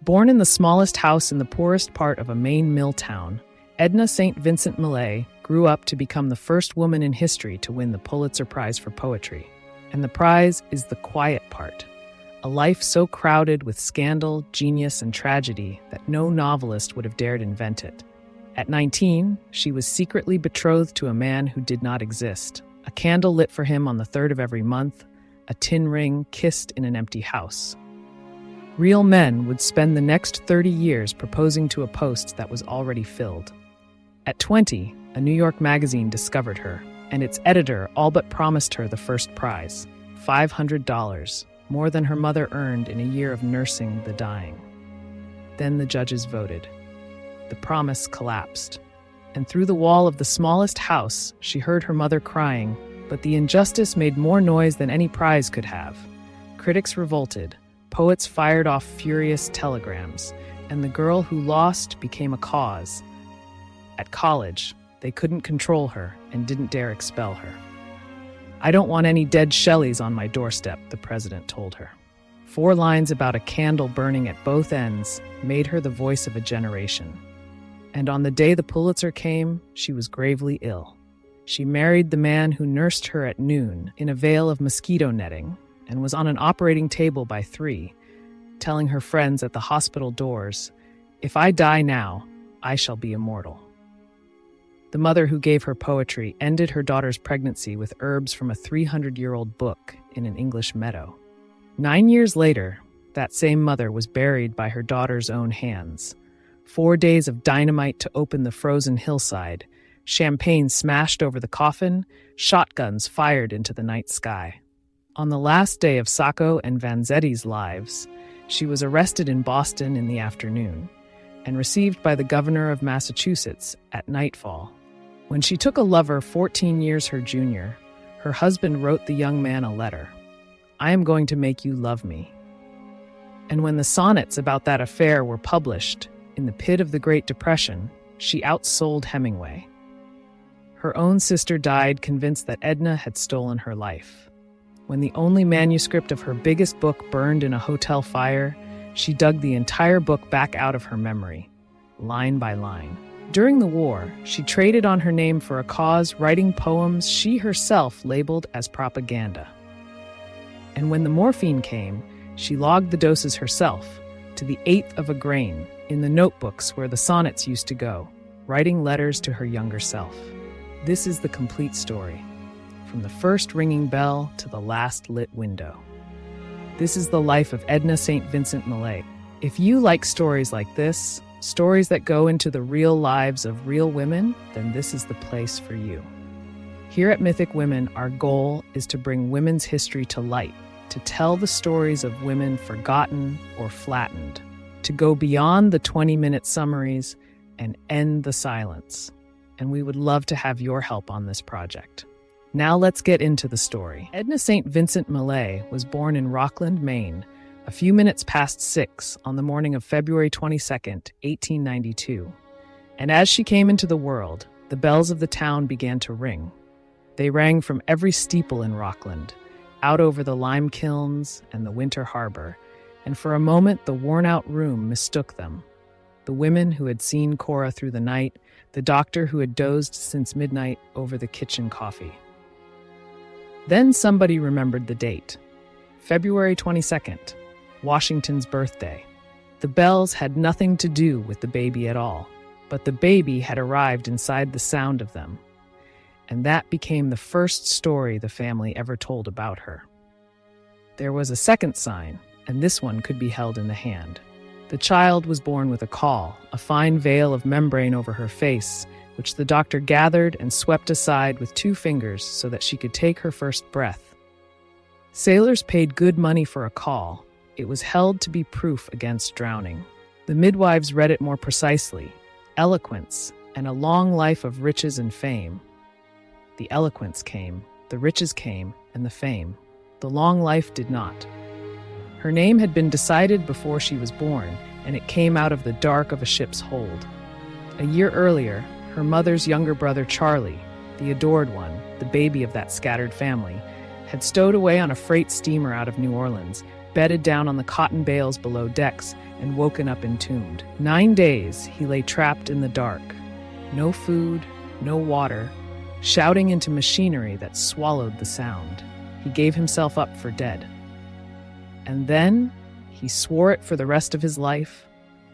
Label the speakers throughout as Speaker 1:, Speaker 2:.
Speaker 1: Born in the smallest house in the poorest part of a Maine mill town, Edna St. Vincent Millay grew up to become the first woman in history to win the Pulitzer Prize for poetry. And the prize is the quiet part, a life so crowded with scandal, genius, and tragedy that no novelist would have dared invent it. At 19, she was secretly betrothed to a man who did not exist, a candle lit for him on the 3rd of every month, a tin ring kissed in an empty house. Real men would spend the next 30 years proposing to a post that was already filled. At 20, a New York magazine discovered her, and its editor all but promised her the first prize, $500, more than her mother earned in a year of nursing the dying. Then the judges voted. The promise collapsed, and through the wall of the smallest house, she heard her mother crying, but the injustice made more noise than any prize could have. Critics revolted, poets fired off furious telegrams, and the girl who lost became a cause. At college, they couldn't control her and didn't dare expel her. "I don't want any dead Shelleys on my doorstep," the president told her. 4 lines about a candle burning at both ends made her the voice of a generation. And on the day the Pulitzer came, she was gravely ill. She married the man who nursed her at noon in a veil of mosquito netting and was on an operating table by 3, telling her friends at the hospital doors, "If I die now, I shall be immortal." The mother who gave her poetry ended her daughter's pregnancy with herbs from a 300-year-old book in an English meadow. 9 years later, that same mother was buried by her daughter's own hands. 4 days of dynamite to open the frozen hillside, champagne smashed over the coffin, shotguns fired into the night sky. On the last day of Sacco and Vanzetti's lives, she was arrested in Boston in the afternoon and received by the governor of Massachusetts at nightfall. When she took a lover 14 years her junior, her husband wrote the young man a letter. "I am going to make you love me." And when the sonnets about that affair were published, in the pit of the Great Depression, she outsold Hemingway. Her own sister died convinced that Edna had stolen her life. When the only manuscript of her biggest book burned in a hotel fire, she dug the entire book back out of her memory, line by line. During the war, she traded on her name for a cause, writing poems she herself labeled as propaganda. And when the morphine came, she logged the doses herself, to the 1/8 of a grain, in the notebooks where the sonnets used to go, writing letters to her younger self. This is the complete story, from the first ringing bell to the last lit window. This is the life of Edna St. Vincent Millay. If you like stories like this, stories that go into the real lives of real women, then this is the place for you. Here at Mythic Women, our goal is to bring women's history to light, to tell the stories of women forgotten or flattened, to go beyond the 20-minute summaries and end the silence. And we would love to have your help on this project. Now let's get into the story. Edna St. Vincent Millay was born in Rockland, Maine, a few minutes past 6 on the morning of February 22nd, 1892. And as she came into the world, the bells of the town began to ring. They rang from every steeple in Rockland, out over the lime kilns and the winter harbor, and for a moment the worn-out room mistook them. The women who had seen Cora through the night, the doctor who had dozed since midnight over the kitchen coffee. Then somebody remembered the date. February 22nd, Washington's birthday. The bells had nothing to do with the baby at all, but the baby had arrived inside the sound of them. And that became the first story the family ever told about her. There was a second sign, and this one could be held in the hand. The child was born with a caul, a fine veil of membrane over her face, which the doctor gathered and swept aside with 2 fingers so that she could take her first breath. Sailors paid good money for a caul. It was held to be proof against drowning. The midwives read it more precisely: eloquence and a long life of riches and fame. The eloquence came, the riches came, and the fame. The long life did not. Her name had been decided before she was born, and it came out of the dark of a ship's hold. A year earlier, her mother's younger brother Charlie, the adored one, the baby of that scattered family, had stowed away on a freight steamer out of New Orleans, bedded down on the cotton bales below decks and woken up entombed. 9 days he lay trapped in the dark. No food, no water, shouting into machinery that swallowed the sound. He gave himself up for dead. And then he swore it for the rest of his life.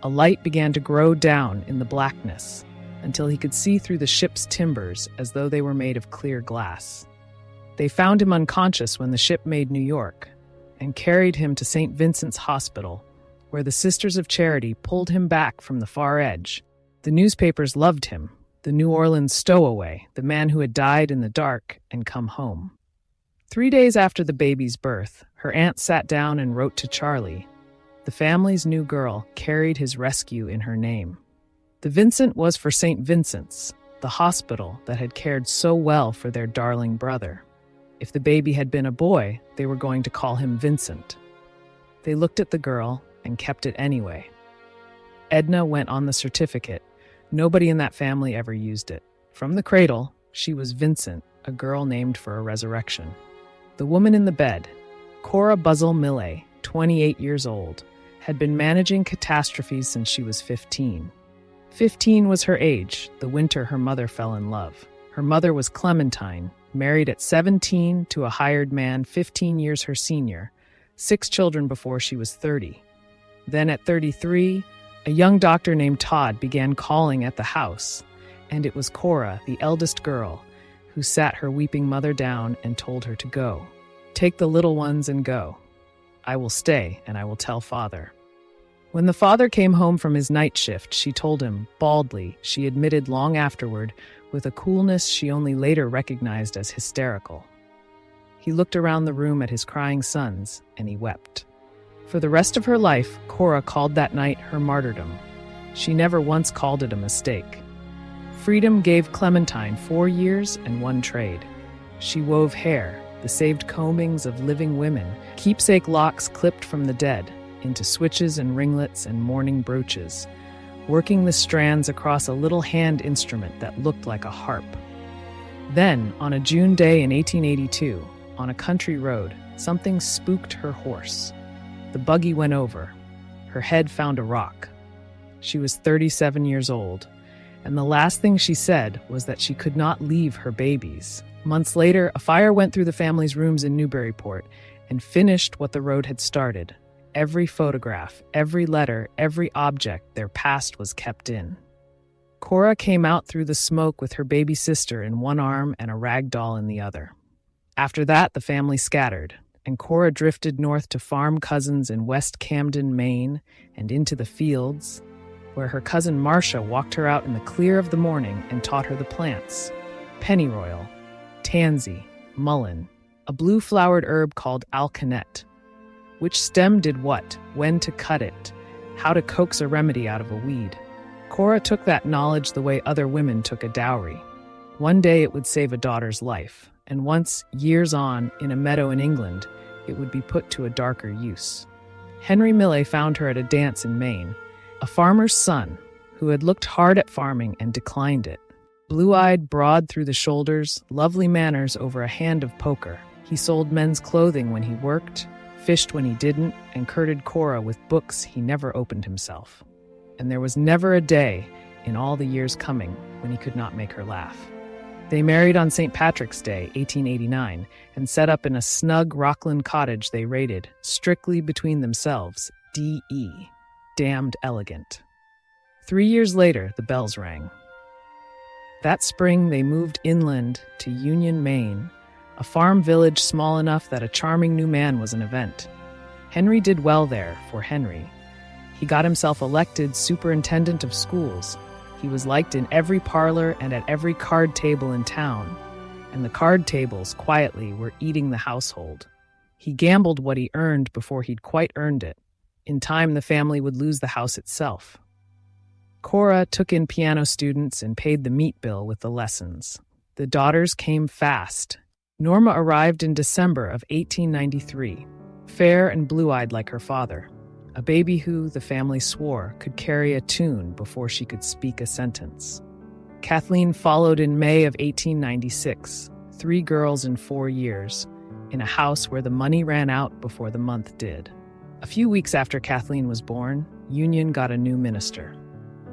Speaker 1: A light began to grow down in the blackness until he could see through the ship's timbers as though they were made of clear glass. They found him unconscious when the ship made New York and carried him to St. Vincent's Hospital, where the Sisters of Charity pulled him back from the far edge. The newspapers loved him, the New Orleans stowaway, the man who had died in the dark and come home. 3 days after the baby's birth, her aunt sat down and wrote to Charlie. The family's new girl carried his rescue in her name. The Vincent was for St. Vincent's, the hospital that had cared so well for their darling brother. If the baby had been a boy, they were going to call him Vincent. They looked at the girl and kept it anyway. Edna went on the certificate. Nobody in that family ever used it. From the cradle, she was Vincent, a girl named for a resurrection. The woman in the bed, Cora Buzzell Millay, 28 years old, had been managing catastrophes since she was 15. 15 was her age, the winter her mother fell in love. Her mother was Clementine, married at 17 to a hired man 15 years her senior, 6 children before she was 30. Then at 33, a young doctor named Todd began calling at the house, and it was Cora, the eldest girl, who sat her weeping mother down and told her to go. Take the little ones and go. I will stay, and I will tell father. When the father came home from his night shift, she told him, baldly, she admitted long afterward, with a coolness she only later recognized as hysterical. He looked around the room at his crying sons, and he wept. For the rest of her life, Cora called that night her martyrdom. She never once called it a mistake. Freedom gave Clementine 4 years and 1 trade. She wove hair, the saved combings of living women, keepsake locks clipped from the dead, into switches and ringlets and mourning brooches, working the strands across a little hand instrument that looked like a harp. Then, on a June day in 1882, on a country road, something spooked her horse. The buggy went over. Her head found a rock. She was 37 years old, and the last thing she said was that she could not leave her babies. Months later, a fire went through the family's rooms in Newburyport and finished what the road had started. Every photograph, every letter, every object their past was kept in. Cora came out through the smoke with her baby sister in one arm and a rag doll in the other. After that, the family scattered, and Cora drifted north to farm cousins in West Camden, Maine, and into the fields, where her cousin Marcia walked her out in the clear of the morning and taught her the plants: pennyroyal, tansy, mullein, a blue-flowered herb called alkanet, which stem did what, when to cut it, how to coax a remedy out of a weed. Cora took that knowledge the way other women took a dowry. One day it would save a daughter's life, and once, years on, in a meadow in England, it would be put to a darker use. Henry Millay found her at a dance in Maine, a farmer's son who had looked hard at farming and declined it. Blue-eyed, broad through the shoulders, lovely manners over a hand of poker. He sold men's clothing when he worked, fished when he didn't, and courted Cora with books he never opened himself. And there was never a day, in all the years coming, when he could not make her laugh. They married on St. Patrick's Day, 1889, and set up in a snug Rockland cottage they rated, strictly between themselves, D.E., damned elegant. 3 years later, the bells rang. That spring, they moved inland to Union, Maine, a farm village small enough that a charming new man was an event. Henry did well there, for Henry. He got himself elected superintendent of schools. He was liked in every parlor and at every card table in town, and the card tables, quietly, were eating the household. He gambled what he earned before he'd quite earned it. In time, the family would lose the house itself. Cora took in piano students and paid the meat bill with the lessons. The daughters came fast. Norma arrived in December of 1893, fair and blue-eyed like her father, a baby who, the family swore, could carry a tune before she could speak a sentence. Kathleen followed in May of 1896, 3 girls in 4 years, in a house where the money ran out before the month did. A few weeks after Kathleen was born, Union got a new minister.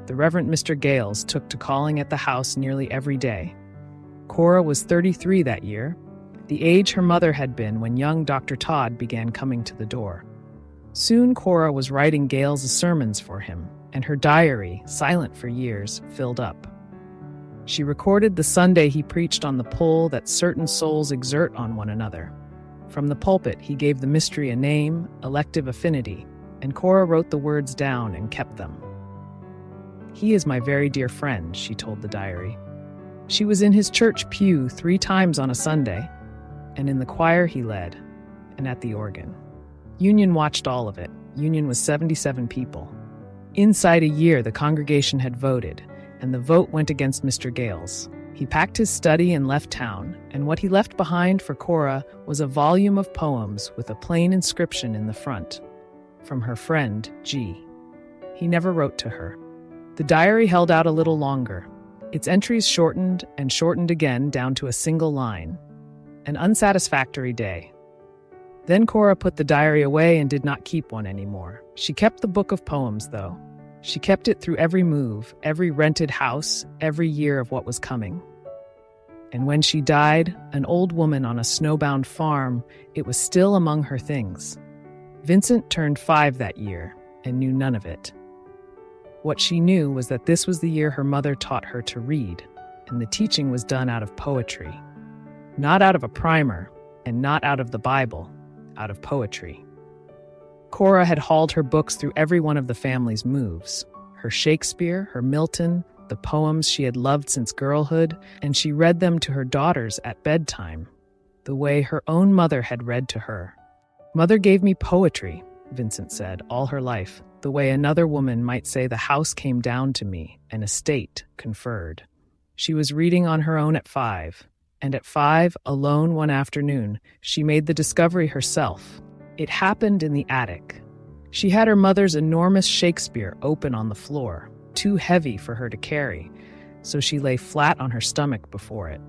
Speaker 1: The Reverend Mr. Gales took to calling at the house nearly every day. Cora was 33 that year, the age her mother had been when young Dr. Todd began coming to the door. Soon Cora was writing Gales' sermons for him, and her diary, silent for years, filled up. She recorded the Sunday he preached on the pull that certain souls exert on one another. From the pulpit, he gave the mystery a name, elective affinity, and Cora wrote the words down and kept them. "He is my very dear friend," she told the diary. She was in his church pew 3 times on a Sunday, and in the choir he led, and at the organ. Union watched all of it. Union was 77 people. Inside a year, the congregation had voted, and the vote went against Mr. Gales. He packed his study and left town, and what he left behind for Cora was a volume of poems with a plain inscription in the front, from her friend, G. He never wrote to her. The diary held out a little longer. Its entries shortened and shortened again down to a single line. An unsatisfactory day. Then Cora put the diary away and did not keep one anymore. She kept the book of poems, though. She kept it through every move, every rented house, every year of what was coming. And when she died, an old woman on a snowbound farm, it was still among her things. Vincent turned 5 that year and knew none of it. What she knew was that this was the year her mother taught her to read, and the teaching was done out of poetry. Not out of a primer, and not out of the Bible, out of poetry. Cora had hauled her books through every one of the family's moves. Her Shakespeare, her Milton, the poems she had loved since girlhood, and she read them to her daughters at bedtime, the way her own mother had read to her. "Mother gave me poetry," Vincent said, all her life, the way another woman might say the house came down to me, an estate conferred. She was reading on her own at 5. And at 5, alone one afternoon, she made the discovery herself. It happened in the attic. She had her mother's enormous Shakespeare open on the floor, too heavy for her to carry, so she lay flat on her stomach before it,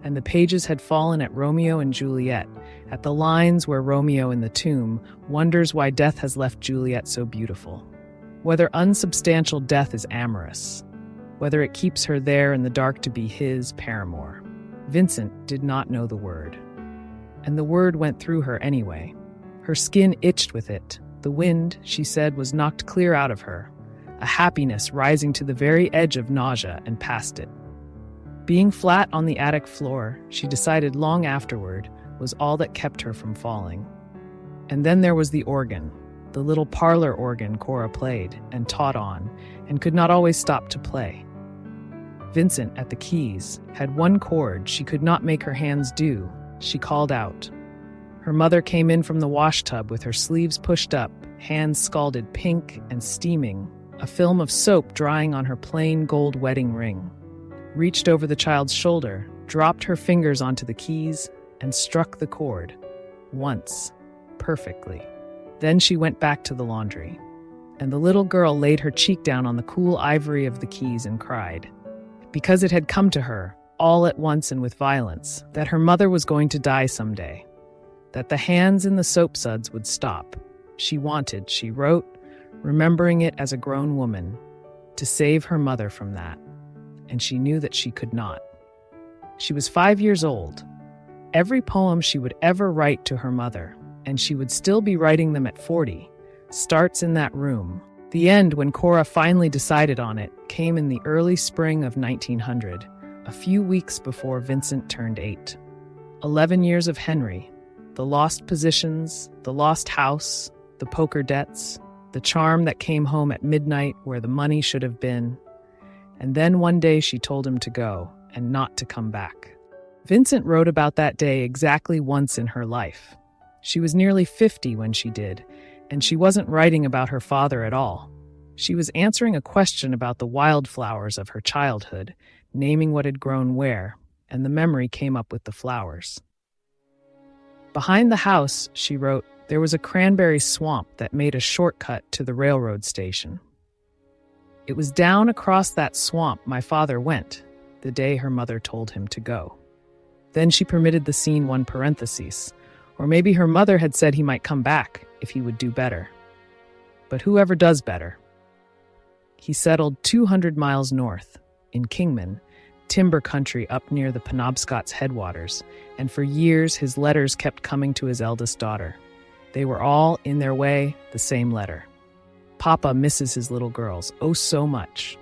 Speaker 1: and the pages had fallen at Romeo and Juliet, at the lines where Romeo in the tomb wonders why death has left Juliet so beautiful, whether unsubstantial death is amorous, whether it keeps her there in the dark to be his paramour. Vincent did not know the word. And the word went through her anyway. Her skin itched with it. The wind, she said, was knocked clear out of her, a happiness rising to the very edge of nausea and past it. Being flat on the attic floor, she decided long afterward, was all that kept her from falling. And then there was the organ, the little parlor organ Cora played and taught on, and could not always stop to play. Vincent, at the keys, had one chord she could not make her hands do. She called out. Her mother came in from the washtub with her sleeves pushed up, hands scalded pink and steaming, a film of soap drying on her plain gold wedding ring. Reached over the child's shoulder, dropped her fingers onto the keys, and struck the chord. Once. Perfectly. Then she went back to the laundry. And the little girl laid her cheek down on the cool ivory of the keys and cried. Because it had come to her, all at once and with violence, that her mother was going to die someday, that the hands in the soap suds would stop. She wanted, she wrote, remembering it as a grown woman, to save her mother from that, and she knew that she could not. She was 5 years old. Every poem she would ever write to her mother, and she would still be writing them at 40, starts in that room. The end, when Cora finally decided on it, came in the early spring of 1900, a few weeks before Vincent turned 8. 11 years of Henry, the lost positions, the lost house, the poker debts, the charm that came home at midnight where the money should have been. And then one day she told him to go and not to come back. Vincent wrote about that day exactly once in her life. She was nearly 50 when she did, and she wasn't writing about her father at all. She was answering a question about the wildflowers of her childhood, naming what had grown where, and the memory came up with the flowers. Behind the house, she wrote, there was a cranberry swamp that made a shortcut to the railroad station. It was down across that swamp my father went, the day her mother told him to go. Then she permitted the scene one parenthesis, or maybe her mother had said he might come back if he would do better. but whoever does better. He settled 200 miles north, in Kingman, timber country up near the Penobscot's headwaters, and for years his letters kept coming to his eldest daughter. They were all, in their way, the same letter. Papa misses his little girls, oh so much.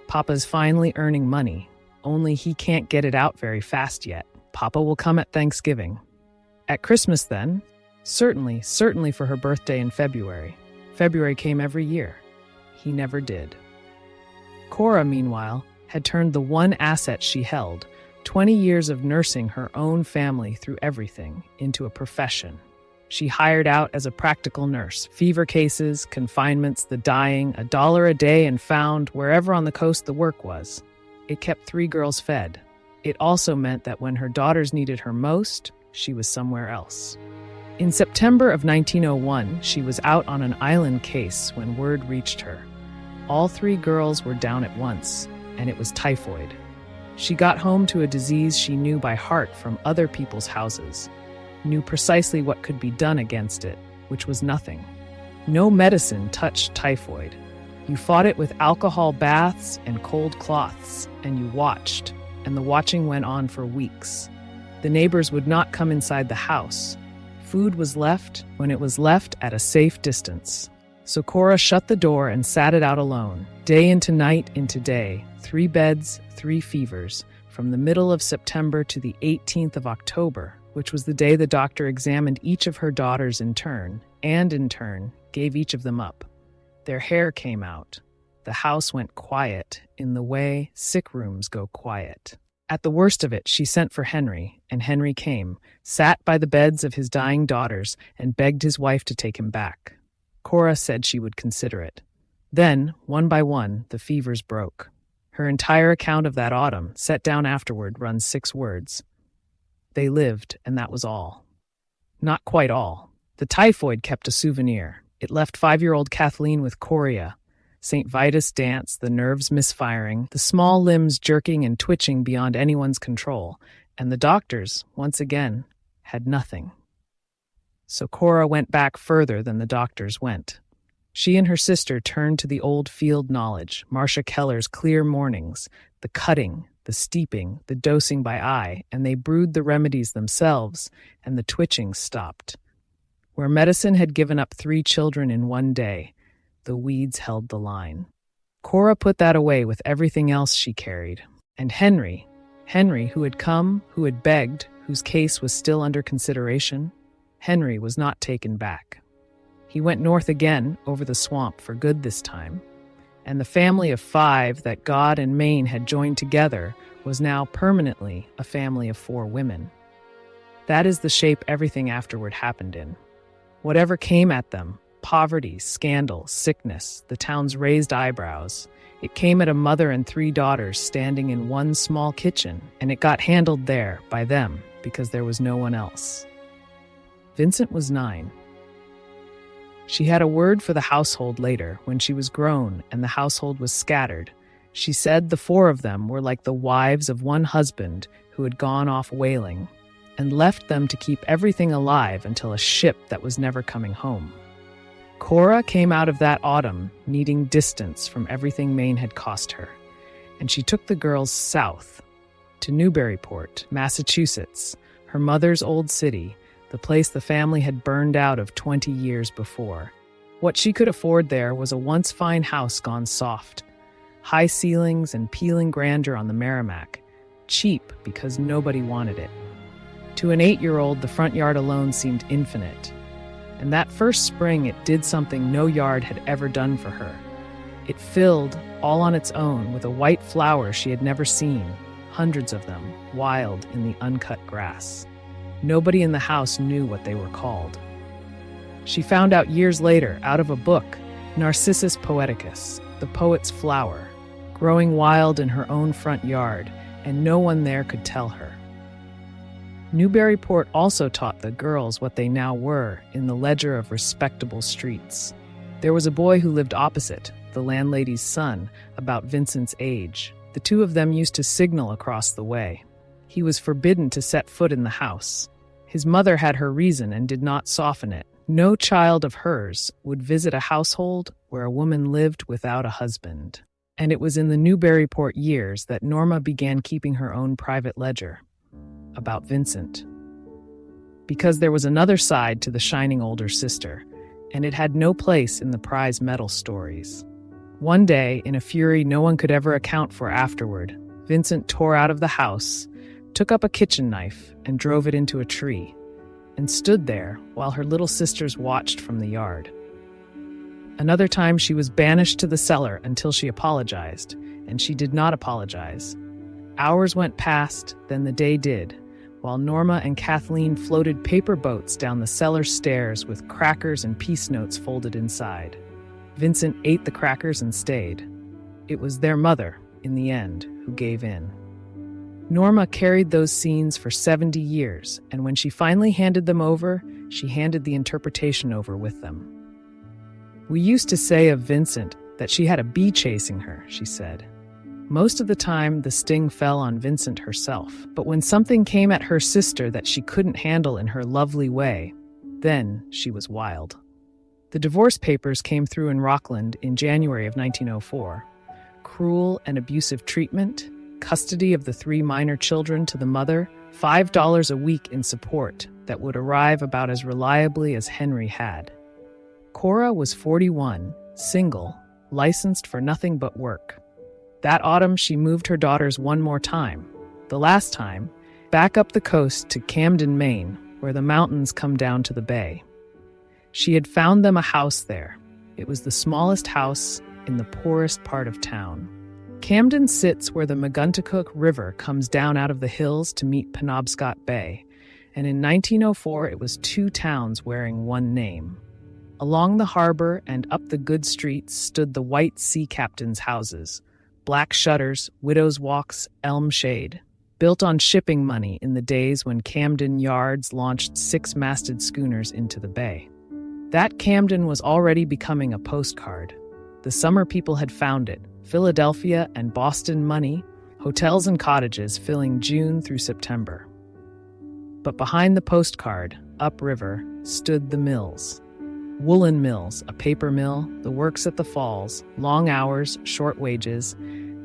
Speaker 1: Papa's finally earning money, only he can't get it out very fast yet. Papa will come at Thanksgiving. At Christmas then? Certainly for her birthday in February. February came every year. He never did. Cora, meanwhile, had turned the one asset she held, 20 years of nursing her own family through everything, into a profession. She hired out as a practical nurse, fever cases, confinements, the dying, $1 a day, and found wherever on the coast the work was. It kept 3 girls fed. It also meant that when her daughters needed her most, she was somewhere else. In September of 1901, she was out on an island case when word reached her. All 3 girls were down at once, and it was typhoid. She got home to a disease she knew by heart from other people's houses, knew precisely what could be done against it, which was nothing. No medicine touched typhoid. You fought it with alcohol baths and cold cloths, and you watched, and the watching went on for weeks. The neighbors would not come inside the house. Food was left when it was left at a safe distance. So Cora shut the door and sat it out alone, day into night into day, 3 beds, 3 fevers, from the middle of September to the 18th of October, which was the day the doctor examined each of her daughters in turn, and in turn gave each of them up. Their hair came out. The house went quiet in the way sick rooms go quiet. At the worst of it, she sent for Henry, and Henry came, sat by the beds of his dying daughters, and begged his wife to take him back. Cora said she would consider it. Then, one by one, the fevers broke. Her entire account of that autumn, set down afterward, runs 6 words. They lived, and that was all. Not quite all. The typhoid kept a souvenir. It left 5-year-old Kathleen with chorea, St. Vitus dance, the nerves misfiring, the small limbs jerking and twitching beyond anyone's control, and the doctors, once again, had nothing. So Cora went back further than the doctors went. She and her sister turned to the old field knowledge, Marcia Keller's clear mornings, the cutting, the steeping, the dosing by eye, and they brewed the remedies themselves, and the twitching stopped. Where medicine had given up 3 children in one day, the weeds held the line. Cora put that away with everything else she carried. And Henry, who had come, who had begged, whose case was still under consideration, Henry was not taken back. He went north again, over the swamp for good this time, and the family of 5 that God and Maine had joined together was now permanently a family of 4 women. That is the shape everything afterward happened in. Whatever came at them, poverty, scandal, sickness, the town's raised eyebrows, it came at a mother and 3 daughters standing in one small kitchen, and it got handled there by them because there was no one else. Vincent was 9. She had a word for the household later, when she was grown and the household was scattered. She said the 4 of them were like the wives of one husband who had gone off whaling and left them to keep everything alive until a ship that was never coming home. Cora came out of that autumn needing distance from everything Maine had cost her, and she took the girls south to Newburyport, Massachusetts, her mother's old city, the place the family had burned out of 20 years before. What she could afford there was a once fine house gone soft, high ceilings and peeling grandeur on the Merrimack, cheap because nobody wanted it. To an 8-year-old, the front yard alone seemed infinite. And that first spring it did something no yard had ever done for her. It filled, all on its own, with a white flower she had never seen, hundreds of them, wild in the uncut grass. Nobody in the house knew what they were called. She found out years later, out of a book, Narcissus poeticus, the poet's flower, growing wild in her own front yard, and no one there could tell her. Newburyport also taught the girls what they now were in the ledger of respectable streets. There was a boy who lived opposite, the landlady's son, about Vincent's age. The 2 of them used to signal across the way. He was forbidden to set foot in the house. His mother had her reason and did not soften it. No child of hers would visit a household where a woman lived without a husband. And it was in the Newburyport years that Norma began keeping her own private ledger about Vincent. Because there was another side to the shining older sister, and it had no place in the prize medal stories. One day, in a fury no one could ever account for afterward, Vincent tore out of the house, took up a kitchen knife, and drove it into a tree, and stood there while her little sisters watched from the yard. Another time she was banished to the cellar until she apologized, and she did not apologize. Hours went past, then the day did, while Norma and Kathleen floated paper boats down the cellar stairs with crackers and peace notes folded inside. Vincent ate the crackers and stayed. It was their mother, in the end, who gave in. Norma carried those scenes for 70 years, and when she finally handed them over, she handed the interpretation over with them. "We used to say of Vincent that she had a bee chasing her," she said. Most of the time, the sting fell on Vincent herself, but when something came at her sister that she couldn't handle in her lovely way, then she was wild. The divorce papers came through in Rockland in January of 1904. Cruel and abusive treatment, custody of the 3 minor children to the mother, $5 a week in support that would arrive about as reliably as Henry had. Cora was 41, single, licensed for nothing but work. That autumn, she moved her daughters one more time, the last time, back up the coast to Camden, Maine, where the mountains come down to the bay. She had found them a house there. It was the smallest house in the poorest part of town. Camden sits where the Maguntacook River comes down out of the hills to meet Penobscot Bay, and in 1904 it was 2 towns wearing one name. Along the harbor and up the good streets stood the white sea captains' houses, black shutters, widows' walks, elm shade, built on shipping money in the days when Camden yards launched 6-masted schooners into the bay. That Camden was already becoming a postcard. The summer people had found it, Philadelphia and Boston money, hotels and cottages filling June through September. But behind the postcard, upriver, stood the mills. Woolen mills, a paper mill, the works at the falls, long hours, short wages,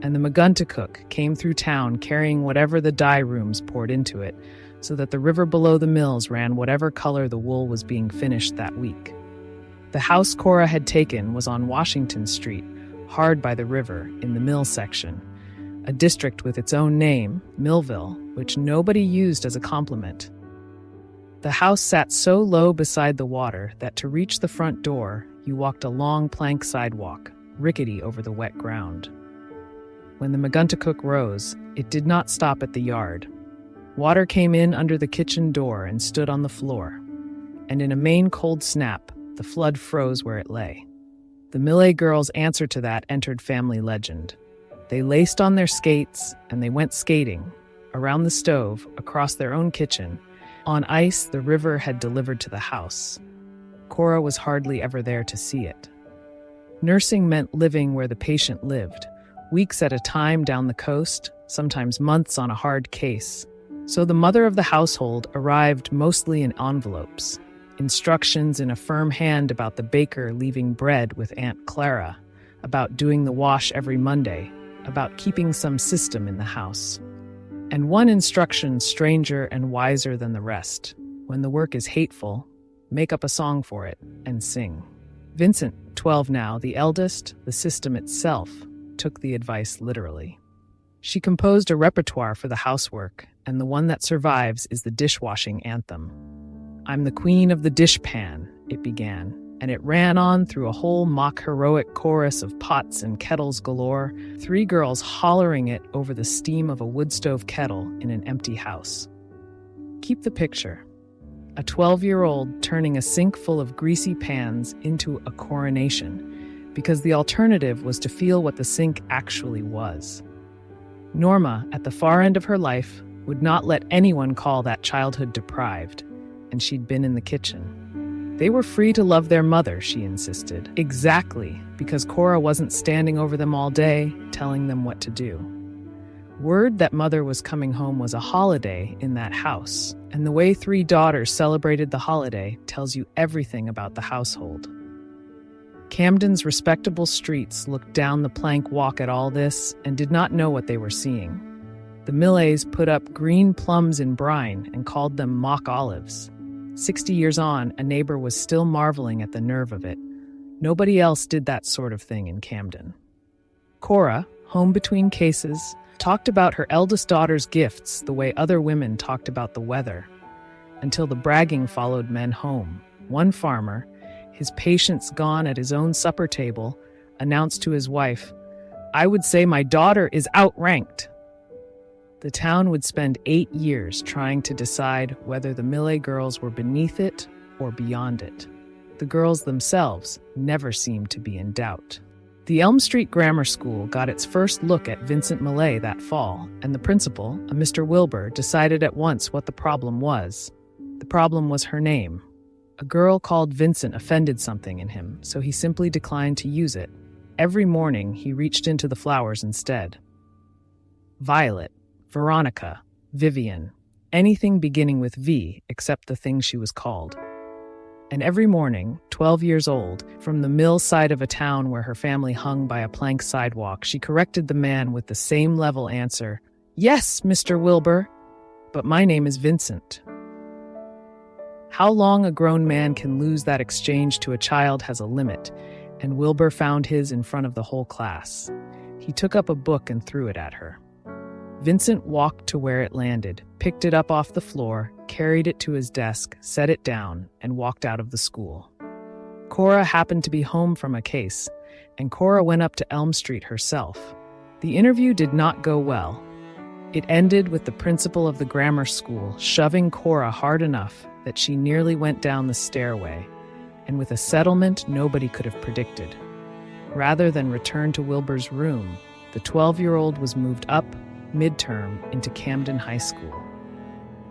Speaker 1: and the Maguntacook came through town carrying whatever the dye rooms poured into it, so that the river below the mills ran whatever color the wool was being finished that week. The house Cora had taken was on Washington Street, hard by the river, in the mill section, a district with its own name, Milville, which nobody used as a compliment. The house sat so low beside the water that to reach the front door, you walked a long plank sidewalk, rickety over the wet ground. When the Maguntacook rose, it did not stop at the yard. Water came in under the kitchen door and stood on the floor, and in a Maine cold snap, the flood froze where it lay. The Millay girls' answer to that entered family legend. They laced on their skates, and they went skating, around the stove, across their own kitchen, on ice the river had delivered to the house. Cora was hardly ever there to see it. Nursing meant living where the patient lived, weeks at a time down the coast, sometimes months on a hard case. So the mother of the household arrived mostly in envelopes, instructions in a firm hand about the baker leaving bread with Aunt Clara, about doing the wash every Monday, about keeping some system in the house. And one instruction stranger and wiser than the rest: when the work is hateful, make up a song for it and sing. Vincent, 12 now, the eldest, the system itself, took the advice literally. She composed a repertoire for the housework, and the one that survives is the dishwashing anthem. "I'm the queen of the dishpan," it began, and it ran on through a whole mock-heroic chorus of pots and kettles galore, 3 girls hollering it over the steam of a wood stove kettle in an empty house. Keep the picture. A 12-year-old turning a sink full of greasy pans into a coronation, because the alternative was to feel what the sink actually was. Norma, at the far end of her life, would not let anyone call that childhood deprived, and she'd been in the kitchen. They were free to love their mother, she insisted. Exactly, because Cora wasn't standing over them all day, telling them what to do. Word that mother was coming home was a holiday in that house, And the way 3 daughters celebrated the holiday tells you everything about the household. Camden's respectable streets looked down the plank walk at all this and did not know what they were seeing. The Millays put up green plums in brine and called them mock olives. 60 years on, a neighbor was still marveling at the nerve of it. Nobody else did that sort of thing in Camden. Cora, home between cases, talked about her eldest daughter's gifts the way other women talked about the weather, until the bragging followed men home. One farmer, his patience gone at his own supper table, announced to his wife, "I would say my daughter is outranked." The town would spend 8 years trying to decide whether the Millay girls were beneath it or beyond it. The girls themselves never seemed to be in doubt. The Elm Street Grammar School got its first look at Vincent Millay that fall, and the principal, a Mr. Wilbur, decided at once what the problem was. The problem was her name. A girl called Vincent offended something in him, so he simply declined to use it. Every morning, he reached into the flowers instead. Violet, Veronica, Vivian, anything beginning with V except the thing she was called. And every morning, 12 years old, from the mill side of a town where her family hung by a plank sidewalk, she corrected the man with the same level answer, "Yes, Mr. Wilbur, but my name is Vincent." How long a grown man can lose that exchange to a child has a limit, and Wilbur found his in front of the whole class. He took up a book and threw it at her. Vincent walked to where it landed, picked it up off the floor, carried it to his desk, set it down, and walked out of the school. Cora happened to be home from a case, and Cora went up to Elm Street herself. The interview did not go well. It ended with the principal of the grammar school shoving Cora hard enough that she nearly went down the stairway, and with a settlement nobody could have predicted. Rather than return to Wilbur's room, the 12-year-old was moved up midterm into Camden High School.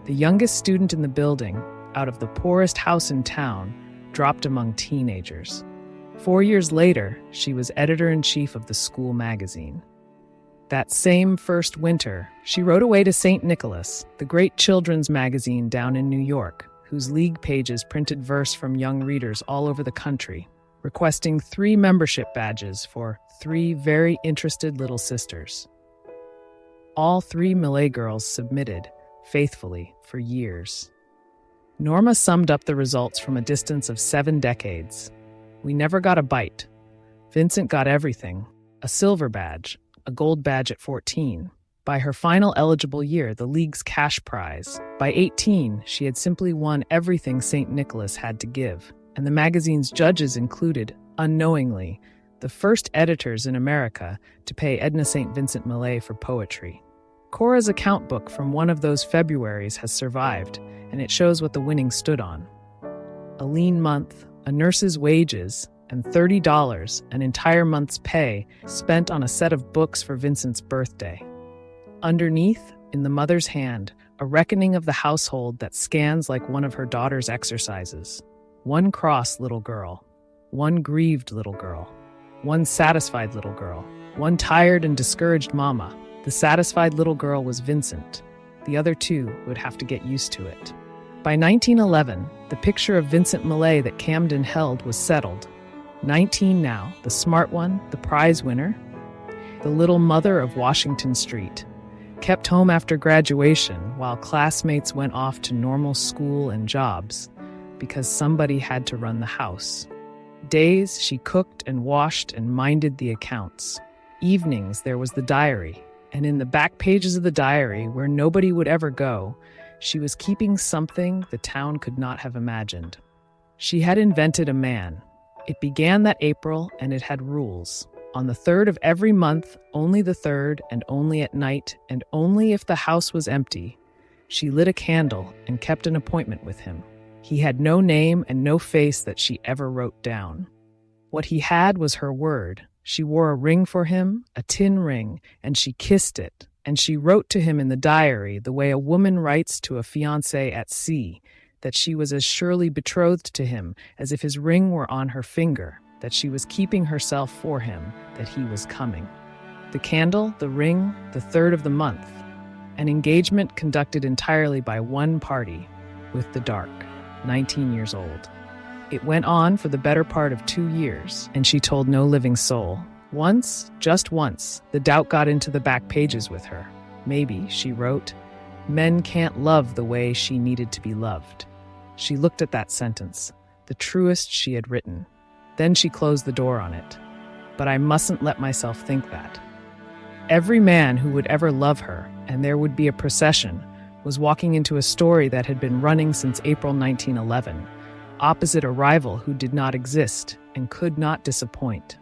Speaker 1: The youngest student in the building, out of the poorest house in town, dropped among teenagers. 4 years later, she was editor-in-chief of the school magazine. That same first winter, she wrote away to St. Nicholas, the great children's magazine down in New York, whose league pages printed verse from young readers all over the country, requesting 3 membership badges for 3 very interested little sisters. All 3 Millay girls submitted, faithfully, for years. Norma summed up the results from a distance of 7 decades. We never got a bite. Vincent got everything, a silver badge, a gold badge at 14. By her final eligible year, the league's cash prize. By 18, she had simply won everything St. Nicholas had to give, and the magazine's judges included, unknowingly, the first editors in America to pay Edna St. Vincent Millay for poetry. Cora's account book from one of those Februaries has survived, and it shows what the winnings stood on. A lean month, a nurse's wages, and $30, an entire month's pay, spent on a set of books for Vincent's birthday. Underneath, in the mother's hand, a reckoning of the household that scans like one of her daughter's exercises. 1 cross little girl, 1 grieved little girl, 1 satisfied little girl, 1 tired and discouraged mama. The satisfied little girl was Vincent. The other 2 would have to get used to it. By 1911, the picture of Vincent Millay that Camden held was settled. 19 now, the smart one, the prize winner, the little mother of Washington Street, kept home after graduation while classmates went off to normal school and jobs because somebody had to run the house. Days, she cooked and washed and minded the accounts. Evenings, there was the diary. And in the back pages of the diary, where nobody would ever go, she was keeping something the town could not have imagined. She had invented a man. It began that April, and it had rules. On the 3rd of every month, only the 3rd, and only at night, and only if the house was empty, she lit a candle and kept an appointment with him. He had no name and no face that she ever wrote down. What he had was her word. She wore a ring for him, a tin ring, and she kissed it, and she wrote to him in the diary the way a woman writes to a fiancé at sea, that she was as surely betrothed to him as if his ring were on her finger, that she was keeping herself for him, that he was coming. The candle, the ring, the 3rd of the month. an engagement conducted entirely by one party, with the dark, 19 years old. It went on for the better part of 2 years, and she told no living soul. Once, just once, the doubt got into the back pages with her. Maybe, she wrote, men can't love the way she needed to be loved. She looked at that sentence, the truest she had written. Then she closed the door on it. But I mustn't let myself think that. Every man who would ever love her, and there would be a procession, was walking into a story that had been running since April 1911, opposite a rival who did not exist and could not disappoint.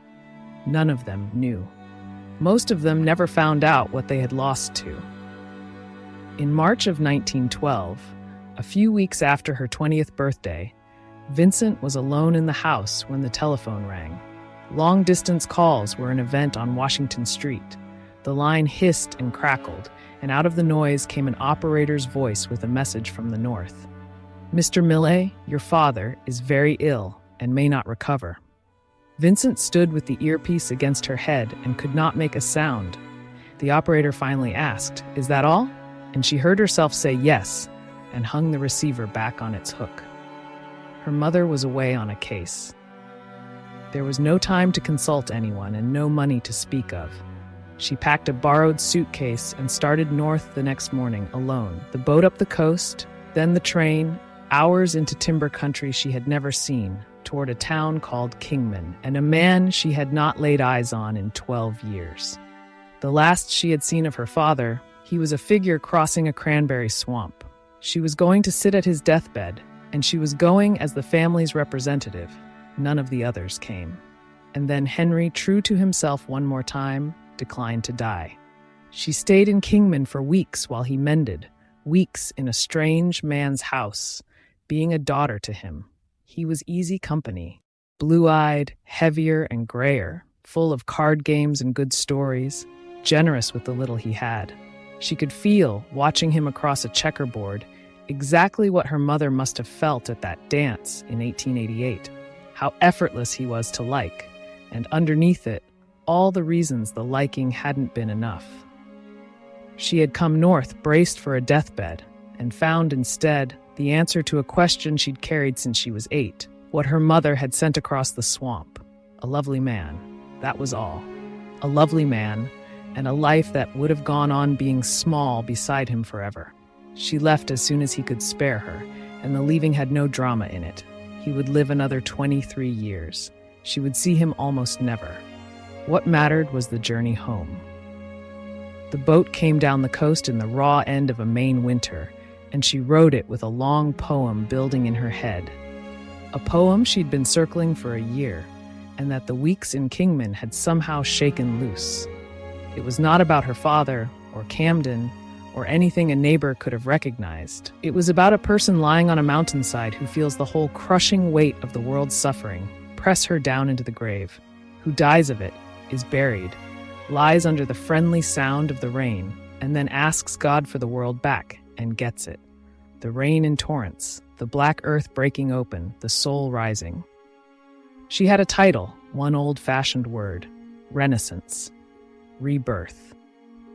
Speaker 1: None of them knew. Most of them never found out what they had lost to. In March of 1912, a few weeks after her 20th birthday, Vincent was alone in the house when the telephone rang. Long-distance calls were an event on Washington Street. The line hissed and crackled, and out of the noise came an operator's voice with a message from the north. Mr. Millay, your father, is very ill and may not recover. Vincent stood with the earpiece against her head and could not make a sound. The operator finally asked, "Is that all?" And she heard herself say yes, and hung the receiver back on its hook. Her mother was away on a case. There was no time to consult anyone and no money to speak of. She packed a borrowed suitcase and started north the next morning alone. The boat up the coast, then the train, hours into timber country she had never seen, toward a town called Kingman, and a man she had not laid eyes on in 12 years. The last she had seen of her father, he was a figure crossing a cranberry swamp. She was going to sit at his deathbed, and she was going as the family's representative. None of the others came. And then Henry, true to himself one more time, declined to die. She stayed in Kingman for weeks while he mended, weeks in a strange man's house, being a daughter to him. He was easy company, blue-eyed, heavier and grayer, full of card games and good stories, generous with the little he had. She could feel, watching him across a checkerboard, exactly what her mother must have felt at that dance in 1888, how effortless he was to like, and underneath it, all the reasons the liking hadn't been enough. She had come north braced for a deathbed, and found instead the answer to a question she'd carried since she was 8, what her mother had sent across the swamp. A lovely man, that was all. A lovely man, and a life that would have gone on being small beside him forever. She left as soon as he could spare her, and the leaving had no drama in it. He would live another 23 years. She would see him almost never. What mattered was the journey home. The boat came down the coast in the raw end of a Maine winter, and she wrote it with a long poem building in her head. A poem she'd been circling for a year, and that the weeks in Kingman had somehow shaken loose. It was not about her father, or Camden, or anything a neighbor could have recognized. It was about a person lying on a mountainside who feels the whole crushing weight of the world's suffering press her down into the grave, who dies of it, is buried, lies under the friendly sound of the rain, and then asks God for the world back, and gets it. The rain in torrents, the black earth breaking open, the soul rising. She had a title, one old-fashioned word, Renascence, rebirth.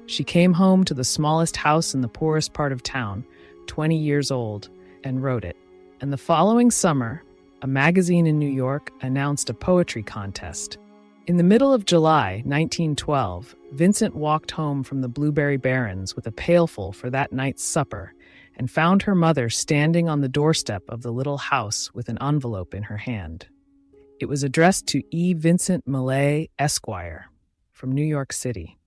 Speaker 1: She came home to the smallest house in the poorest part of town, 20 years old, and wrote it. And the following summer, a magazine in New York announced a poetry contest. In the middle of July 1912, Vincent walked home from the Blueberry Barrens with a pailful for that night's supper and found her mother standing on the doorstep of the little house with an envelope in her hand. It was addressed to E. Vincent Millay, Esquire, from New York City.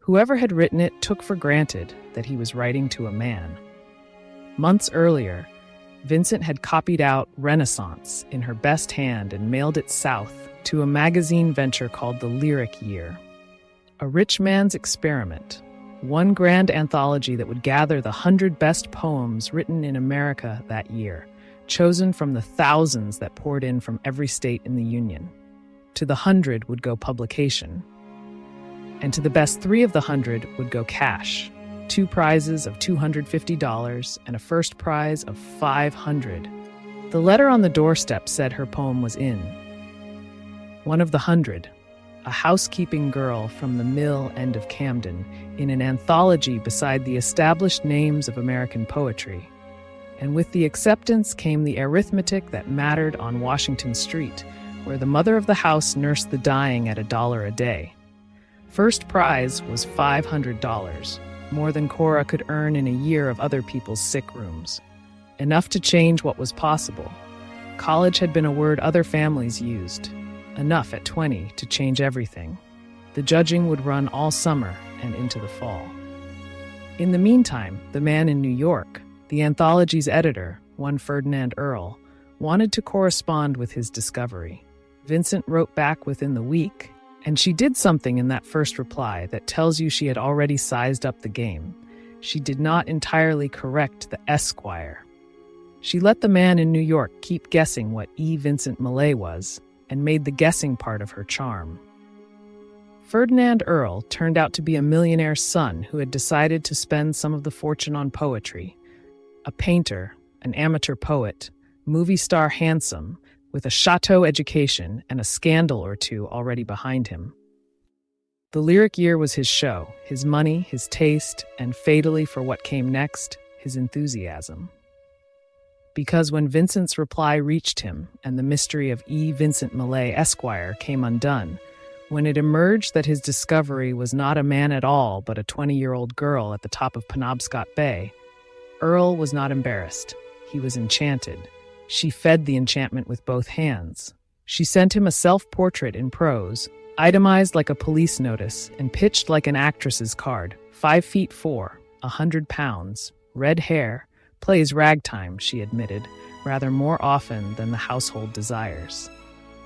Speaker 1: Whoever had written it took for granted that he was writing to a man. Months earlier, Vincent had copied out Renascence in her best hand and mailed it south to a magazine venture called the Lyric Year. A rich man's experiment, one grand anthology that would gather the 100 best poems written in America that year, chosen from the thousands that poured in from every state in the Union. To the 100 would go publication, and to the best 3 of the 100 would go cash, 2 prizes of $250 and a first prize of $500. The letter on the doorstep said her poem was in. One of the 100, a housekeeping girl from the mill end of Camden, in an anthology beside the established names of American poetry. And with the acceptance came the arithmetic that mattered on Washington Street, where the mother of the house nursed the dying at $1 a day. First prize was $500, more than Cora could earn in a year of other people's sick rooms. Enough to change what was possible. College had been a word other families used. Enough at 20 to change everything. The judging would run all summer and into the fall. In the meantime, the man in New York, the anthology's editor, one Ferdinand Earle, wanted to correspond with his discovery. Vincent wrote back within the week, and she did something in that first reply that tells you she had already sized up the game. She did not entirely correct the Esquire. She let the man in New York keep guessing what E. Vincent Millay was, and made the guessing part of her charm. Ferdinand Earle turned out to be a millionaire's son who had decided to spend some of the fortune on poetry. A painter, an amateur poet, movie star handsome, with a chateau education and a scandal or two already behind him. The lyric year was his show, his money, his taste, and fatally for what came next, his enthusiasm. Because when Vincent's reply reached him and the mystery of E. Vincent Millay, Esquire, came undone, when it emerged that his discovery was not a man at all but a 20-year-old girl at the top of Penobscot Bay, Earle was not embarrassed. He was enchanted. She fed the enchantment with both hands. She sent him a self-portrait in prose, itemized like a police notice and pitched like an actress's card. 5'4", 100 pounds, red hair, plays ragtime, she admitted, rather more often than the household desires.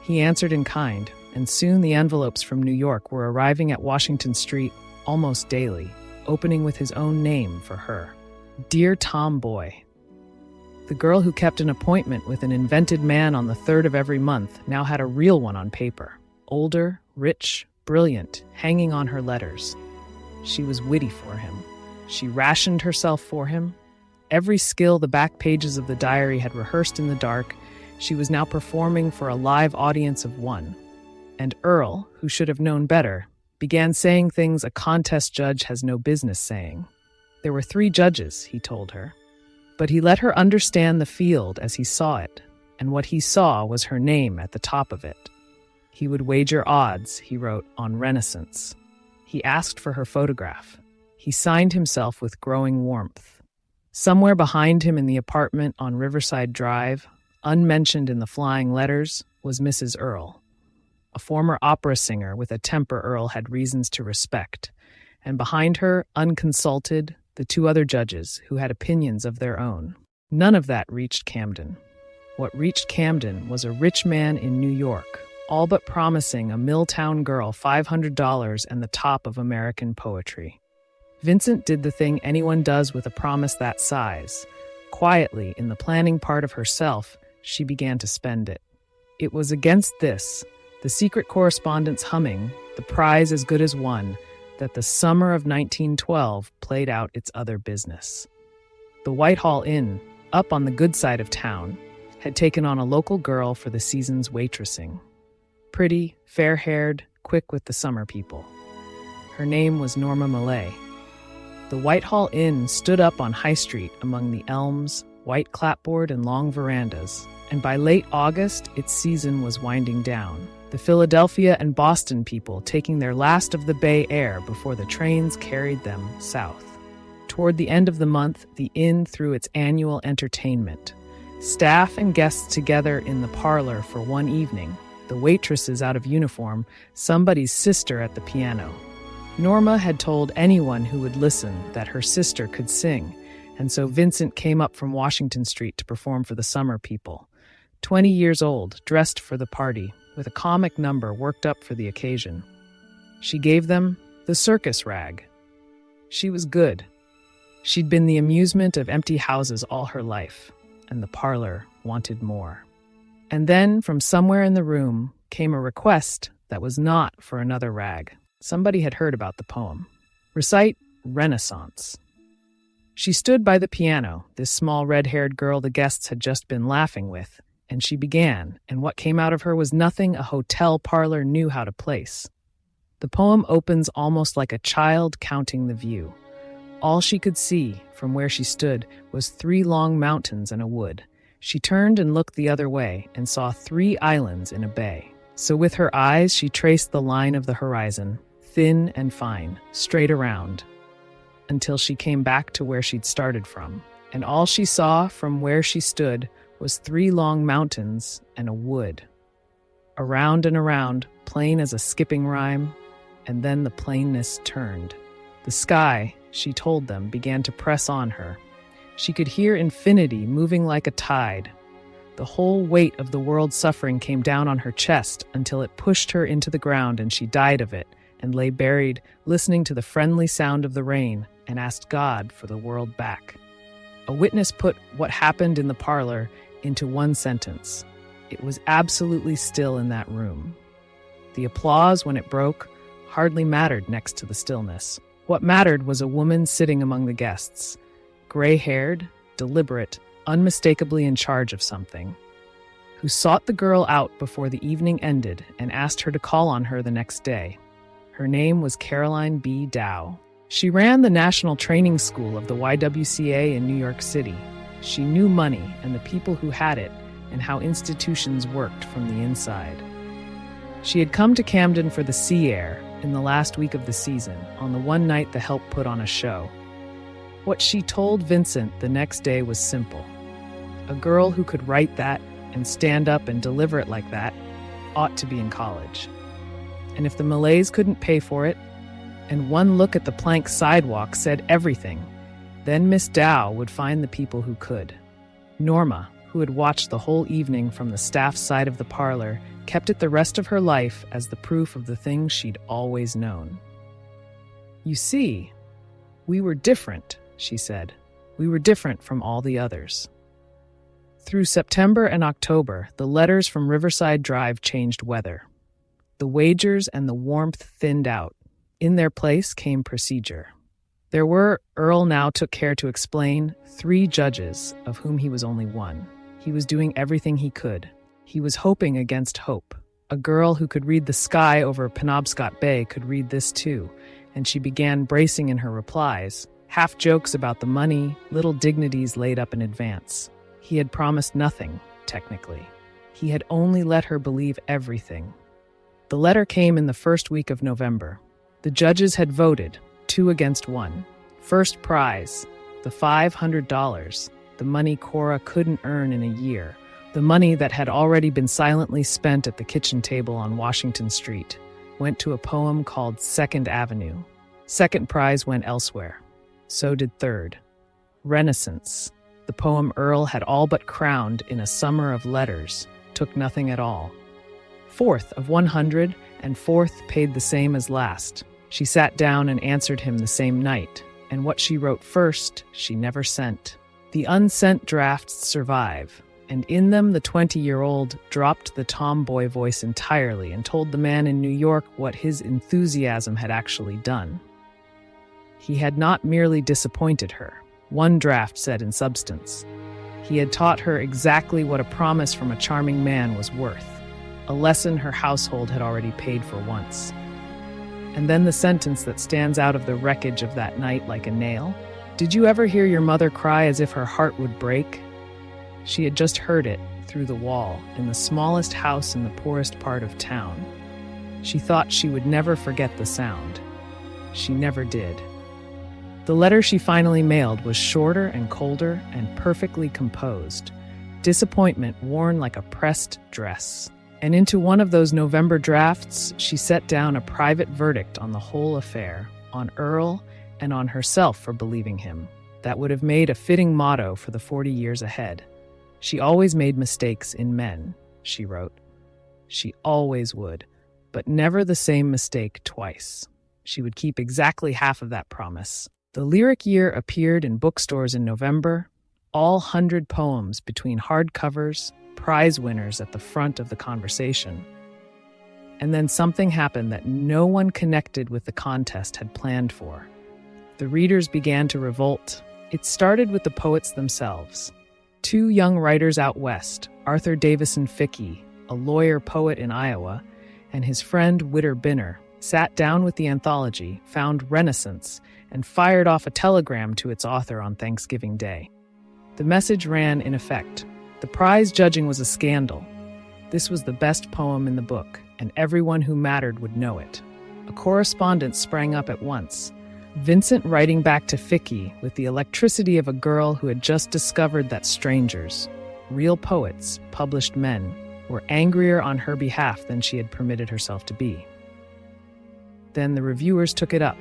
Speaker 1: He answered in kind, and soon the envelopes from New York were arriving at Washington Street almost daily, opening with his own name for her. Dear Tomboy. The girl who kept an appointment with an invented man on the 3rd of every month now had a real one on paper. Older, rich, brilliant, hanging on her letters. She was witty for him. She rationed herself for him. Every skill the back pages of the diary had rehearsed in the dark, she was now performing for a live audience of one. And Earle, who should have known better, began saying things a contest judge has no business saying. There were 3 judges, he told her. But he let her understand the field as he saw it, and what he saw was her name at the top of it. He would wager odds, he wrote, on Renascence. He asked for her photograph. He signed himself with growing warmth. Somewhere behind him in the apartment on Riverside Drive, unmentioned in the flying letters, was Mrs. Earle, a former opera singer with a temper Earle had reasons to respect, and behind her, unconsulted, the 2 other judges who had opinions of their own. None of that reached Camden. What reached Camden was a rich man in New York, all but promising a Milltown girl $500 and the top of American poetry. Vincent did the thing anyone does with a promise that size. Quietly, in the planning part of herself, she began to spend it. It was against this, the secret correspondence humming, the prize as good as won, that the summer of 1912 played out its other business. The Whitehall Inn, up on the good side of town, had taken on a local girl for the season's waitressing. Pretty, fair-haired, quick with the summer people. Her name was Norma Millay. The Whitehall Inn stood up on High Street among the elms, white clapboard and long verandas, and by late August its season was winding down. The Philadelphia and Boston people taking their last of the Bay Air before the trains carried them south. Toward the end of the month, the inn threw its annual entertainment. Staff and guests together in the parlor for one evening, the waitresses out of uniform, somebody's sister at the piano. Norma had told anyone who would listen that her sister could sing, and so Vincent came up from Washington Street to perform for the summer people. 20 years old, dressed for the party, with a comic number worked up for the occasion. She gave them the circus rag. She was good. She'd been the amusement of empty houses all her life, and the parlor wanted more. And then, from somewhere in the room, came a request that was not for another rag. Somebody had heard about the poem. Recite Renascence. She stood by the piano, this small red-haired girl the guests had just been laughing with, and she began, and what came out of her was nothing a hotel parlor knew how to place. The poem opens almost like a child counting the view. All she could see, from where she stood, was 3 long mountains and a wood. She turned and looked the other way and saw 3 islands in a bay. So with her eyes she traced the line of the horizon, thin and fine, straight around, until she came back to where she'd started from. And all she saw from where she stood was 3 long mountains and a wood. Around and around, plain as a skipping rhyme, and then the plainness turned. The sky, she told them, began to press on her. She could hear infinity moving like a tide. The whole weight of the world's suffering came down on her chest until it pushed her into the ground and she died of it and lay buried, listening to the friendly sound of the rain and asked God for the world back. A witness put what happened in the parlor into one sentence. It was absolutely still in that room. The applause, when it broke, hardly mattered next to the stillness. What mattered was a woman sitting among the guests, gray-haired, deliberate, unmistakably in charge of something, who sought the girl out before the evening ended and asked her to call on her the next day. Her name was Caroline B. Dow. She ran the National Training School of the YWCA in New York City. She knew money and the people who had it and how institutions worked from the inside. She had come to Camden for the sea air in the last week of the season, on the one night the help put on a show. What she told Vincent the next day was simple. A girl who could write that and stand up and deliver it like that ought to be in college. And if the Millays couldn't pay for it, and one look at the plank sidewalk said everything, then Miss Dow would find the people who could. Norma, who had watched the whole evening from the staff side of the parlor, kept it the rest of her life as the proof of the things she'd always known. You see, we were different, she said. We were different from all the others. Through September and October, the letters from Riverside Drive changed weather. The wagers and the warmth thinned out. In their place came procedure. There were, Earl now took care to explain, 3 judges, of whom he was only one. He was doing everything he could. He was hoping against hope. A girl who could read the sky over Penobscot Bay could read this too, and she began bracing in her replies, half jokes about the money, little dignities laid up in advance. He had promised nothing, technically. He had only let her believe everything. The letter came in the first week of November. The judges had voted, 2 against 1. First prize, the $500, the money Cora couldn't earn in a year, the money that had already been silently spent at the kitchen table on Washington Street, went to a poem called Second Avenue. Second prize went elsewhere. So did third. Renascence, the poem Earl had all but crowned in a summer of letters, took nothing at all. Fourth of 100, and fourth paid the same as last. She sat down and answered him the same night, and what she wrote first, she never sent. The unsent drafts survive, and in them the 20-year-old dropped the tomboy voice entirely and told the man in New York what his enthusiasm had actually done. He had not merely disappointed her, one draft said in substance. He had taught her exactly what a promise from a charming man was worth, a lesson her household had already paid for once. And then the sentence that stands out of the wreckage of that night like a nail. Did you ever hear your mother cry as if her heart would break? She had just heard it through the wall in the smallest house in the poorest part of town. She thought she would never forget the sound. She never did. The letter she finally mailed was shorter and colder and perfectly composed. Disappointment worn like a pressed dress. And into one of those November drafts, she set down a private verdict on the whole affair, on Earl and on herself for believing him. That would have made a fitting motto for the 40 years ahead. She always made mistakes in men, she wrote. She always would, but never the same mistake twice. She would keep exactly half of that promise. The lyric year appeared in bookstores in November, all 100 poems between hardcovers, prize winners at the front of the conversation. And then something happened that no one connected with the contest had planned for. The readers began to revolt. It started with the poets themselves. 2 young writers out west, Arthur Davison Fickey, a lawyer poet in Iowa, and his friend Witter Binner, sat down with the anthology, found Renascence, and fired off a telegram to its author on Thanksgiving Day. The message ran in effect. The prize judging was a scandal. This was the best poem in the book, and everyone who mattered would know it. A correspondence sprang up at once. Vincent writing back to Ficky with the electricity of a girl who had just discovered that strangers, real poets, published men, were angrier on her behalf than she had permitted herself to be. Then the reviewers took it up.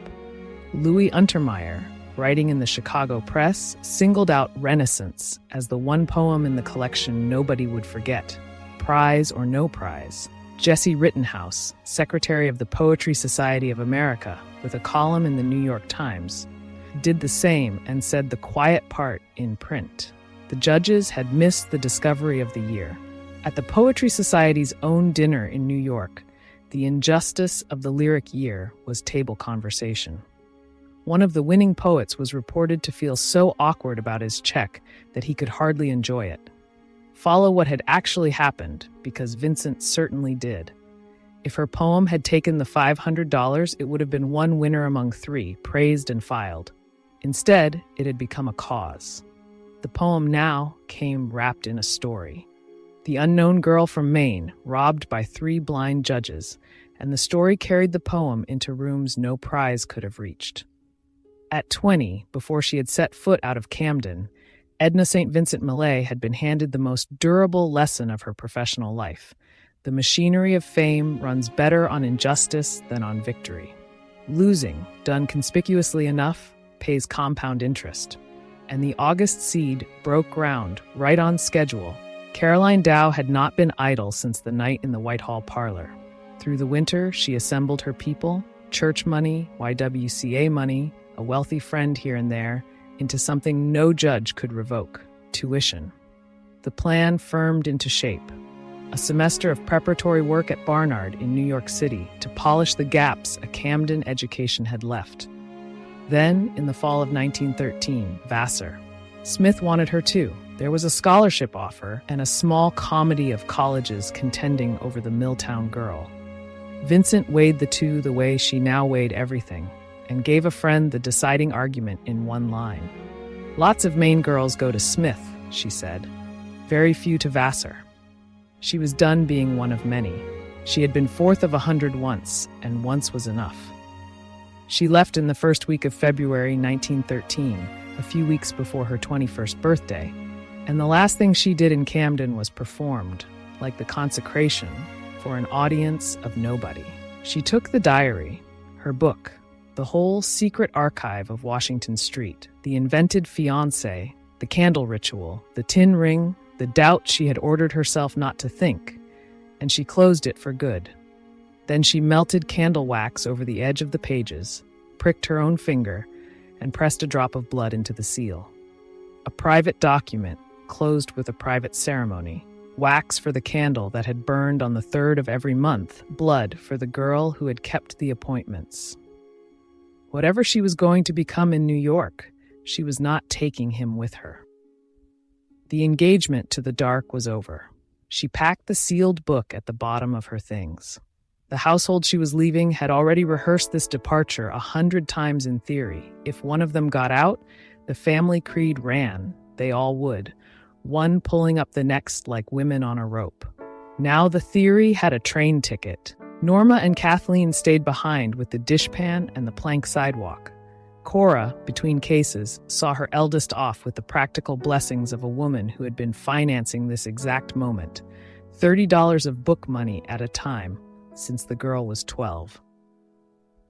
Speaker 1: Louis Untermeyer, writing in the Chicago Press, singled out Renascence as the one poem in the collection nobody would forget, prize or no prize. Jesse Rittenhouse, secretary of the Poetry Society of America, with a column in the New York Times, did the same and said the quiet part in print. The judges had missed the discovery of the year. At the Poetry Society's own dinner in New York, the injustice of the lyric year was table conversation. One of the winning poets was reported to feel so awkward about his check that he could hardly enjoy it. Follow what had actually happened, because Vincent certainly did. If her poem had taken the $500, it would have been one winner among three, praised and filed. Instead, it had become a cause. The poem now came wrapped in a story. The unknown girl from Maine, robbed by 3 blind judges, and the story carried the poem into rooms no prize could have reached. At 20, before she had set foot out of Camden, Edna St. Vincent Millay had been handed the most durable lesson of her professional life. The machinery of fame runs better on injustice than on victory. Losing, done conspicuously enough, pays compound interest. And the August seed broke ground, right on schedule. Caroline Dow had not been idle since the night in the Whitehall Parlor. Through the winter, she assembled her people, church money, YWCA money, a wealthy friend here and there, into something no judge could revoke: tuition. The plan firmed into shape. A semester of preparatory work at Barnard in New York City to polish the gaps a Camden education had left. Then, in the fall of 1913, Vassar. Smith wanted her too. There was a scholarship offer and a small comedy of colleges contending over the Milltown girl. Vincent weighed the two the way she now weighed everything, and gave a friend the deciding argument in one line. Lots of Maine girls go to Smith, she said. Very few to Vassar. She was done being one of many. She had been 4th of 100 once, and once was enough. She left in the first week of February 1913, a few weeks before her 21st birthday, and the last thing she did in Camden was performed, like the consecration, for an audience of nobody. She took the diary, her book, the whole secret archive of Washington Street, the invented fiancé, the candle ritual, the tin ring, the doubt she had ordered herself not to think, and she closed it for good. Then she melted candle wax over the edge of the pages, pricked her own finger, and pressed a drop of blood into the seal. A private document, closed with a private ceremony. Wax for the candle that had burned on the 3rd of every month, blood for the girl who had kept the appointments. Whatever she was going to become in New York, she was not taking him with her. The engagement to the dark was over. She packed the sealed book at the bottom of her things. The household she was leaving had already rehearsed this departure 100 times in theory. If one of them got out, the family creed ran. They all would, one pulling up the next like women on a rope. Now the theory had a train ticket. Norma and Kathleen stayed behind with the dishpan and the plank sidewalk. Cora, between cases, saw her eldest off with the practical blessings of a woman who had been financing this exact moment, $30 of book money at a time, since the girl was 12.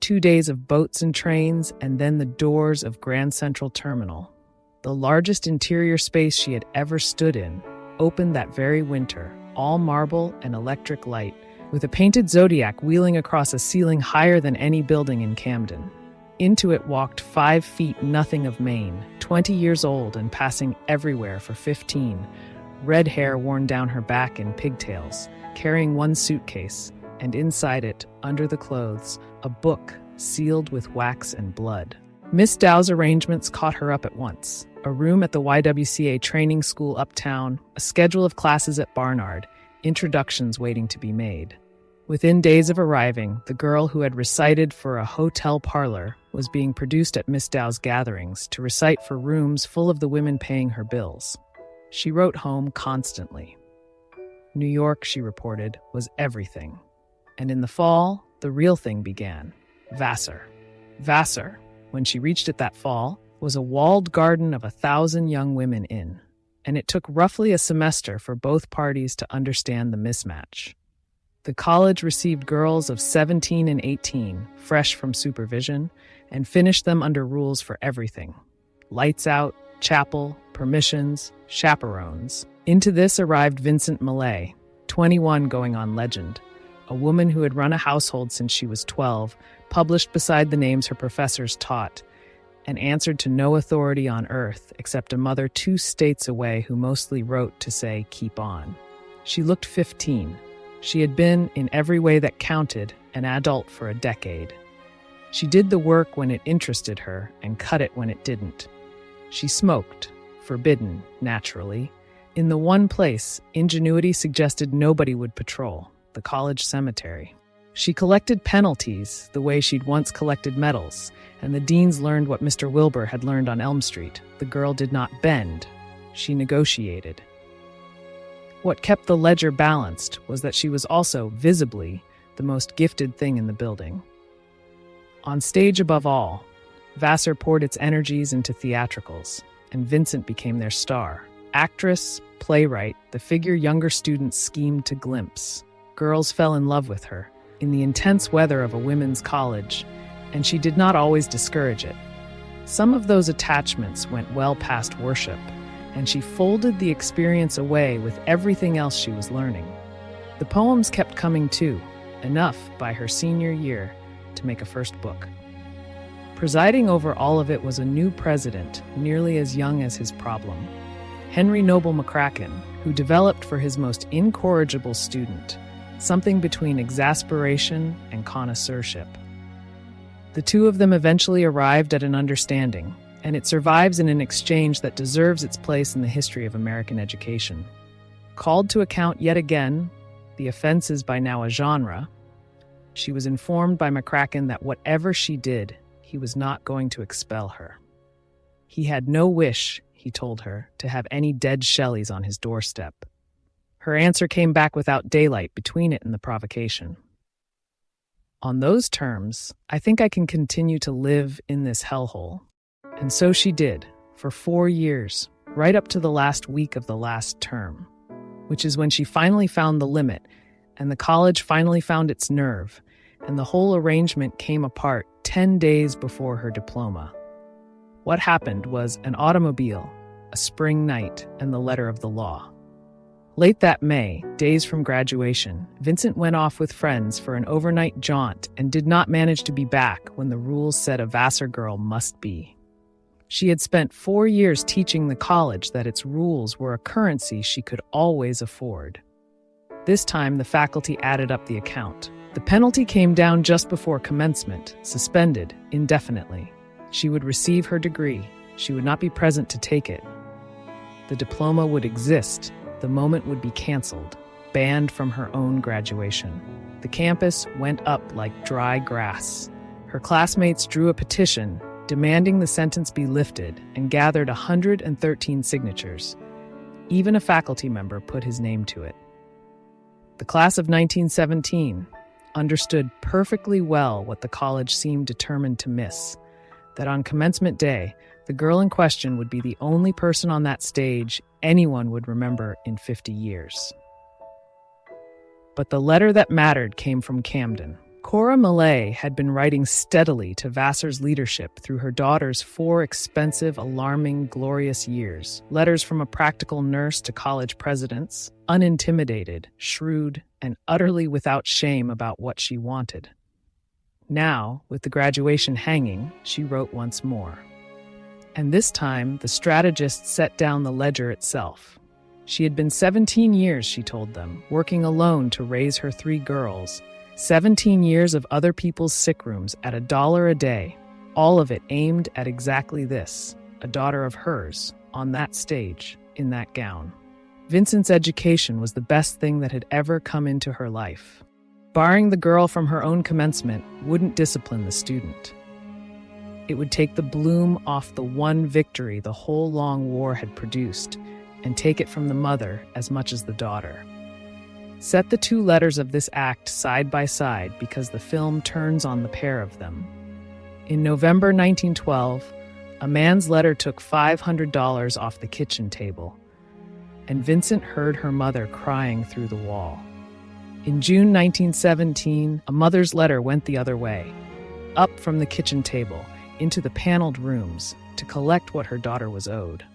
Speaker 1: 2 days of boats and trains, and then the doors of Grand Central Terminal. The largest interior space she had ever stood in, opened that very winter, all marble and electric light, with a painted zodiac wheeling across a ceiling higher than any building in Camden. Into it walked 5 feet nothing of Maine, 20 years old and passing everywhere for 15, red hair worn down her back in pigtails, carrying one suitcase, and inside it, under the clothes, a book sealed with wax and blood. Miss Dow's arrangements caught her up at once. A room at the YWCA training school uptown, a schedule of classes at Barnard, introductions waiting to be made. Within days of arriving, the girl who had recited for a hotel parlor was being produced at Miss Dow's gatherings to recite for rooms full of the women paying her bills. She wrote home constantly. New York, she reported, was everything. And in the fall, the real thing began. Vassar. Vassar, when she reached it that fall, was a walled garden of 1,000 young women in, and it took roughly a semester for both parties to understand the mismatch. The college received girls of 17 and 18, fresh from supervision, and finished them under rules for everything. Lights out, chapel, permissions, chaperones. Into this arrived Vincent Millay, 21 going on legend, a woman who had run a household since she was 12, published beside the names her professors taught, and answered to no authority on earth except a mother 2 states away who mostly wrote to say, "Keep on." She looked 15. She had been, in every way that counted, an adult for a decade. She did the work when it interested her and cut it when it didn't. She smoked, forbidden, naturally, in the one place ingenuity suggested nobody would patrol, the college cemetery. She collected penalties the way she'd once collected medals, and the deans learned what Mr. Wilbur had learned on Elm Street. The girl did not bend. She negotiated. What kept the ledger balanced was that she was also, visibly, the most gifted thing in the building. On stage above all, Vassar poured its energies into theatricals, and Vincent became their star. Actress, playwright, the figure younger students schemed to glimpse. Girls fell in love with her, in the intense weather of a women's college, and she did not always discourage it. Some of those attachments went well past worship, and she folded the experience away with everything else she was learning. The poems kept coming too, enough by her senior year to make a first book. Presiding over all of it was a new president, nearly as young as his problem, Henry Noble McCracken, who developed for his most incorrigible student something between exasperation and connoisseurship. The two of them eventually arrived at an understanding, and it survives in an exchange that deserves its place in the history of American education. Called to account yet again, the offense is by now a genre, she was informed by McCracken that whatever she did, he was not going to expel her. He had no wish, he told her, to have any dead Shelleys on his doorstep. Her answer came back without daylight between it and the provocation. On those terms, I think I can continue to live in this hellhole. And so she did, for 4 years, right up to the last week of the last term, which is when she finally found the limit, and the college finally found its nerve, and the whole arrangement came apart 10 days before her diploma. What happened was an automobile, a spring night, and the letter of the law. Late that May, days from graduation, Vincent went off with friends for an overnight jaunt and did not manage to be back when the rules said a Vassar girl must be. She had spent 4 years teaching the college that its rules were a currency she could always afford. This time, the faculty added up the account. The penalty came down just before commencement, suspended indefinitely. She would receive her degree. She would not be present to take it. The diploma would exist. The moment would be canceled, banned from her own graduation. The campus went up like dry grass. Her classmates drew a petition demanding the sentence be lifted and gathered 113 signatures. Even a faculty member put his name to it. The class of 1917 understood perfectly well what the college seemed determined to miss, that on commencement day, the girl in question would be the only person on that stage anyone would remember in 50 years. But the letter that mattered came from Camden. Cora Millay had been writing steadily to Vassar's leadership through her daughter's 4 expensive, alarming, glorious years. Letters from a practical nurse to college presidents, unintimidated, shrewd, and utterly without shame about what she wanted. Now, with the graduation hanging, she wrote once more. And this time, the strategist set down the ledger itself. She had been 17 years, she told them, working alone to raise her 3 girls. 17 years of other people's sick rooms at $1 a day, all of it aimed at exactly this, a daughter of hers, on that stage, in that gown. Vincent's education was the best thing that had ever come into her life. Barring the girl from her own commencement wouldn't discipline the student. It would take the bloom off the one victory the whole long war had produced and take it from the mother as much as the daughter. Set the two letters of this act side by side because the film turns on the pair of them. In November 1912, a man's letter took $500 off the kitchen table, and Vincent heard her mother crying through the wall. In June 1917, a mother's letter went the other way, up from the kitchen table into the paneled rooms to collect what her daughter was owed.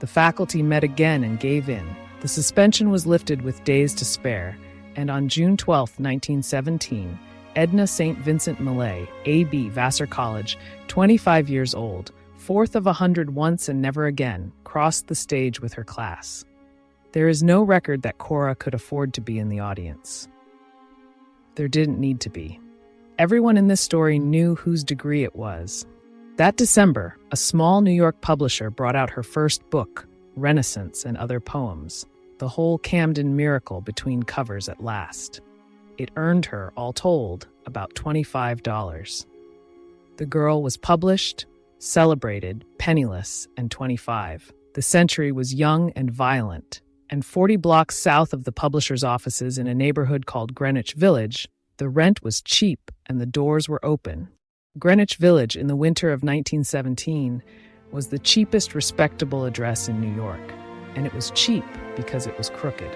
Speaker 1: The faculty met again and gave in. The suspension was lifted with days to spare, and on June 12, 1917, Edna St. Vincent Millay, A.B., Vassar College, 25 years old, fourth of 100 once and never again, crossed the stage with her class. There is no record that Cora could afford to be in the audience. There didn't need to be. Everyone in this story knew whose degree it was. That December, a small New York publisher brought out her first book, Renascence and Other Poems, the whole Camden miracle between covers at last. It earned her, all told, about $25. The girl was published, celebrated, penniless, and 25. The century was young and violent, and 40 blocks south of the publisher's offices in a neighborhood called Greenwich Village, the rent was cheap and the doors were open. Greenwich Village in the winter of 1917 was the cheapest respectable address in New York, and it was cheap because it was crooked.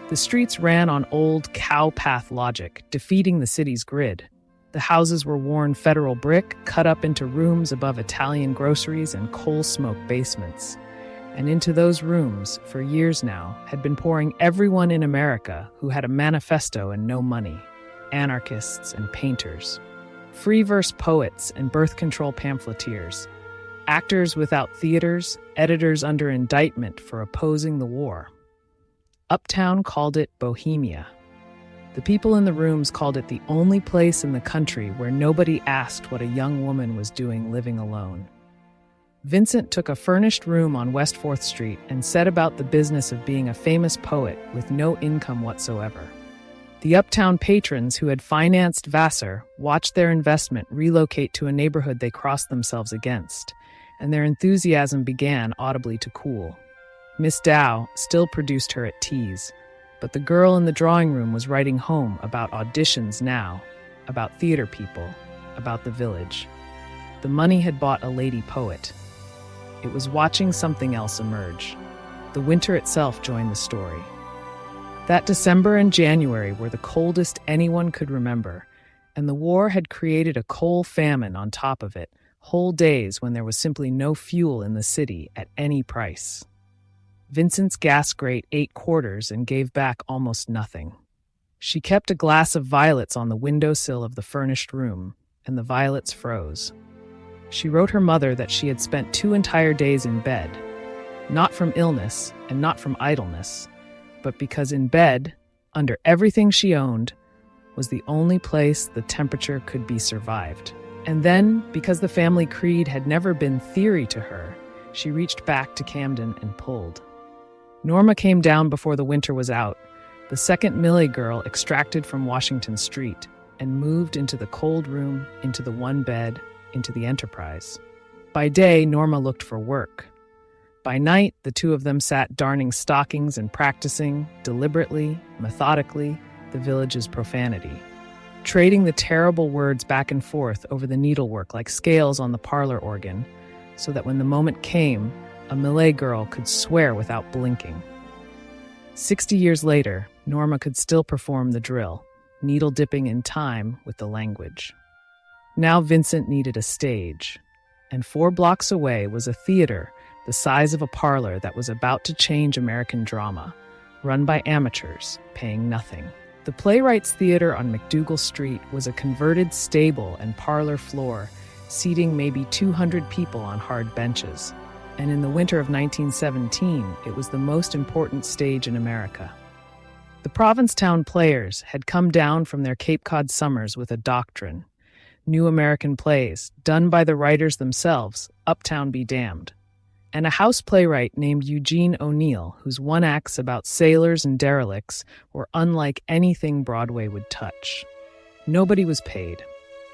Speaker 1: The streets ran on old cow-path logic, defeating the city's grid. The houses were worn federal brick, cut up into rooms above Italian groceries and coal smoke basements. And into those rooms, for years now, had been pouring everyone in America who had a manifesto and no money, anarchists and painters, free verse poets and birth control pamphleteers, actors without theaters, editors under indictment for opposing the war. Uptown called it Bohemia. The people in the rooms called it the only place in the country where nobody asked what a young woman was doing living alone. Vincent took a furnished room on West 4th Street and set about the business of being a famous poet with no income whatsoever. The uptown patrons who had financed Vassar watched their investment relocate to a neighborhood they crossed themselves against, and their enthusiasm began audibly to cool. Miss Dow still produced her at teas, but the girl in the drawing room was writing home about auditions now, about theater people, about the village. The money had bought a lady poet. It was watching something else emerge. The winter itself joined the story. That December and January were the coldest anyone could remember, and the war had created a coal famine on top of it, whole days when there was simply no fuel in the city at any price. Vincent's gas grate ate quarters and gave back almost nothing. She kept a glass of violets on the windowsill of the furnished room, and the violets froze. She wrote her mother that she had spent 2 entire days in bed, not from illness and not from idleness, but because in bed, under everything she owned, was the only place the temperature could be survived. And then, because the family creed had never been theory to her, she reached back to Camden and pulled. Norma came down before the winter was out, the second Millay girl extracted from Washington Street, and moved into the cold room, into the one bed, into the Enterprise. By day, Norma looked for work. By night, the two of them sat darning stockings and practicing, deliberately, methodically, the village's profanity, trading the terrible words back and forth over the needlework like scales on the parlor organ, so that when the moment came, a Millay girl could swear without blinking. 60 years later, Norma could still perform the drill, needle-dipping in time with the language. Now Vincent needed a stage, and 4 blocks away was a theater the size of a parlor that was about to change American drama, run by amateurs, paying nothing. The Playwrights Theater on McDougal Street was a converted stable and parlor floor, seating maybe 200 people on hard benches. And in the winter of 1917, it was the most important stage in America. The Provincetown Players had come down from their Cape Cod summers with a doctrine: new American plays, done by the writers themselves, uptown be damned. and a house playwright named Eugene O'Neill, whose one acts about sailors and derelicts were unlike anything Broadway would touch. Nobody was paid.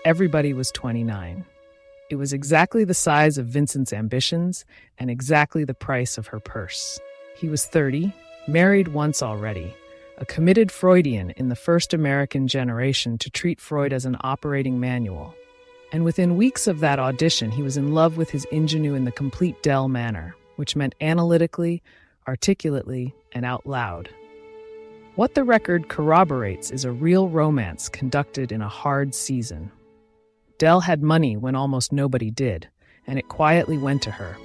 Speaker 1: Everybody was 29. It was exactly the size of Vincent's ambitions and exactly the price of her purse. He was 30, married once already, a committed Freudian in the first American generation to treat Freud as an operating manual. And within weeks of that audition, he was in love with his ingenue in the complete Dell manner, which meant analytically, articulately, and out loud. What the record corroborates is a real romance conducted in a hard season. Dell had money when almost nobody did, and it quietly went to her.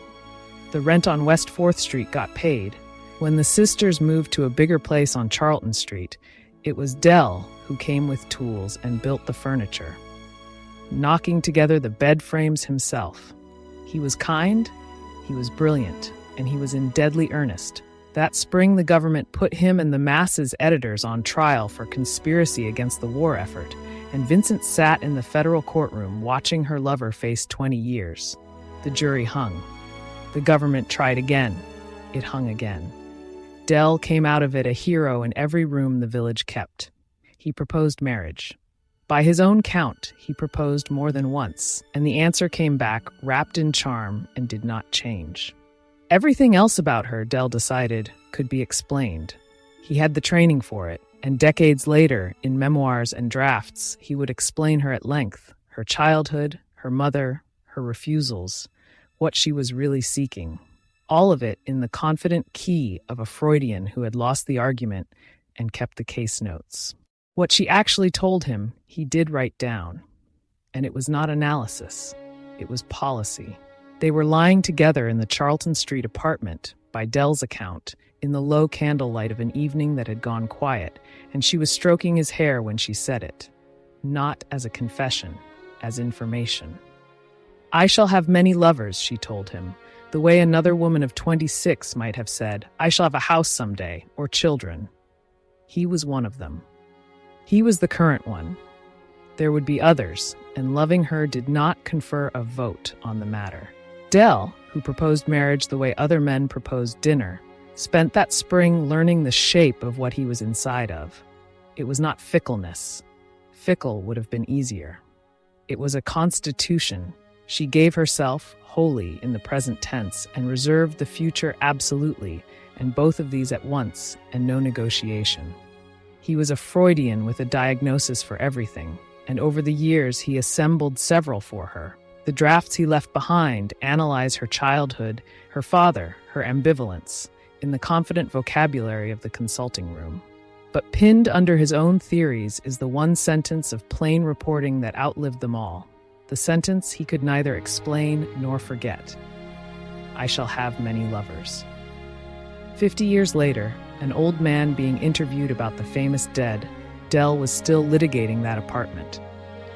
Speaker 1: The rent on West 4th Street got paid. When the sisters moved to a bigger place on Charlton Street, it was Dell who came with tools and built the furniture, knocking together the bed frames himself. He was kind, he was brilliant, and he was in deadly earnest. That spring, the government put him and the Mass's editors on trial for conspiracy against the war effort, and Vincent sat in the federal courtroom watching her lover face 20 years. The jury hung. The government tried again. It hung again. Dell came out of it a hero in every room the village kept. He proposed marriage. By his own count, he proposed more than once, and the answer came back wrapped in charm and did not change. Everything else about her, Dell decided, could be explained. He had the training for it, and decades later, in memoirs and drafts, he would explain her at length, her childhood, her mother, her refusals, what she was really seeking. All of it in the confident key of a Freudian who had lost the argument and kept the case notes. What she actually told him, he did write down. And it was not analysis. It was policy. They were lying together in the Charlton Street apartment, by Dell's account, in the low candlelight of an evening that had gone quiet, and she was stroking his hair when she said it. Not as a confession, as information. "I shall have many lovers," she told him, the way another woman of 26 might have said, "I shall have a house someday," or children. He was one of them. He was the current one. There would be others, and loving her did not confer a vote on the matter. Dell, who proposed marriage the way other men proposed dinner, spent that spring learning the shape of what he was inside of. It was not fickleness. Fickle would have been easier. It was a constitution. She gave herself wholly in the present tense and reserved the future absolutely, and both of these at once, and no negotiation. He was a Freudian with a diagnosis for everything, and over the years he assembled several for her. The drafts he left behind analyze her childhood, her father, her ambivalence, in the confident vocabulary of the consulting room. But pinned under his own theories is the one sentence of plain reporting that outlived them all, the sentence he could neither explain nor forget. "I shall have many lovers." 50 years later, an old man being interviewed about the famous dead, Dell was still litigating that apartment.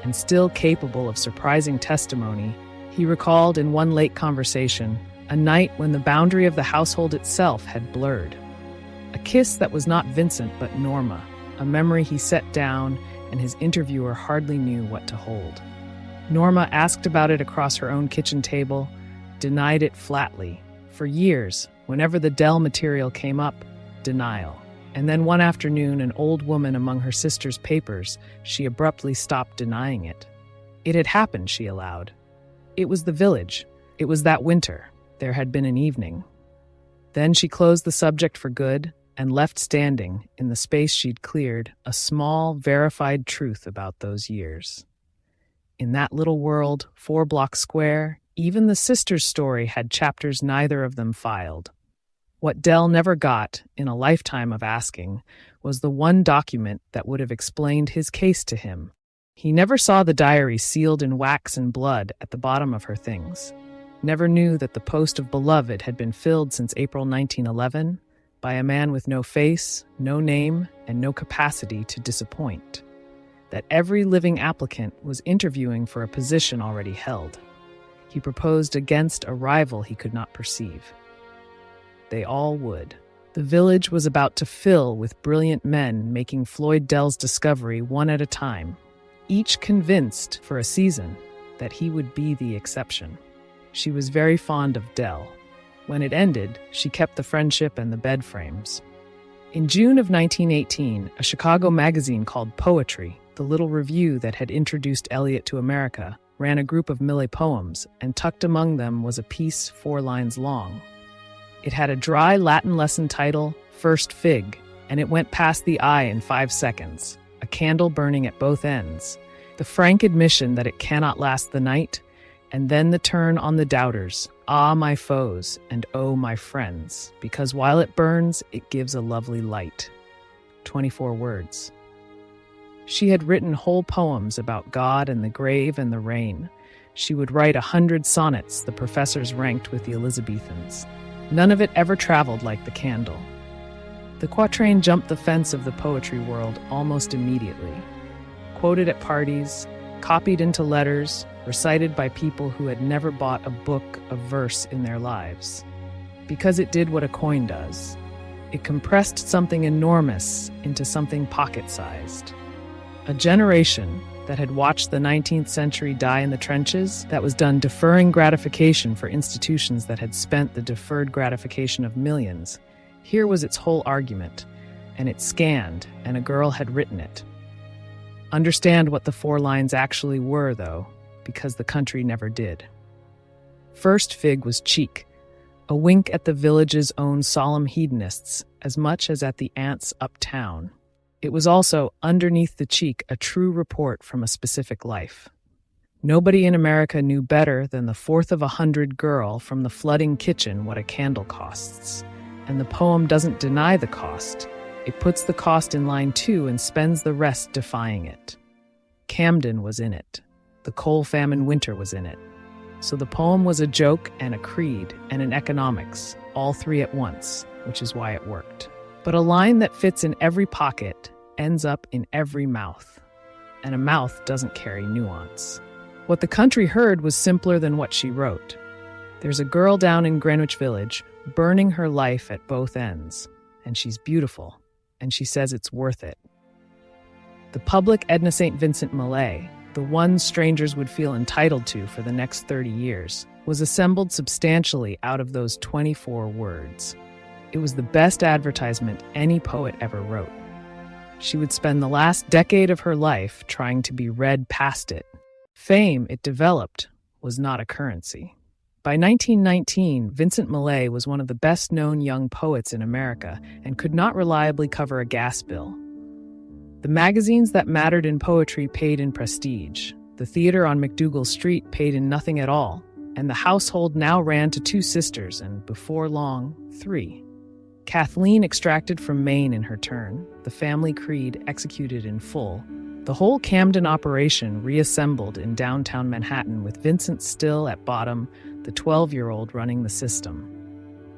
Speaker 1: And still capable of surprising testimony, he recalled in one late conversation a night when the boundary of the household itself had blurred. A kiss that was not Vincent but Norma, a memory he set down and his interviewer hardly knew what to hold. Norma asked about it across her own kitchen table, denied it flatly. For years, whenever the Dell material came up, denial. And then one afternoon, an old woman among her sister's papers, she abruptly stopped denying it. It had happened, she allowed. It was the village. It was that winter. There had been an evening. Then she closed the subject for good and left standing, in the space she'd cleared, a small, verified truth about those years. In that little world, 4 blocks square, even the sisters' story had chapters neither of them filed. What Dell never got, in a lifetime of asking, was the one document that would have explained his case to him. He never saw the diary sealed in wax and blood at the bottom of her things. Never knew that the post of beloved had been filled since April 1911 by a man with no face, no name, and no capacity to disappoint. That every living applicant was interviewing for a position already held. He proposed against a rival he could not perceive. They all would. The village was about to fill with brilliant men making Floyd Dell's discovery one at a time, each convinced for a season that he would be the exception. She was very fond of Dell. When it ended, she kept the friendship and the bed frames. In June of 1918, a Chicago magazine called Poetry, the little review that had introduced Eliot to America, ran a group of Millay poems, and tucked among them was a piece 4 lines long. It had a dry Latin lesson title, First Fig, and it went past the eye in 5 seconds, a candle burning at both ends, the frank admission that it cannot last the night, and then the turn on the doubters, ah, my foes, and oh, my friends, because while it burns, it gives a lovely light. 24 words. She had written whole poems about God and the grave and the rain. She would write 100 sonnets the professors ranked with the Elizabethans. None of it ever traveled like the candle. The Quatrain jumped the fence of the poetry world almost immediately. Quoted at parties, copied into letters, recited by people who had never bought a book of verse in their lives. Because it did what a coin does. It compressed something enormous into something pocket-sized. A generation that had watched the 19th century die in the trenches, that was done deferring gratification for institutions that had spent the deferred gratification of millions. Here was its whole argument, and it scanned, and a girl had written it. Understand what the 4 lines actually were, though, because the country never did. First Fig was cheek, a wink at the village's own solemn hedonists, as much as at the ants uptown. It was also, underneath the cheek, a true report from a specific life. Nobody in America knew better than the 4th of 100 girl from the flooding kitchen what a candle costs. And the poem doesn't deny the cost. It puts the cost in line 2 and spends the rest defying it. Camden was in it. The coal famine winter was in it. So the poem was a joke and a creed and an economics, all 3 at once, which is why it worked. But a line that fits in every pocket ends up in every mouth. And a mouth doesn't carry nuance. What the country heard was simpler than what she wrote. There's a girl down in Greenwich Village burning her life at both ends. And she's beautiful. And she says it's worth it. The public Edna St. Vincent Millay, the one strangers would feel entitled to for the next 30 years, was assembled substantially out of those 24 words. It was the best advertisement any poet ever wrote. She would spend the last decade of her life trying to be read past it. Fame it developed was not a currency. By 1919, Vincent Millay was one of the best-known young poets in America and could not reliably cover a gas bill. The magazines that mattered in poetry paid in prestige. The theater on McDougal Street paid in nothing at all, and the household now ran to 2 sisters and, before long, 3. Kathleen extracted from Maine in her turn, the family creed executed in full, the whole Camden operation reassembled in downtown Manhattan with Vincent still at bottom, the 12-year-old running the system.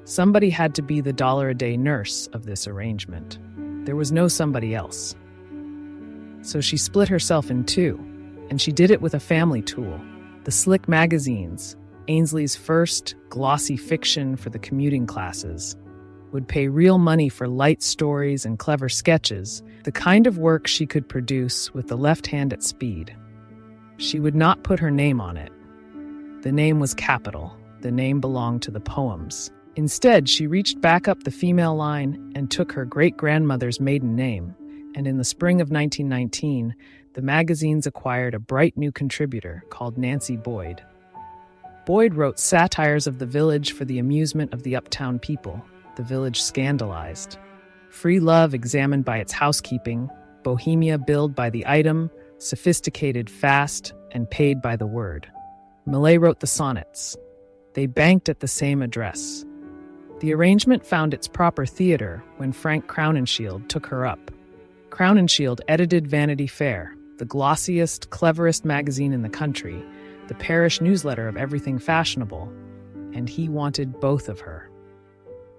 Speaker 1: Somebody had to be the $1-a-day nurse of this arrangement. There was no somebody else. So she split herself in 2, and she did it with a family tool, the slick magazines, Ainsley's first glossy fiction for the commuting classes, would pay real money for light stories and clever sketches, the kind of work she could produce with the left hand at speed. She would not put her name on it. The name was capital. The name belonged to the poems. Instead, she reached back up the female line and took her great-grandmother's maiden name, and in the spring of 1919, the magazines acquired a bright new contributor called Nancy Boyd. Boyd wrote satires of the village for the amusement of the uptown people, the village scandalized. Free love examined by its housekeeping, bohemia billed by the item, sophisticated fast, and paid by the word. Millay wrote the sonnets. They banked at the same address. The arrangement found its proper theater when Frank Crowninshield took her up. Crowninshield edited Vanity Fair, the glossiest, cleverest magazine in the country, the parish newsletter of everything fashionable, and he wanted both of her.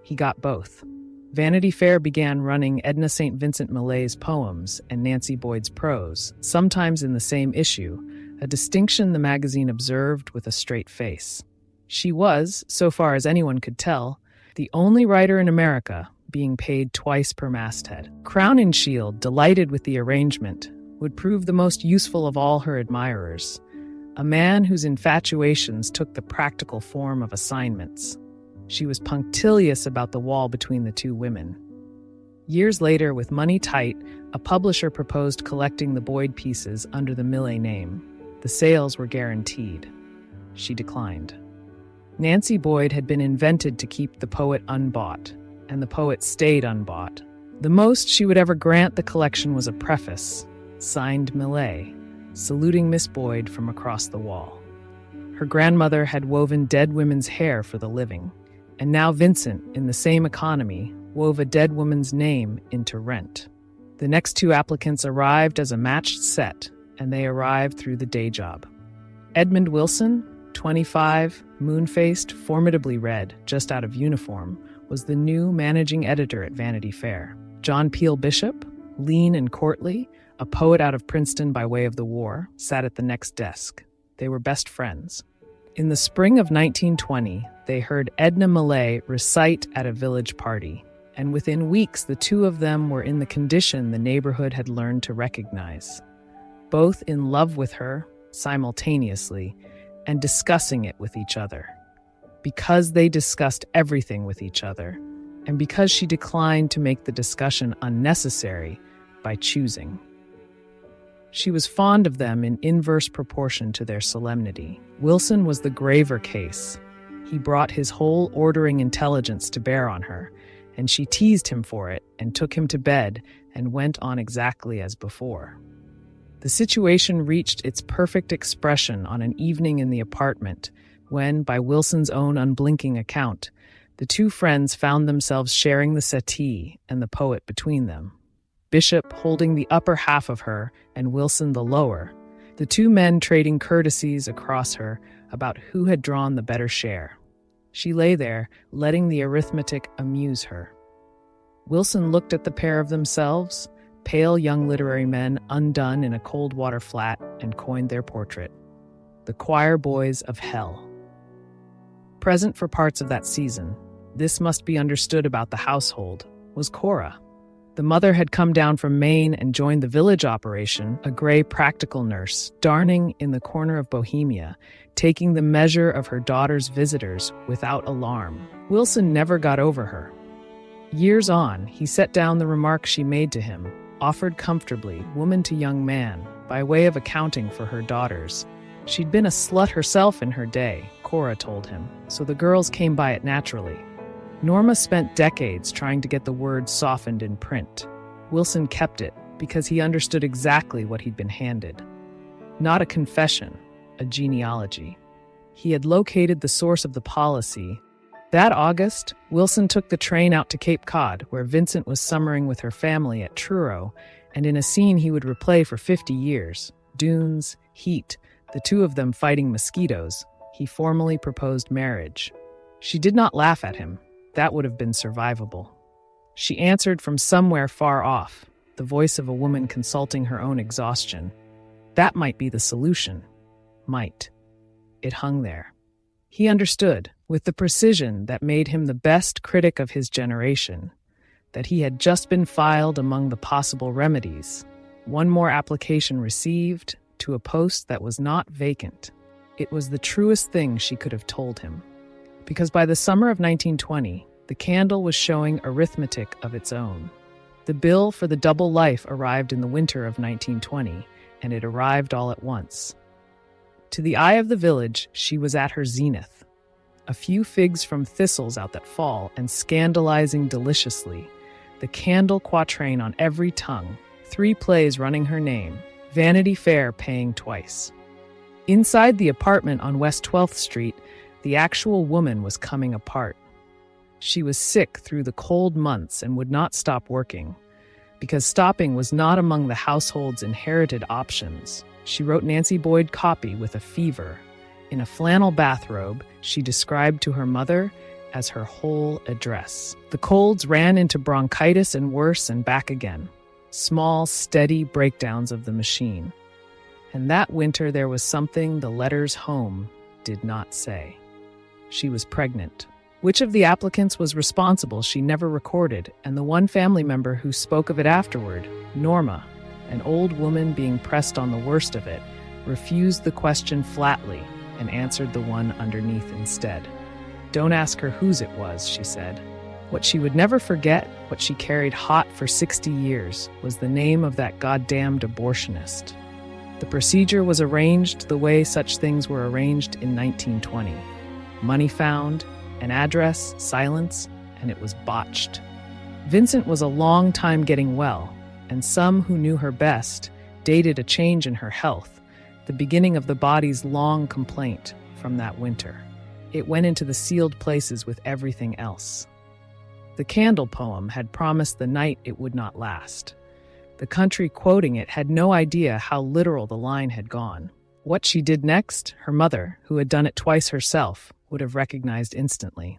Speaker 1: He got both. Vanity Fair began running Edna St. Vincent Millay's poems and Nancy Boyd's prose, sometimes in the same issue, a distinction the magazine observed with a straight face. She was, so far as anyone could tell, the only writer in America being paid twice per masthead. Crowninshield, delighted with the arrangement, would prove the most useful of all her admirers, a man whose infatuations took the practical form of assignments. She was punctilious about the wall between the two women. Years later, with money tight, a publisher proposed collecting the Boyd pieces under the Millay name. The sales were guaranteed. She declined. Nancy Boyd had been invented to keep the poet unbought, and the poet stayed unbought. The most she would ever grant the collection was a preface, signed Millay, saluting Miss Boyd from across the wall. Her grandmother had woven dead women's hair for the living, and now Vincent, in the same economy, wove a dead woman's name into rent. The next two applicants arrived as a matched set, and they arrived through the day job. Edmund Wilson, 25, moon-faced, formidably red, just out of uniform, was the new managing editor at Vanity Fair. John Peel Bishop, lean and courtly, a poet out of Princeton by way of the war, sat at the next desk. They were best friends. In the spring of 1920, they heard Edna Millay recite at a village party, and within weeks the two of them were in the condition the neighborhood had learned to recognize. Both in love with her, simultaneously, and discussing it with each other. Because they discussed everything with each other, and because she declined to make the discussion unnecessary by choosing. She was fond of them in inverse proportion to their solemnity. Wilson was the graver case. He brought his whole ordering intelligence to bear on her, and she teased him for it and took him to bed and went on exactly as before. The situation reached its perfect expression on an evening in the apartment when, by Wilson's own unblinking account, the two friends found themselves sharing the settee and the poet between them. Bishop holding the upper half of her and Wilson the lower, the two men trading courtesies across her about who had drawn the better share. She lay there, letting the arithmetic amuse her. Wilson looked at the pair of themselves, pale young literary men undone in a cold water flat, and coined their portrait. The choir boys of hell. Present for parts of that season, this must be understood about the household, was Cora. The mother had come down from Maine and joined the village operation, a gray practical nurse, darning in the corner of Bohemia, taking the measure of her daughter's visitors without alarm. Wilson never got over her. Years on, he set down the remark she made to him, offered comfortably, woman to young man, by way of accounting for her daughters. She'd been a slut herself in her day, Cora told him, so the girls came by it naturally. Norma spent decades trying to get the word softened in print. Wilson kept it because he understood exactly what he'd been handed. Not a confession, a genealogy. He had located the source of the policy. That August, Wilson took the train out to Cape Cod, where Vincent was summering with her family at Truro, and in a scene he would replay for 50 years, dunes, heat, the two of them fighting mosquitoes, he formally proposed marriage. She did not laugh at him. That would have been survivable. She answered from somewhere far off, the voice of a woman consulting her own exhaustion. That might be the solution. Might. It hung there. He understood, with the precision that made him the best critic of his generation, that he had just been filed among the possible remedies. One more application received to a post that was not vacant. It was the truest thing she could have told him. Because by the summer of 1920, the candle was showing arithmetic of its own. The bill for the double life arrived in the winter of 1920, and it arrived all at once. To the eye of the village, she was at her zenith. A few figs from thistles out that fall, and scandalizing deliciously. The candle quatrain on every tongue, 3 plays running her name, Vanity Fair paying twice. Inside the apartment on West 12th Street, the actual woman was coming apart. She was sick through the cold months and would not stop working, because stopping was not among the household's inherited options. She wrote Nancy Boyd copy with a fever. In a flannel bathrobe, she described to her mother as her whole address. The colds ran into bronchitis and worse and back again. Small, steady breakdowns of the machine. And that winter there was something the letters home did not say. She was pregnant. Which of the applicants was responsible she never recorded, and the one family member who spoke of it afterward, Norma, an old woman being pressed on the worst of it, refused the question flatly and answered the one underneath instead. Don't ask her whose it was, she said. What she would never forget, what she carried hot for 60 years, was the name of that goddamned abortionist. The procedure was arranged the way such things were arranged in 1920. Money found, an address, silence, and it was botched. Vincent was a long time getting well, and some who knew her best dated a change in her health, the beginning of the body's long complaint from that winter. It went into the sealed places with everything else. The candle poem had promised the night it would not last. The country quoting it had no idea how literal the line had gone. What she did next, her mother, who had done it twice herself, would have recognized instantly.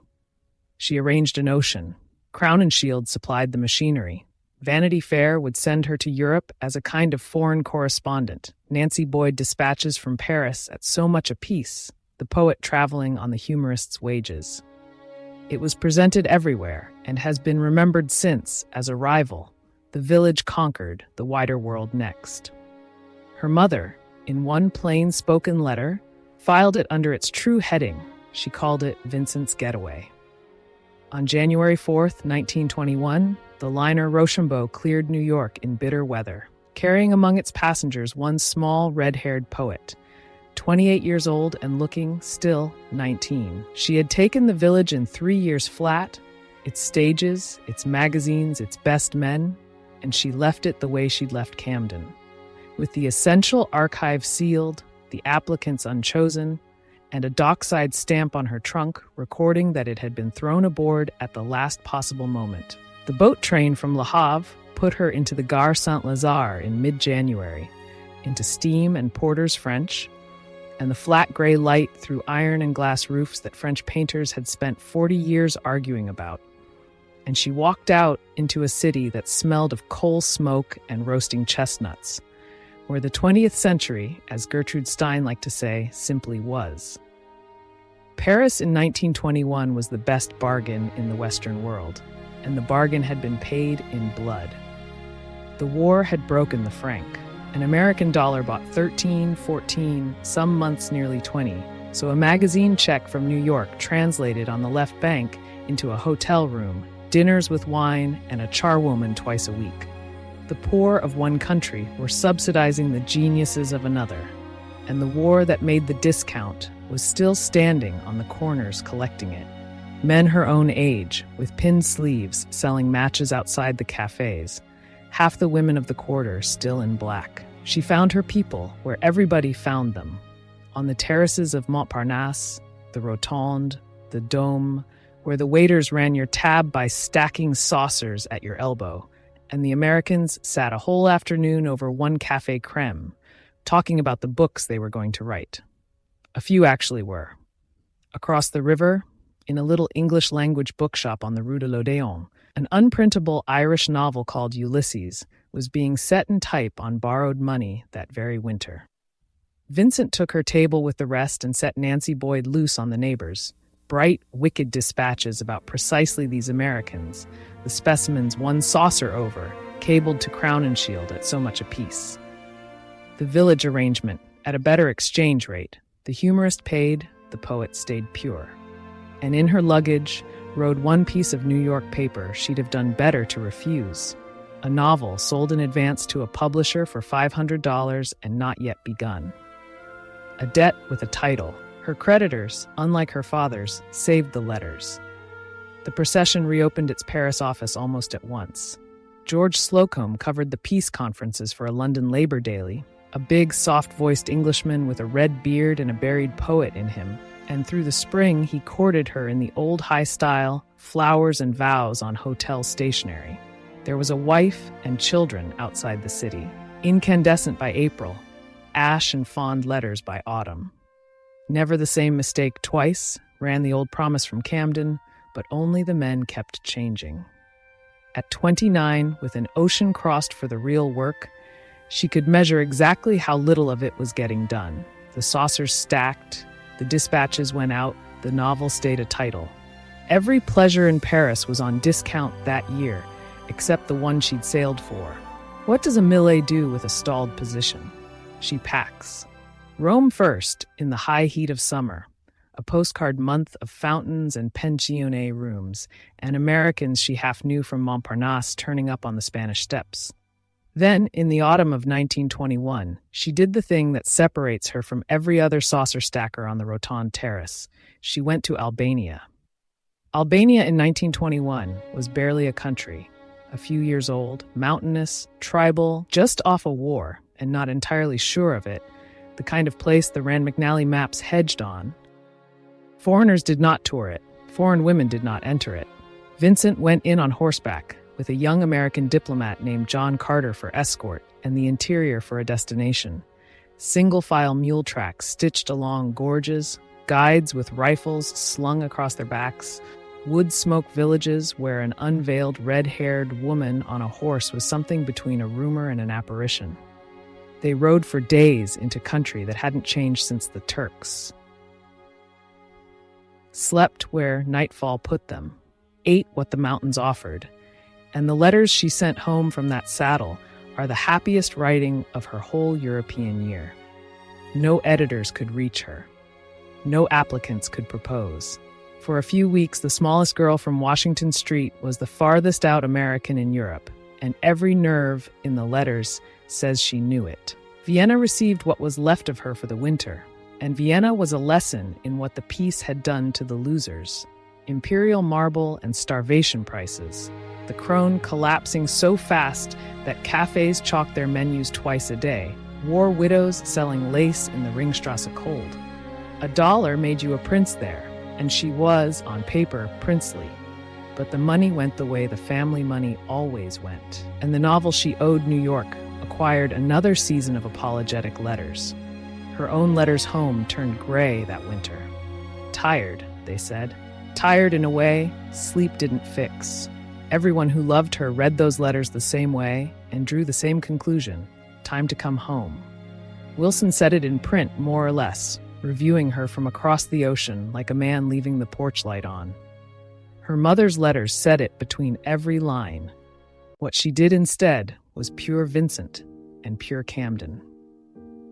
Speaker 1: She arranged an ocean. Crown and Shield supplied the machinery. Vanity Fair would send her to Europe as a kind of foreign correspondent. Nancy Boyd dispatches from Paris at so much apiece, the poet traveling on the humorist's wages. It was presented everywhere and has been remembered since as a rival. The village conquered, the wider world next. Her mother, in one plain-spoken letter, filed it under its true heading. She called it Vincent's Getaway. On January 4th, 1921, the liner Rochambeau cleared New York in bitter weather, carrying among its passengers one small, red-haired poet, 28 years old and looking, still, 19. She had taken the village in 3 years flat, its stages, its magazines, its best men, and she left it the way she'd left Camden, with the essential archive sealed, the applicants unchosen, and a dockside stamp on her trunk recording that it had been thrown aboard at the last possible moment. The boat train from Le Havre put her into the Gare Saint-Lazare in mid-January, into steam and porter's French, and the flat gray light through iron and glass roofs that French painters had spent 40 years arguing about. And she walked out into a city that smelled of coal smoke and roasting chestnuts, where the 20th century, as Gertrude Stein liked to say, simply was. Paris in 1921 was the best bargain in the Western world, and the bargain had been paid in blood. The war had broken the franc. An American dollar bought 13, 14, some months nearly 20, so a magazine check from New York translated on the left bank into a hotel room, dinners with wine, and a charwoman twice a week. The poor of one country were subsidizing the geniuses of another, and the war that made the discount was still standing on the corners collecting it. Men her own age, with pinned sleeves, selling matches outside the cafes, half the women of the quarter still in black. She found her people where everybody found them, on the terraces of Montparnasse, the Rotonde, the Dôme, where the waiters ran your tab by stacking saucers at your elbow, and the Americans sat a whole afternoon over one café crème, talking about the books they were going to write. A few actually were. Across the river, in a little English-language bookshop on the Rue de l'Odéon, an unprintable Irish novel called Ulysses was being set in type on borrowed money that very winter. Vincent took her table with the rest and set Nancy Boyd loose on the neighbors. Bright, wicked dispatches about precisely these Americans, the specimens one saucer over, cabled to Crown and Shield at so much apiece. The village arrangement, at a better exchange rate. The humorist paid, the poet stayed pure. And in her luggage rode one piece of New York paper she'd have done better to refuse. A novel sold in advance to a publisher for $500 and not yet begun. A debt with a title. Her creditors, unlike her father's, saved the letters. The procession reopened its Paris office almost at once. George Slocum covered the peace conferences for a London Labour daily, a big, soft-voiced Englishman with a red beard and a buried poet in him, and through the spring he courted her in the old high-style, flowers and vows on hotel stationery. There was a wife and children outside the city, incandescent by April, ash and fond letters by autumn. Never the same mistake twice, ran the old promise from Camden, but only the men kept changing. At 29, with an ocean crossed for the real work, she could measure exactly how little of it was getting done. The saucers stacked, the dispatches went out, the novel stayed a title. Every pleasure in Paris was on discount that year, except the one she'd sailed for. What does a Millay do with a stalled position? She packs. Rome first, in the high heat of summer. a postcard month of fountains and pensione rooms, and Americans she half knew from Montparnasse turning up on the Spanish Steps. Then, in the autumn of 1921, she did the thing that separates her from every other saucer stacker on the Rotonde Terrace. She went to Albania. Albania in 1921 was barely a country, a few years old, mountainous, tribal, just off a war, and not entirely sure of it, the kind of place the Rand McNally maps hedged on. Foreigners did not tour it. Foreign women did not enter it. Vincent went in on horseback, with a young American diplomat named John Carter for escort and the interior for a destination. Single-file mule tracks stitched along gorges, guides with rifles slung across their backs, wood-smoke villages where an unveiled red-haired woman on a horse was something between a rumor and an apparition. They rode for days into country that hadn't changed since the Turks. Slept where nightfall put them, ate what the mountains offered, and the letters she sent home from that saddle are the happiest writing of her whole European year. No editors could reach her. No applicants could propose. For a few weeks, the smallest girl from Washington Street was the farthest out American in Europe, and every nerve in the letters says she knew it. Vienna received what was left of her for the winter, and Vienna was a lesson in what the peace had done to the losers. Imperial marble and starvation prices, the krone collapsing so fast that cafes chalked their menus twice a day, war widows selling lace in the Ringstrasse cold. $1 made you a prince there, and she was, on paper, princely. But the money went the way the family money always went, and the novel she owed New York acquired another season of apologetic letters. Her own letters home turned gray that winter. Tired, they said. Tired in a way sleep didn't fix. Everyone who loved her read those letters the same way and drew the same conclusion: time to come home. Wilson said it in print, more or less, reviewing her from across the ocean like a man leaving the porch light on. Her mother's letters said it between every line. What she did instead was pure Vincent and pure Camden.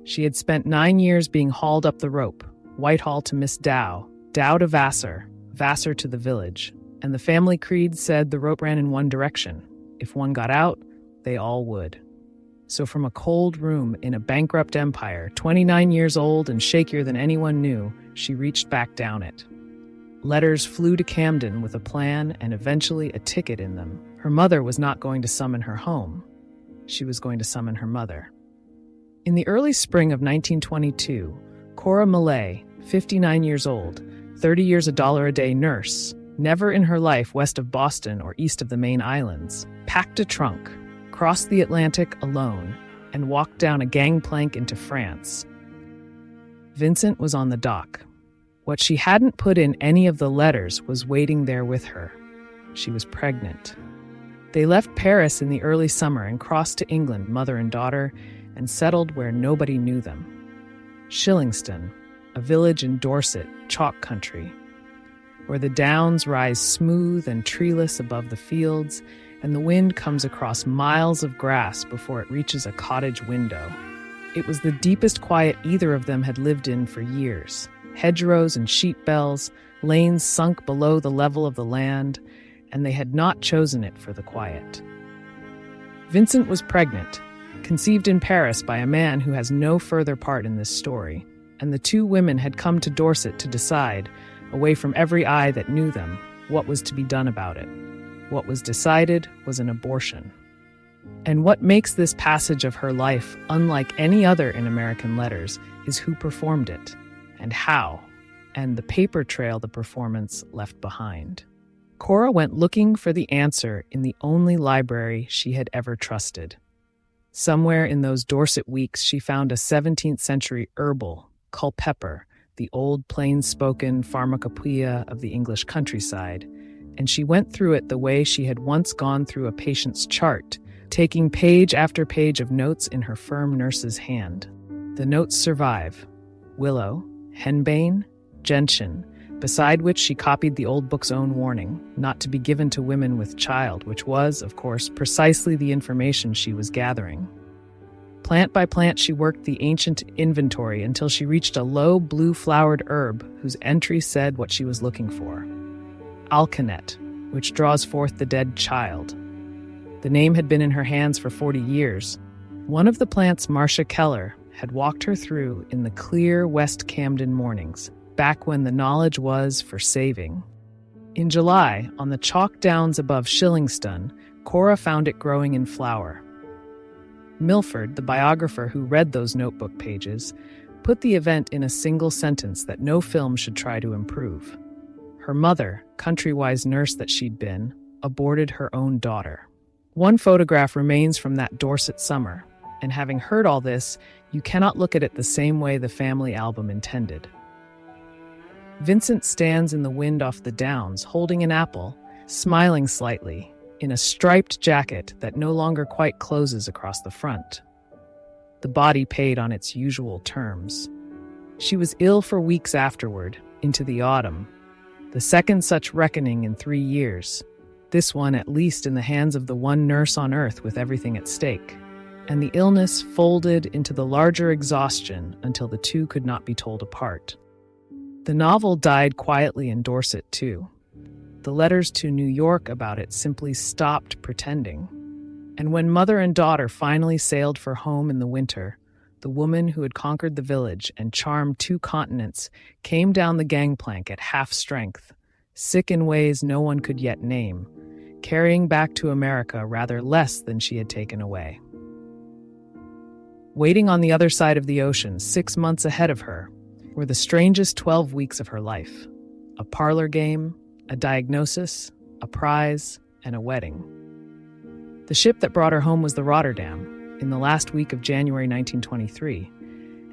Speaker 1: She had spent 9 years being hauled up the rope, Whitehall to Miss Dow, Dow to Vassar, Vassar to the village, and the family creed said the rope ran in one direction. If one got out, they all would. So from a cold room in a bankrupt empire, 29 years old and shakier than anyone knew, she reached back down it. Letters flew to Camden with a plan and eventually a ticket in them. Her mother was not going to summon her home. She was going to summon her mother. In the early spring of 1922, Cora Millay, 59 years old, 30 years $1 a day nurse, never in her life west of Boston or east of the Maine Islands, packed a trunk, crossed the Atlantic alone, and walked down a gangplank into France. Vincent was on the dock. What she hadn't put in any of the letters was waiting there with her. She was pregnant. They left Paris in the early summer and crossed to England, mother and daughter, and settled where nobody knew them. Shillingston, a village in Dorset, chalk country, where the downs rise smooth and treeless above the fields, and the wind comes across miles of grass before it reaches a cottage window. It was the deepest quiet either of them had lived in for years. Hedgerows and sheep bells, lanes sunk below the level of the land, and they had not chosen it for the quiet. Vincent was pregnant, conceived in Paris by a man who has no further part in this story, and the two women had come to Dorset to decide, away from every eye that knew them, what was to be done about it. What was decided was an abortion. And what makes this passage of her life unlike any other in American letters is who performed it, and how, and the paper trail the performance left behind. Cora went looking for the answer in the only library she had ever trusted. Somewhere in those Dorset weeks, she found a 17th century herbal, Culpeper, the old plain-spoken pharmacopoeia of the English countryside, and she went through it the way she had once gone through a patient's chart, taking page after page of notes in her firm nurse's hand. The notes survive: willow, henbane, gentian, beside which she copied the old book's own warning, not to be given to women with child, which was, of course, precisely the information she was gathering. Plant by plant, she worked the ancient inventory until she reached a low, blue-flowered herb whose entry said what she was looking for: alkanet, which draws forth the dead child. The name had been in her hands for 40 years. One of the plants Marcia Keller had walked her through in the clear West Camden mornings, back when the knowledge was for saving. In July, on the chalk downs above Shillingston, Cora found it growing in flower. Milford, the biographer who read those notebook pages, put the event in a single sentence that no film should try to improve. Her mother, country-wise nurse that she'd been, aborted her own daughter. One photograph remains from that Dorset summer, and having heard all this, you cannot look at it the same way the family album intended. Vincent stands in the wind off the downs, holding an apple, smiling slightly, in a striped jacket that no longer quite closes across the front. The body paid on its usual terms. She was ill for weeks afterward, into the autumn. The second such reckoning in 3 years. This one at least in the hands of the one nurse on earth with everything at stake. And the illness folded into the larger exhaustion until the two could not be told apart. The novel died quietly in Dorset, too. The letters to New York about it simply stopped pretending. And when mother and daughter finally sailed for home in the winter, the woman who had conquered the village and charmed 2 continents came down the gangplank at half strength, sick in ways no one could yet name, carrying back to America rather less than she had taken away. Waiting on the other side of the ocean, 6 months ahead of her, were the strangest 12 weeks of her life. A parlor game, a diagnosis, a prize, and a wedding. The ship that brought her home was the Rotterdam, in the last week of January 1923,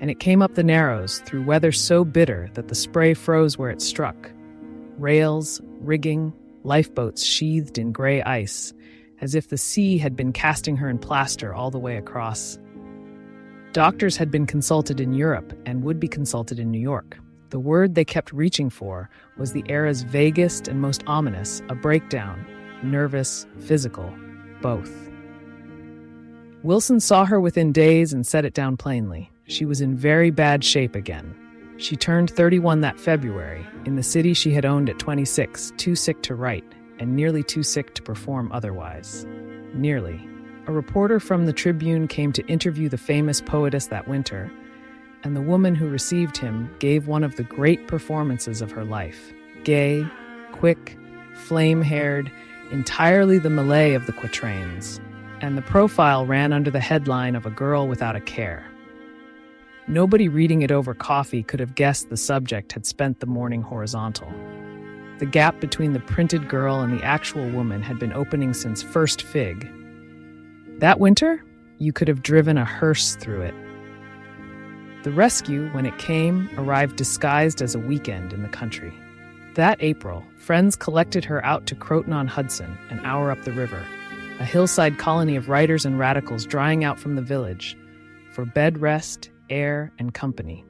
Speaker 1: and it came up the Narrows through weather so bitter that the spray froze where it struck. Rails, rigging, lifeboats sheathed in gray ice, as if the sea had been casting her in plaster all the way across. Doctors had been consulted in Europe and would be consulted in New York. The word they kept reaching for was the era's vaguest and most ominous, a breakdown, nervous, physical, both. Wilson saw her within days and set it down plainly. She was in very bad shape again. She turned 31 that February, in the city she had owned at 26, too sick to write, and nearly too sick to perform otherwise. Nearly. A reporter from the Tribune came to interview the famous poetess that winter, and the woman who received him gave one of the great performances of her life. Gay, quick, flame-haired, entirely the Millay of the Quatrains, and the profile ran under the headline of A Girl Without a Care. Nobody reading it over coffee could have guessed the subject had spent the morning horizontal. The gap between the printed girl and the actual woman had been opening since First Fig. That winter, you could have driven a hearse through it. The rescue, when it came, arrived disguised as a weekend in the country. That April, friends collected her out to Croton-on-Hudson, an hour up the river, a hillside colony of writers and radicals drying out from the village, for bed rest, air, and company.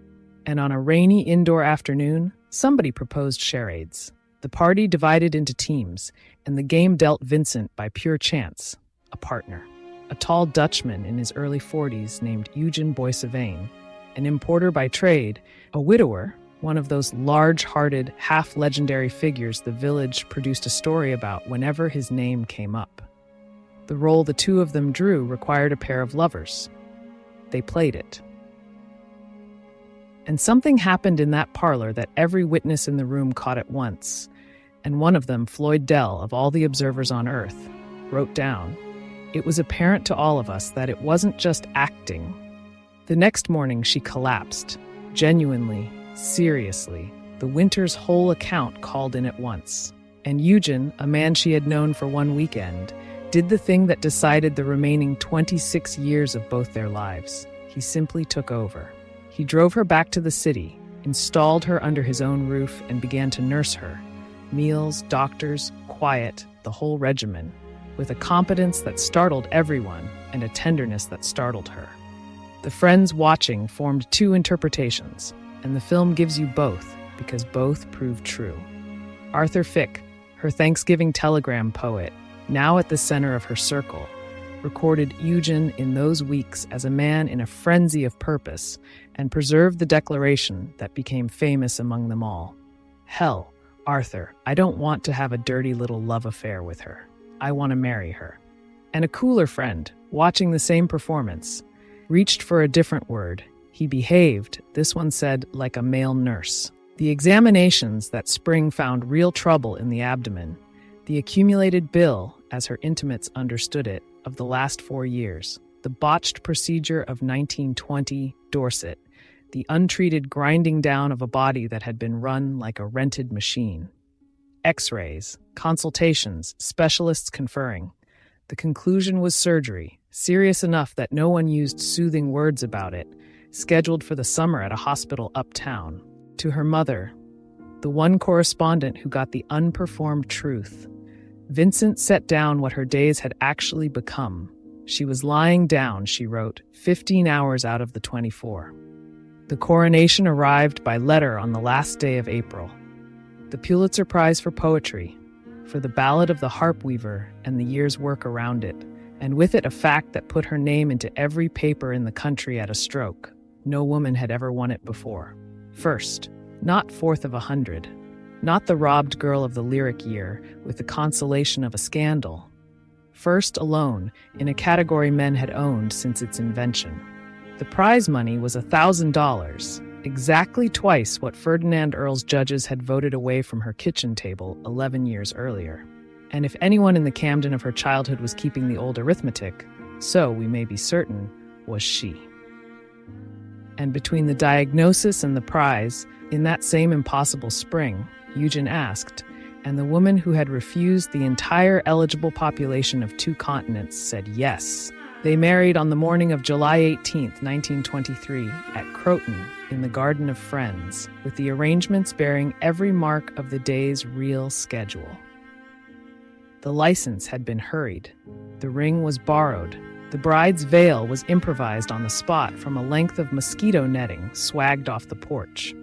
Speaker 1: And on a rainy indoor afternoon, somebody proposed charades. The party divided into teams, and the game dealt Vincent by pure chance, a partner. A tall Dutchman in his early 40s named Eugen Boissevane, an importer by trade, a widower, one of those large-hearted, half-legendary figures the village produced a story about whenever his name came up. The role the two of them drew required a pair of lovers. They played it. And something happened in that parlor that every witness in the room caught at once, and one of them, Floyd Dell, of all the observers on Earth, wrote down, "It was apparent to all of us that it wasn't just acting." The next morning she collapsed, genuinely, seriously. The winter's whole account called in at once. And Eugen, a man she had known for one weekend, did the thing that decided the remaining 26 years of both their lives. He simply took over. He drove her back to the city, installed her under his own roof, and began to nurse her. Meals, doctors, quiet, the whole regimen, with a competence that startled everyone and a tenderness that startled her. The friends watching formed 2 interpretations, and the film gives you both because both proved true. Arthur Fick, her Thanksgiving telegram poet, now at the center of her circle, recorded Eugen in those weeks as a man in a frenzy of purpose and preserved the declaration that became famous among them all. Hell, Arthur, I don't want to have a dirty little love affair with her. I want to marry her. And a cooler friend, watching the same performance, reached for a different word. He behaved, this one said, like a male nurse. The examinations that spring found real trouble in the abdomen. The accumulated bill, as her intimates understood it, of the last 4 years. The botched procedure of 1920, Dorset. The untreated grinding down of a body that had been run like a rented machine. X-rays, consultations, specialists conferring. The conclusion was surgery, serious enough that no one used soothing words about it, scheduled for the summer at a hospital uptown. To her mother, the one correspondent who got the unperformed truth, Vincent set down what her days had actually become. She was lying down, she wrote, 15 hours out of the 24. The coronation arrived by letter on the last day of April. The Pulitzer Prize for Poetry, for the Ballad of the Harp Weaver and the year's work around it, and with it a fact that put her name into every paper in the country at a stroke. No woman had ever won it before. First, not fourth of 100, not the robbed girl of the lyric year with the consolation of a scandal. First alone, in a category men had owned since its invention. The prize money was $1,000, exactly twice what Ferdinand Earle's judges had voted away from her kitchen table 11 years earlier. And if anyone in the Camden of her childhood was keeping the old arithmetic, so, we may be certain, was she. And between the diagnosis and the prize, in that same impossible spring, Eugen asked, and the woman who had refused the entire eligible population of 2 continents said yes. They married on the morning of July 18, 1923, at Croton, in the Garden of Friends, with the arrangements bearing every mark of the day's real schedule. The license had been hurried. The ring was borrowed. The bride's veil was improvised on the spot from a length of mosquito netting swagged off the porch.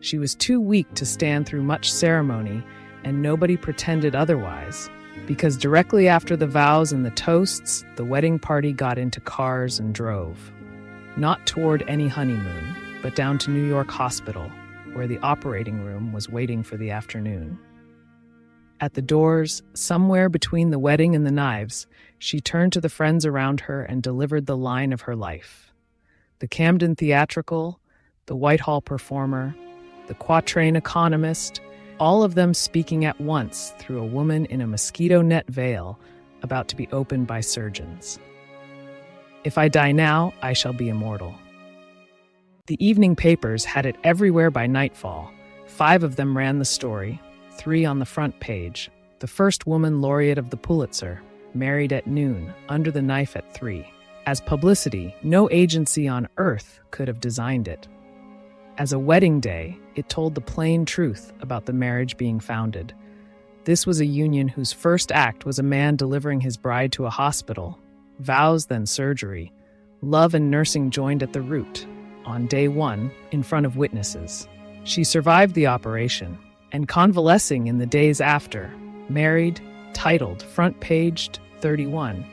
Speaker 1: She was too weak to stand through much ceremony, and nobody pretended otherwise, because directly after the vows and the toasts, the wedding party got into cars and drove. Not toward any honeymoon, but down to New York Hospital, where the operating room was waiting for the afternoon. At the doors, somewhere between the wedding and the knives, she turned to the friends around her and delivered the line of her life. The Camden theatrical, the Whitehall performer, the Quatrain economist, all of them speaking at once through a woman in a mosquito net veil about to be opened by surgeons. If I die now, I shall be immortal. The evening papers had it everywhere by nightfall. 5 of them ran the story, 3 on the front page. The first woman laureate of the Pulitzer, married at noon, under the knife at 3. As publicity, no agency on earth could have designed it. As a wedding day, it told the plain truth about the marriage being founded. This was a union whose first act was a man delivering his bride to a hospital. Vows, then surgery. Love and nursing joined at the root. On day 1, in front of witnesses. She survived the operation, and convalescing in the days after, married, titled, front-paged, 31,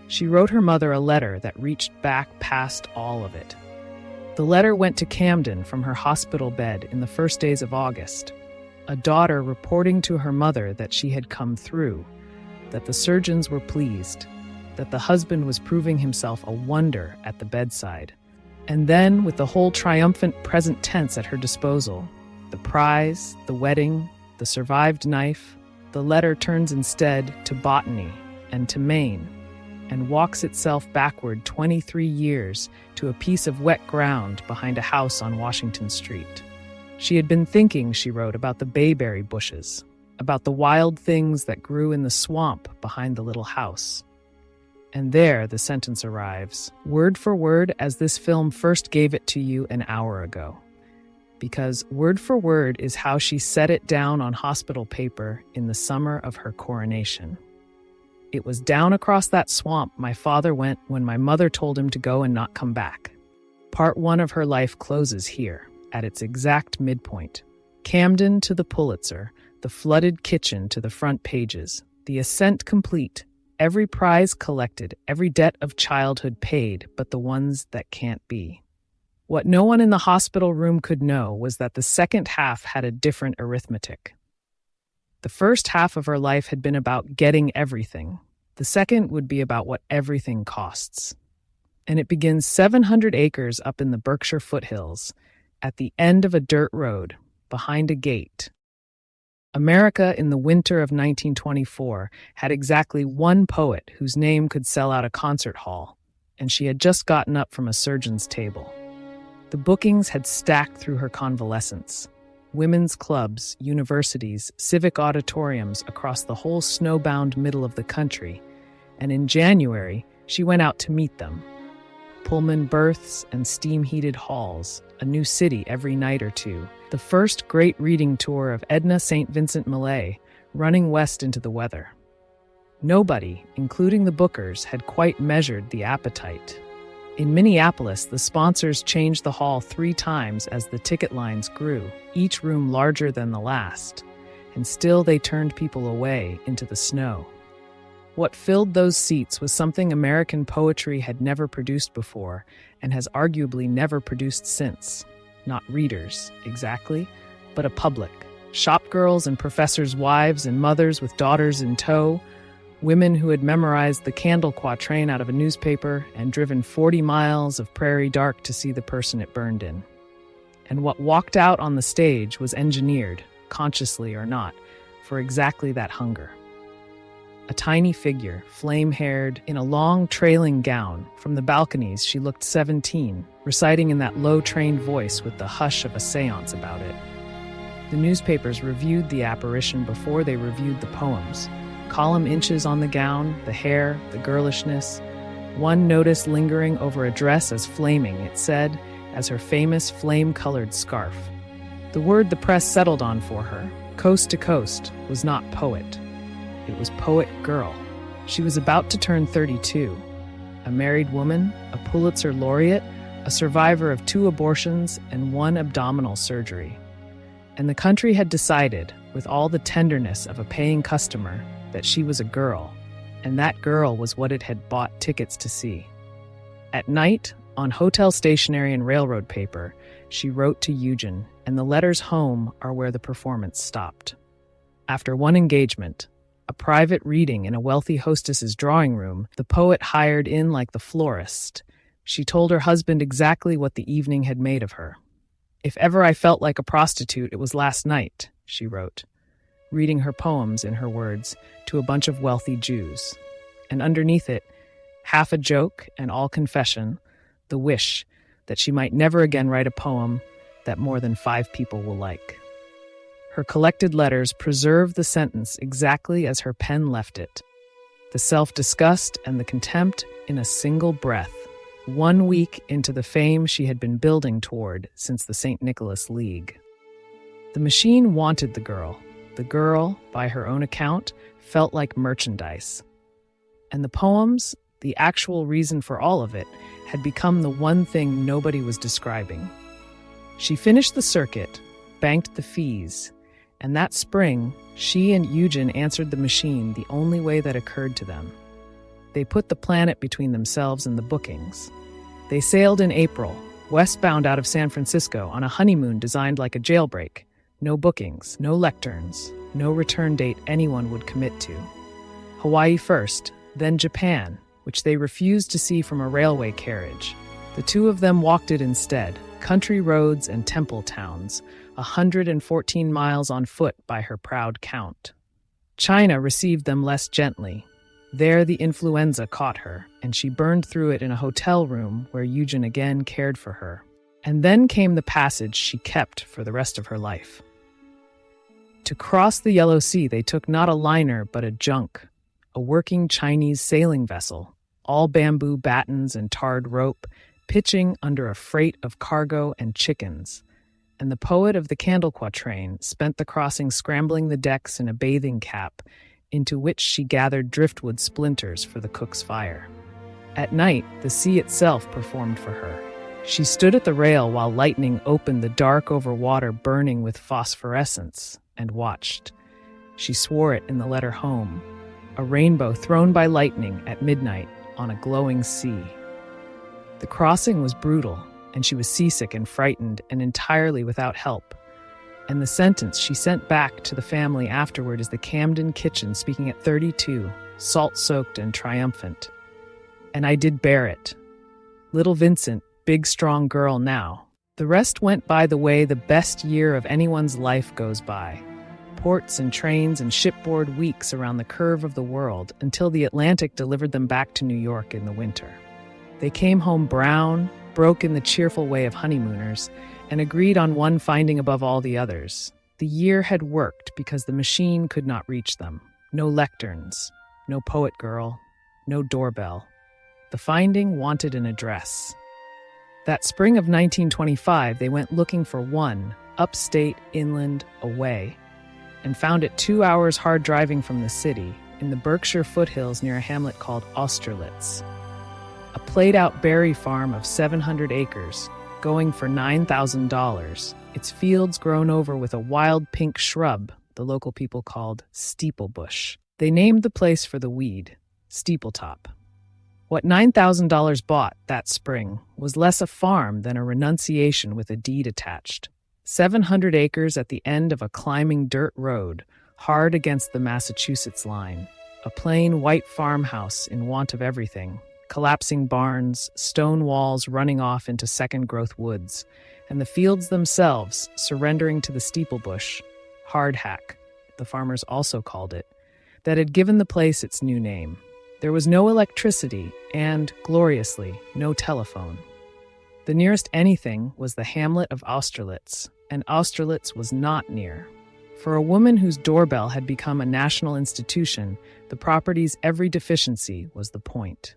Speaker 1: she wrote her mother a letter that reached back past all of it. The letter went to Camden from her hospital bed in the first days of August, a daughter reporting to her mother that she had come through, that the surgeons were pleased, that the husband was proving himself a wonder at the bedside. And then, with the whole triumphant present tense at her disposal, the prize, the wedding, the survived knife, the letter turns instead to botany and to Maine, and walks itself backward 23 years to a piece of wet ground behind a house on Washington Street. She had been thinking, she wrote, about the bayberry bushes, about the wild things that grew in the swamp behind the little house. And there the sentence arrives, word for word as this film first gave it to you an hour ago. Because word for word is how she set it down on hospital paper in the summer of her coronation. It was down across that swamp my father went when my mother told him to go and not come back. Part 1 of her life closes here, at its exact midpoint. Camden to the Pulitzer, the flooded kitchen to the front pages, the ascent complete, Every prize collected, every debt of childhood paid, but the ones that can't be. What no one in the hospital room could know was that the second half had a different arithmetic. The first half of her life had been about getting everything. The second would be about what everything costs. And it begins 700 acres up in the Berkshire foothills, at the end of a dirt road, behind a gate. America in the winter of 1924 had exactly one poet whose name could sell out a concert hall, and she had just gotten up from a surgeon's table. The bookings had stacked through her convalescence. Women's clubs, universities, civic auditoriums across the whole snowbound middle of the country, and in January, she went out to meet them. Pullman berths and steam-heated halls, a new city every night or two, the first great reading tour of Edna St. Vincent Millay, running west into the weather. Nobody, including the bookers, had quite measured the appetite. In Minneapolis, the sponsors changed the hall 3 times as the ticket lines grew, each room larger than the last, and still they turned people away into the snow. What filled those seats was something American poetry had never produced before and has arguably never produced since. Not readers, exactly, but a public. Shopgirls and professors' wives and mothers with daughters in tow, women who had memorized the candle quatrain out of a newspaper and driven 40 miles of prairie dark to see the person it burned in. And what walked out on the stage was engineered, consciously or not, for exactly that hunger. A tiny figure, flame-haired, in a long trailing gown. From the balconies, she looked 17, reciting in that low-trained voice with the hush of a seance about it. The newspapers reviewed the apparition before they reviewed the poems. Column inches on the gown, the hair, the girlishness. One notice lingering over a dress as flaming, it said, as her famous flame-colored scarf. The word the press settled on for her, coast to coast, was not poet. It was poet girl. She was about to turn 32. A married woman, a Pulitzer laureate, a survivor of 2 abortions and 1 abdominal surgery. And the country had decided, with all the tenderness of a paying customer, that she was a girl, and that girl was what it had bought tickets to see. At night, on hotel stationery and railroad paper, she wrote to Eugen, and the letters home are where the performance stopped. After one engagement, a private reading in a wealthy hostess's drawing room, the poet hired in like the florist. She told her husband exactly what the evening had made of her. "If ever I felt like a prostitute, it was last night," she wrote, reading her poems, in her words, to a bunch of wealthy Jews. And underneath it, half a joke and all confession, the wish that she might never again write a poem that more than 5 people will like. Her collected letters preserve the sentence exactly as her pen left it. The self-disgust and the contempt in a single breath, 1 week into the fame she had been building toward since the St. Nicholas League. The machine wanted the girl. The girl, by her own account, felt like merchandise. And the poems, the actual reason for all of it, had become the one thing nobody was describing. She finished the circuit, banked the fees, and that spring, she and Eugen answered the machine the only way that occurred to them. They put the planet between themselves and the bookings. They sailed in April, westbound out of San Francisco on a honeymoon designed like a jailbreak. No bookings, no lecterns, no return date anyone would commit to. Hawaii first, then Japan, which they refused to see from a railway carriage. The 2 of them walked it instead, country roads and temple towns, 114 miles on foot by her proud count. China received them less gently. There the influenza caught her, and she burned through it in a hotel room where Eugen again cared for her. And then came the passage she kept for the rest of her life. To cross the Yellow Sea, they took not a liner but a junk, a working Chinese sailing vessel, all bamboo battens and tarred rope, pitching under a freight of cargo and chickens. And the poet of the Candle Quatrain spent the crossing scrambling the decks in a bathing cap, into which she gathered driftwood splinters for the cook's fire. At night, the sea itself performed for her. She stood at the rail while lightning opened the dark over water burning with phosphorescence, and watched. She swore it in the letter home, a rainbow thrown by lightning at midnight on a glowing sea. The crossing was brutal, and she was seasick and frightened and entirely without help. And the sentence she sent back to the family afterward is the Camden kitchen speaking at 32, salt-soaked and triumphant. And I did bear it. Little Vincent, big strong girl now. The rest went by the way the best year of anyone's life goes by. Ports and trains and shipboard weeks around the curve of the world until the Atlantic delivered them back to New York in the winter. They came home brown, broke in the cheerful way of honeymooners, and agreed on one finding above all the others. The year had worked because the machine could not reach them. No lecterns, no poet girl, no doorbell. The finding wanted an address. That spring of 1925, they went looking for one, upstate, inland, away, and found it 2 hours hard driving from the city, in the Berkshire foothills near a hamlet called Austerlitz. A played-out berry farm of 700 acres, going for $9,000, its fields grown over with a wild pink shrub the local people called steeplebush. They named the place for the weed, Steepletop. What $9,000 bought that spring was less a farm than a renunciation with a deed attached. 700 acres at the end of a climbing dirt road, hard against the Massachusetts line. A plain white farmhouse in want of everything. Collapsing barns, stone walls running off into second-growth woods, and the fields themselves surrendering to the steeplebush, hardhack, the farmers also called it, that had given the place its new name. There was no electricity and, gloriously, no telephone. The nearest anything was the hamlet of Austerlitz, and Austerlitz was not near. For a woman whose doorbell had become a national institution, the property's every deficiency was the point.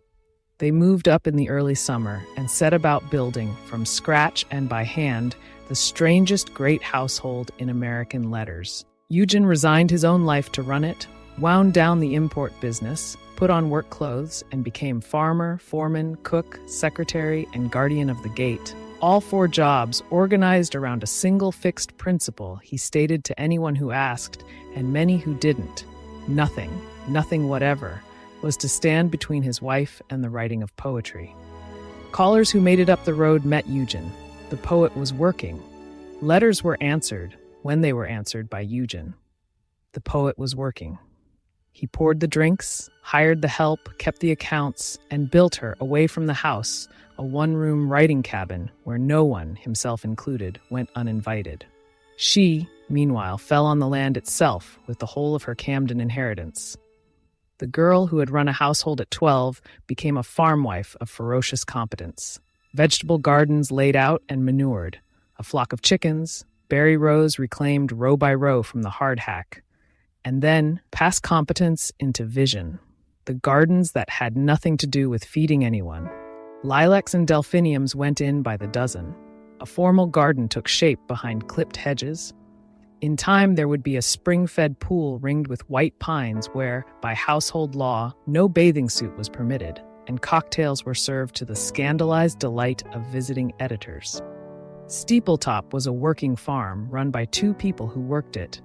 Speaker 1: They moved up in the early summer and set about building, from scratch and by hand, the strangest great household in American letters. Eugen resigned his own life to run it, wound down the import business, put on work clothes, and became farmer, foreman, cook, secretary, and guardian of the gate. All 4 jobs organized around a single fixed principle he stated to anyone who asked, and many who didn't. Nothing whatever, was to stand between his wife and the writing of poetry. Callers who made it up the road met Eugen. The poet was working. Letters were answered, when they were answered by Eugen. The poet was working. He poured the drinks, hired the help, kept the accounts, and built her, away from the house, a one-room writing cabin where no one, himself included, went uninvited. She, meanwhile, fell on the land itself with the whole of her Camden inheritance. The girl who had run a household at 12 became a farm wife of ferocious competence. Vegetable gardens laid out and manured, a flock of chickens, berry rows reclaimed row by row from the hardhack, and then, past competence into vision, the gardens that had nothing to do with feeding anyone. Lilacs and delphiniums went in by the dozen. A formal garden took shape behind clipped hedges. In time, there would be a spring-fed pool ringed with white pines where, by household law, no bathing suit was permitted, and cocktails were served to the scandalized delight of visiting editors. Steepletop was a working farm run by 2 people who worked it,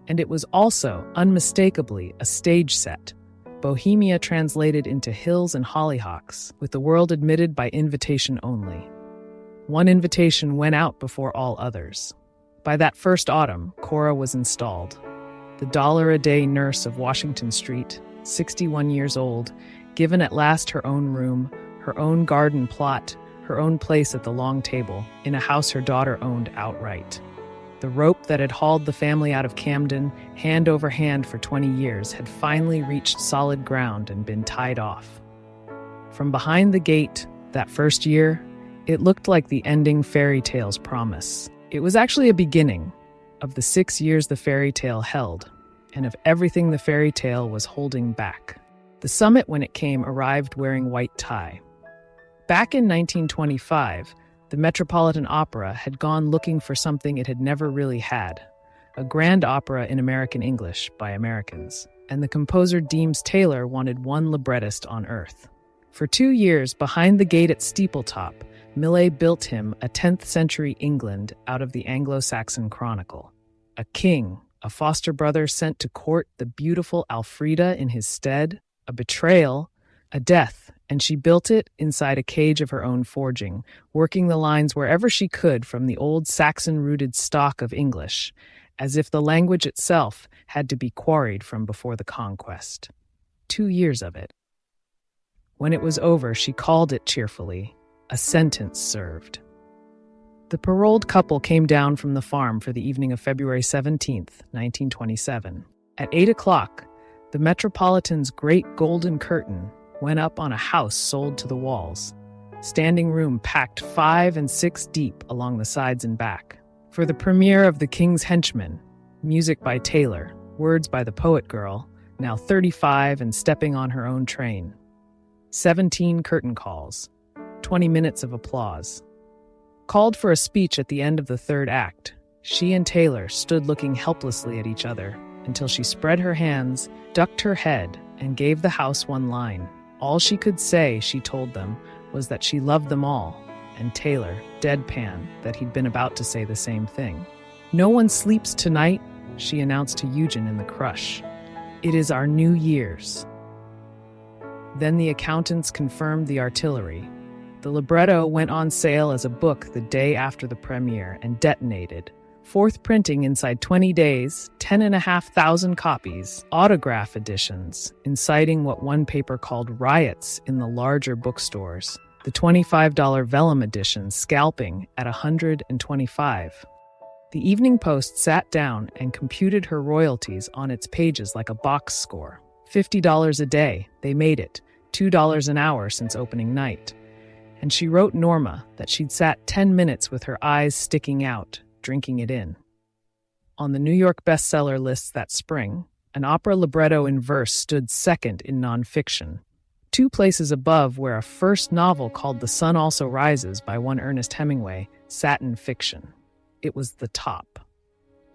Speaker 1: and it was also, unmistakably, a stage set, Bohemia translated into hills and hollyhocks, with the world admitted by invitation only. One invitation went out before all others. By that first autumn, Cora was installed. The $1-a-day nurse of Washington Street, 61 years old, given at last her own room, her own garden plot, her own place at the long table, in a house her daughter owned outright. The rope that had hauled the family out of Camden, hand over hand for 20 years, had finally reached solid ground and been tied off. From behind the gate, that first year, it looked like the ending fairy tale's promise. It was actually a beginning of the 6 years the fairy tale held, and of everything the fairy tale was holding back. The summit, when it came, arrived wearing white tie. Back in 1925, the Metropolitan Opera had gone looking for something it had never really had, a grand opera in American English by Americans, and the composer Deems Taylor wanted one librettist on earth. For 2 years, behind the gate at Steepletop, Millay built him a 10th century England out of the Anglo-Saxon chronicle. A king, a foster brother sent to court the beautiful Alfreda in his stead, a betrayal, a death, and she built it inside a cage of her own forging, working the lines wherever she could from the old Saxon-rooted stock of English, as if the language itself had to be quarried from before the conquest. 2 years of it. When it was over, she called it cheerfully, a sentence served. The paroled couple came down from the farm for the evening of February 17th, 1927. At 8 o'clock, the Metropolitan's great golden curtain went up on a house sold to the walls. Standing room packed 5 and 6 deep along the sides and back. For the premiere of The King's Henchman, music by Taylor, words by the poet girl, now 35 and stepping on her own train. 17 curtain calls, 20 minutes of applause. Called for a speech at the end of the third act, she and Taylor stood looking helplessly at each other until she spread her hands, ducked her head, and gave the house one line. All she could say, she told them, was that she loved them all, and Taylor, deadpan, that he'd been about to say the same thing. "No one sleeps tonight," she announced to Eugen in the crush. "It is our New Year's." Then the accountants confirmed the artillery. The libretto went on sale as a book the day after the premiere and detonated, fourth printing inside 20 days, 10,500 copies, autograph editions, inciting what one paper called riots in the larger bookstores, the $25 vellum edition scalping at $125. The Evening Post sat down and computed her royalties on its pages like a box score. $50 a day, they made it, $2 an hour since opening night. And she wrote Norma that she'd sat 10 minutes with her eyes sticking out, drinking it in. On the New York bestseller lists that spring, an opera libretto in verse stood second in nonfiction, 2 places above where a first novel called The Sun Also Rises by one Ernest Hemingway sat in fiction. It was the top.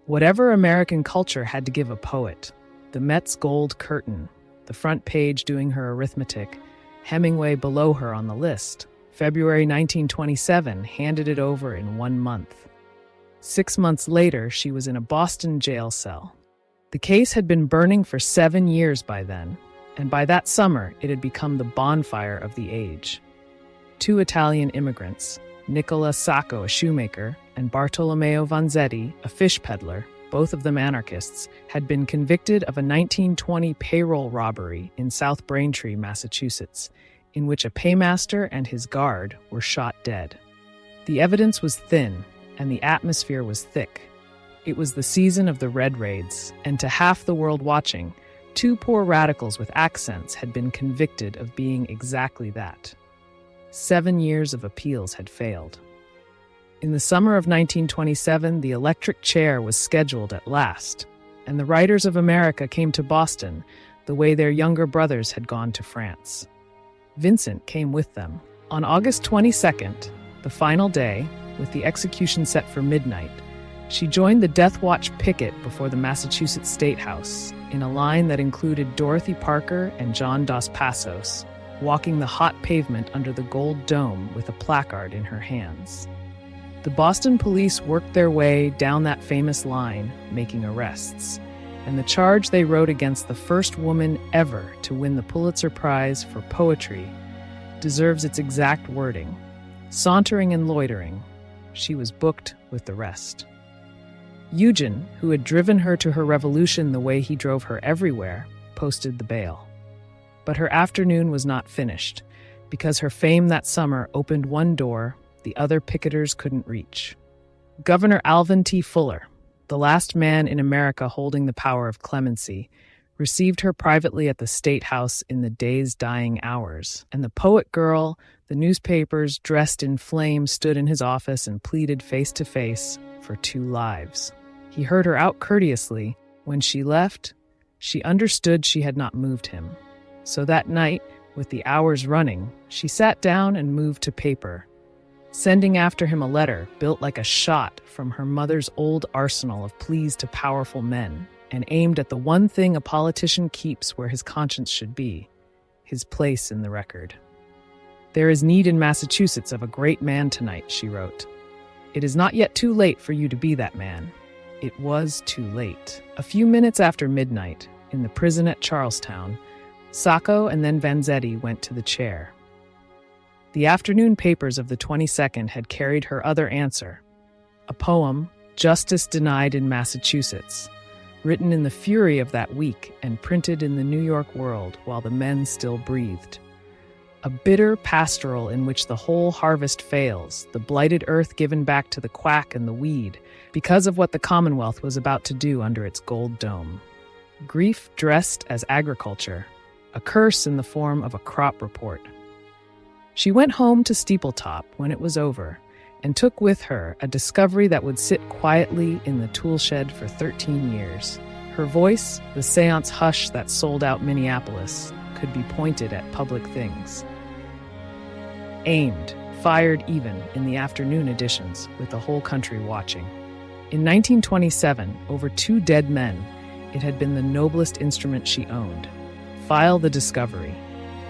Speaker 1: Whatever American culture had to give a poet, the Met's gold curtain, the front page doing her arithmetic, Hemingway below her on the list. February 1927 handed it over in 1 month. 6 months later, she was in a Boston jail cell. The case had been burning for 7 years by then, and by that summer, it had become the bonfire of the age. 2 Italian immigrants, Nicola Sacco, a shoemaker, and Bartolomeo Vanzetti, a fish peddler, both of them anarchists, had been convicted of a 1920 payroll robbery in South Braintree, Massachusetts, in which a paymaster and his guard were shot dead. The evidence was thin, and the atmosphere was thick. It was the season of the Red Raids, and to half the world watching, 2 poor radicals with accents had been convicted of being exactly that. 7 years of appeals had failed. In the summer of 1927, the electric chair was scheduled at last, and the writers of America came to Boston the way their younger brothers had gone to France. Vincent came with them. On August 22nd, the final day, with the execution set for midnight, she joined the Death Watch picket before the Massachusetts State House in a line that included Dorothy Parker and John Dos Passos, walking the hot pavement under the gold dome with a placard in her hands. The Boston police worked their way down that famous line, making arrests, and the charge they wrote against the first woman ever to win the Pulitzer Prize for poetry deserves its exact wording. Sauntering and loitering, she was booked with the rest. Eugen, who had driven her to her revolution the way he drove her everywhere, posted the bail. But her afternoon was not finished, because her fame that summer opened one door the other picketers couldn't reach. Governor Alvin T. Fuller, the last man in America holding the power of clemency, received her privately at the State House in the day's dying hours, and the poet girl, the newspapers dressed in flame, stood in his office and pleaded face to face for 2 lives. He heard her out courteously. When she left, she understood she had not moved him. So that night, with the hours running, she sat down and moved to paper, sending after him a letter built like a shot from her mother's old arsenal of pleas to powerful men, and aimed at the one thing a politician keeps where his conscience should be, his place in the record. "There is need in Massachusetts of a great man tonight," she wrote. "It is not yet too late for you to be that man. it was too late. A few minutes after midnight, in the prison at Charlestown, Sacco and then Vanzetti went to the chair. The afternoon papers of the 22nd had carried her other answer, a poem, Justice Denied in Massachusetts, written in the fury of that week and printed in the New York World while the men still breathed. A bitter pastoral in which the whole harvest fails, the blighted earth given back to the quack and the weed, because of what the Commonwealth was about to do under its gold dome. Grief dressed as agriculture, a curse in the form of a crop report. She went home to Steepletop when it was over, and took with her a discovery that would sit quietly in the tool shed for 13 years. Her voice, the séance hush that sold out Minneapolis, could be pointed at public things. Aimed, fired even in the afternoon editions, with the whole country watching. In 1927, over 2 dead men, it had been the noblest instrument she owned. File the discovery.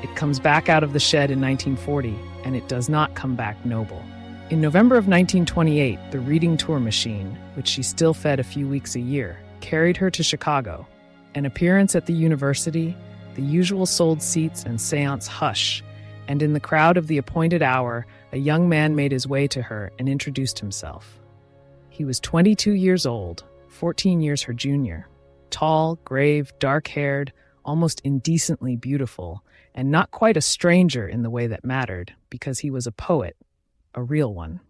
Speaker 1: It comes back out of the shed in 1940, and it does not come back noble. In November of 1928, the reading tour machine, which she still fed a few weeks a year, carried her to Chicago. An appearance at the university, the usual sold seats and séance hush, and in the crowd of the appointed hour, a young man made his way to her and introduced himself. He was 22 years old, 14 years her junior, tall, grave, dark-haired, almost indecently beautiful, and not quite a stranger in the way that mattered, because he was a poet, a real one.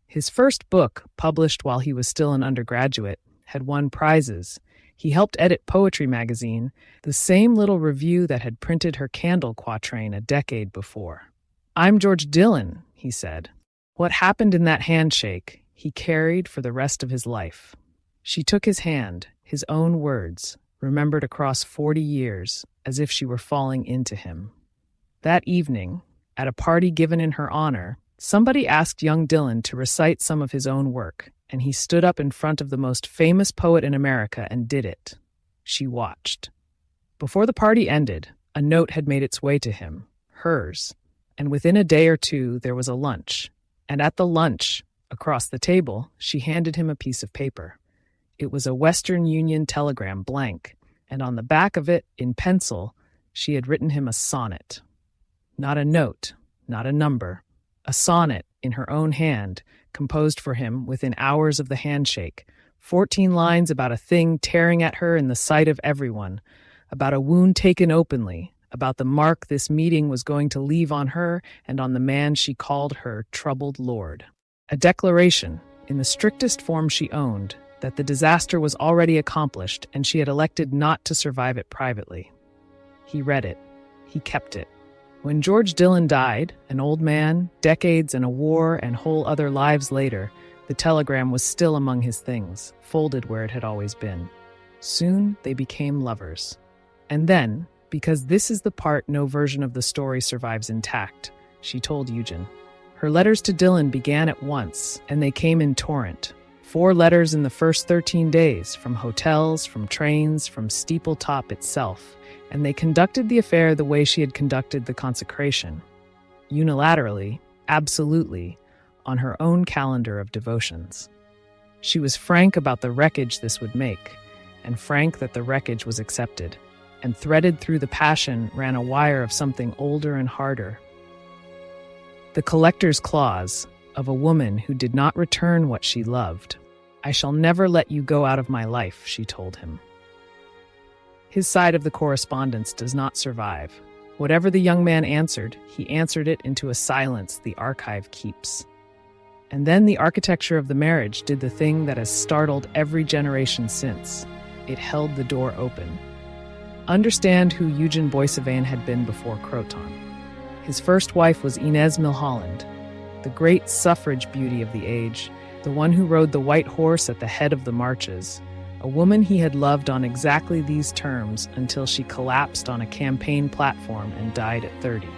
Speaker 1: His first book, published while he was still an undergraduate, had won prizes. He helped edit Poetry magazine, the same little review that had printed her Candle Quatrain a decade before. "I'm George Dillon," he said. What happened in that handshake, he carried for the rest of his life. She took his hand, his own words, remembered across 40 years, as if she were falling into him. That evening, at a party given in her honor, somebody asked young Dillon to recite some of his own work, and he stood up in front of the most famous poet in America and did it. She watched. Before the party ended, a note had made its way to him, hers, and within a day or two there was a lunch. And at the lunch, across the table, she handed him a piece of paper. It was a Western Union telegram, blank, and on the back of it, in pencil, she had written him a sonnet. Not a note, not a number, a sonnet in her own hand, composed for him within hours of the handshake, 14 lines about a thing tearing at her in the sight of everyone, about a wound taken openly, about the mark this meeting was going to leave on her and on the man she called her troubled lord. A declaration, in the strictest form she owned, that the disaster was already accomplished and she had elected not to survive it privately. He read it. He kept it. When George Dillon died, an old man, decades and a war and whole other lives later, the telegram was still among his things, folded where it had always been. Soon they became lovers. And then, because this is the part no version of the story survives intact, she told Eugen. Her letters to Dillon began at once, and they came in torrent. 4 letters in the first 13 days, from hotels, from trains, from Steepletop itself, and they conducted the affair the way she had conducted the consecration. Unilaterally, absolutely, on her own calendar of devotions. She was frank about the wreckage this would make, and frank that the wreckage was accepted, and threaded through the passion ran a wire of something older and harder. The collector's clause of a woman who did not return what she loved. "I shall never let you go out of my life," she told him. His side of the correspondence does not survive. Whatever the young man answered, he answered it into a silence the archive keeps. And then the architecture of the marriage did the thing that has startled every generation since. It held the door open. Understand who Eugen Boissevin had been before Croton. His first wife was Inez Milholland, the great suffrage beauty of the age, the one who rode the white horse at the head of the marches, a woman he had loved on exactly these terms until she collapsed on a campaign platform and died at 30.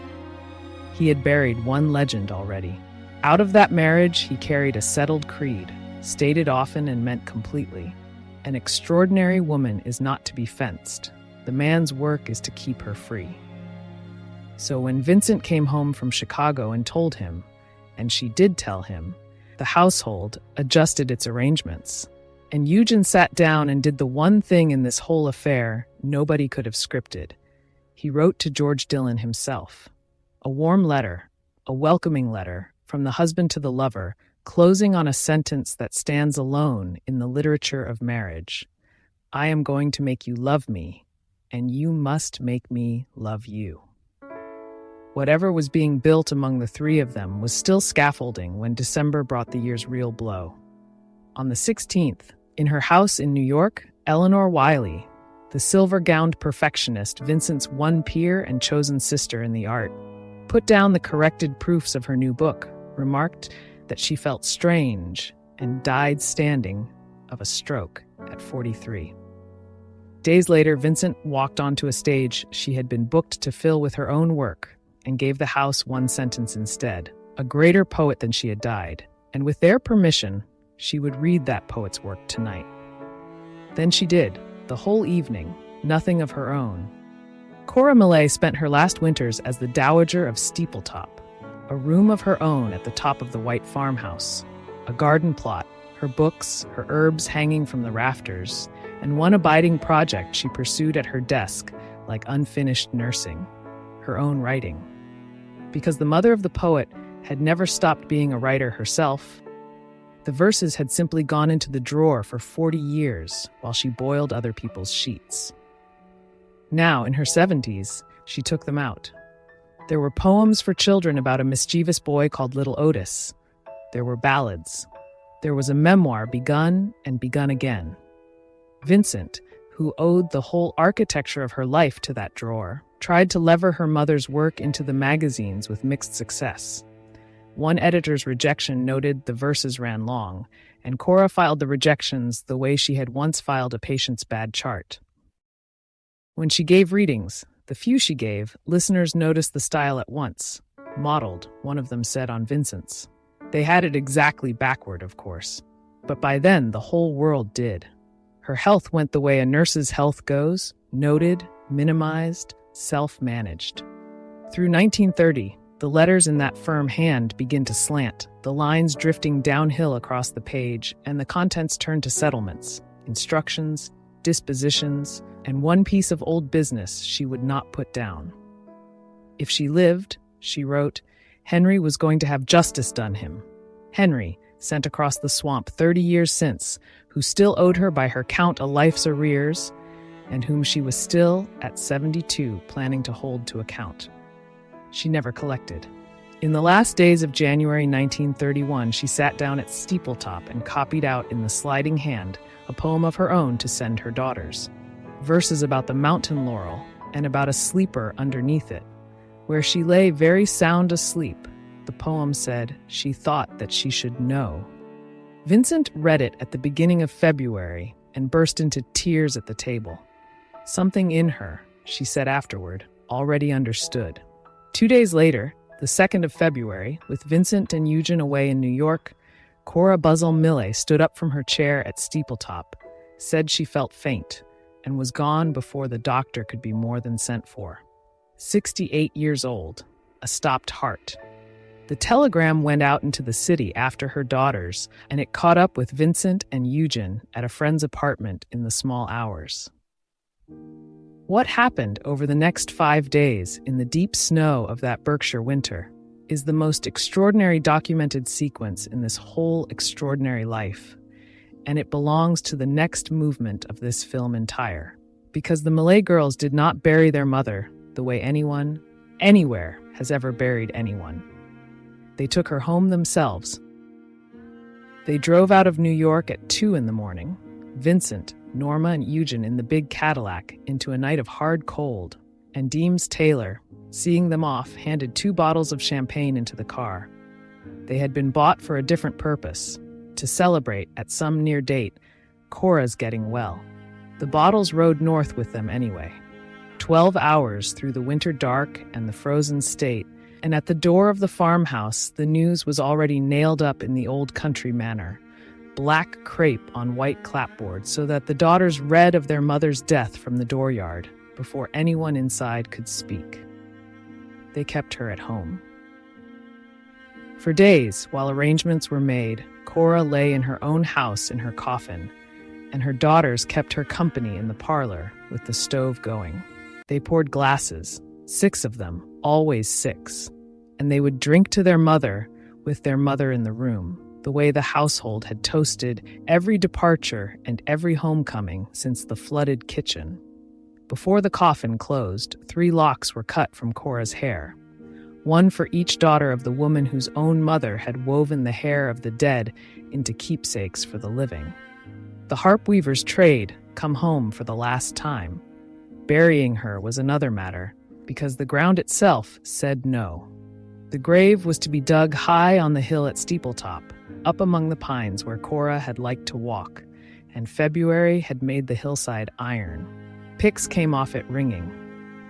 Speaker 1: He had buried one legend already. Out of that marriage, he carried a settled creed, stated often and meant completely. An extraordinary woman is not to be fenced. The man's work is to keep her free. So when Vincent came home from Chicago and told him, and she did tell him, the household adjusted its arrangements. And Eugen sat down and did the one thing in this whole affair nobody could have scripted. He wrote to George Dillon himself. A warm letter, a welcoming letter, from the husband to the lover, closing on a sentence that stands alone in the literature of marriage. I am going to make you love me, and you must make me love you. Whatever was being built among the three of them was still scaffolding when December brought the year's real blow. On the 16th, in her house in New York, Eleanor Wiley, the silver-gowned perfectionist, Vincent's one peer and chosen sister in the art, put down the corrected proofs of her new book, remarked that she felt strange, and died standing of a stroke at 43. Days later, Vincent walked onto a stage she had been booked to fill with her own work and gave the house one sentence instead, a greater poet than she had died, and with their permission, she would read that poet's work tonight. Then she did, the whole evening, nothing of her own. Cora Millay spent her last winters as the Dowager of Steepletop, a room of her own at the top of the white farmhouse, a garden plot, her books, her herbs hanging from the rafters, and one abiding project she pursued at her desk like unfinished nursing, her own writing. Because the mother of the poet had never stopped being a writer herself, the verses had simply gone into the drawer for 40 years while she boiled other people's sheets. Now, in her 70s, she took them out. There were poems for children about a mischievous boy called Little Otis. There were ballads. There was a memoir begun and begun again. Vincent, who owed the whole architecture of her life to that drawer, tried to lever her mother's work into the magazines with mixed success. One editor's rejection noted the verses ran long, and Cora filed the rejections the way she had once filed a patient's bad chart. When she gave readings, the few she gave, listeners noticed the style at once. Modeled, one of them said on Vincent's. They had it exactly backward, of course. But by then, the whole world did. Her health went the way a nurse's health goes, noted, minimized, self-managed. Through 1930, the letters in that firm hand begin to slant, the lines drifting downhill across the page, and the contents turn to settlements, instructions, dispositions, and one piece of old business she would not put down. If she lived, she wrote, Henry was going to have justice done him. Henry, sent across the swamp 30 years since, who still owed her by her count a life's arrears, and whom she was still, at 72, planning to hold to account. She never collected. In the last days of January 1931, she sat down at Steepletop and copied out in the sliding hand a poem of her own to send her daughters. Verses about the mountain laurel and about a sleeper underneath it. Where she lay very sound asleep, the poem said she thought that she should know. Vincent read it at the beginning of February and burst into tears at the table. Something in her, she said afterward, already understood. 2 days later, the 2nd of February, with Vincent and Eugen away in New York, Cora Buzzell Millay stood up from her chair at Steepletop, said she felt faint, and was gone before the doctor could be more than sent for. 68 years old, a stopped heart. The telegram went out into the city after her daughters, and it caught up with Vincent and Eugen at a friend's apartment in the small hours. What happened over the next 5 days in the deep snow of that Berkshire winter is the most extraordinary documented sequence in this whole extraordinary life, and it belongs to the next movement of this film entire, because the Millay girls did not bury their mother the way anyone, anywhere, has ever buried anyone. They took her home themselves. They drove out of New York at 2 a.m, Vincent, Norma, and Eugen in the big Cadillac into a night of hard cold, and Deems Taylor, seeing them off, handed 2 bottles of champagne into the car. They had been bought for a different purpose, to celebrate, at some near date, Cora's getting well. The bottles rode north with them anyway. 12 hours through the winter dark and the frozen state, and at the door of the farmhouse the news was already nailed up in the old country manner, black crepe on white clapboard, so that the daughters read of their mother's death from the dooryard before anyone inside could speak. They kept her at home. For days, while arrangements were made, Cora lay in her own house in her coffin, and her daughters kept her company in the parlor with the stove going. They poured glasses, 6 of them, always 6, and they would drink to their mother with their mother in the room, the way the household had toasted every departure and every homecoming since the flooded kitchen. Before the coffin closed, 3 locks were cut from Cora's hair, one for each daughter of the woman whose own mother had woven the hair of the dead into keepsakes for the living. The harp weaver's trade come home for the last time. Burying her was another matter, because the ground itself said no. The grave was to be dug high on the hill at Steepletop, up among the pines where Cora had liked to walk, and February had made the hillside iron. Picks came off it ringing.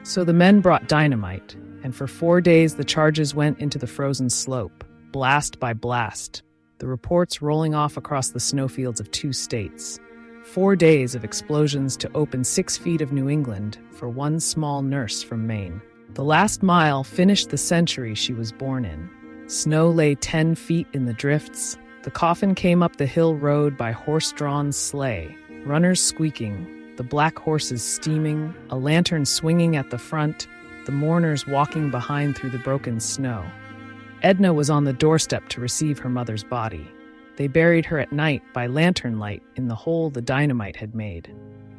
Speaker 1: So the men brought dynamite, and for 4 days the charges went into the frozen slope, blast by blast, the reports rolling off across the snowfields of 2 states. 4 days of explosions to open 6 feet of New England for one small nurse from Maine. The last mile finished the century she was born in. Snow lay 10 feet in the drifts. The coffin came up the hill road by horse-drawn sleigh, runners squeaking, the black horses steaming, a lantern swinging at the front, the mourners walking behind through the broken snow. Edna was on the doorstep to receive her mother's body. They buried her at night by lantern light in the hole the dynamite had made.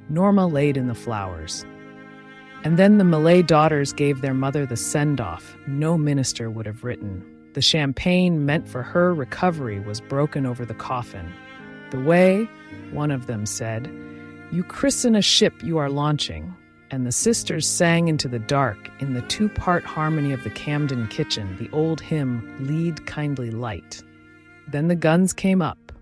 Speaker 1: Norma laid in the flowers. And then the Millay daughters gave their mother the send-off no minister would have written. The champagne meant for her recovery was broken over the coffin. The way, one of them said, you christen a ship you are launching, and the sisters sang into the dark in the 2-part harmony of the Camden kitchen, the old hymn, Lead Kindly Light. Then the guns came up.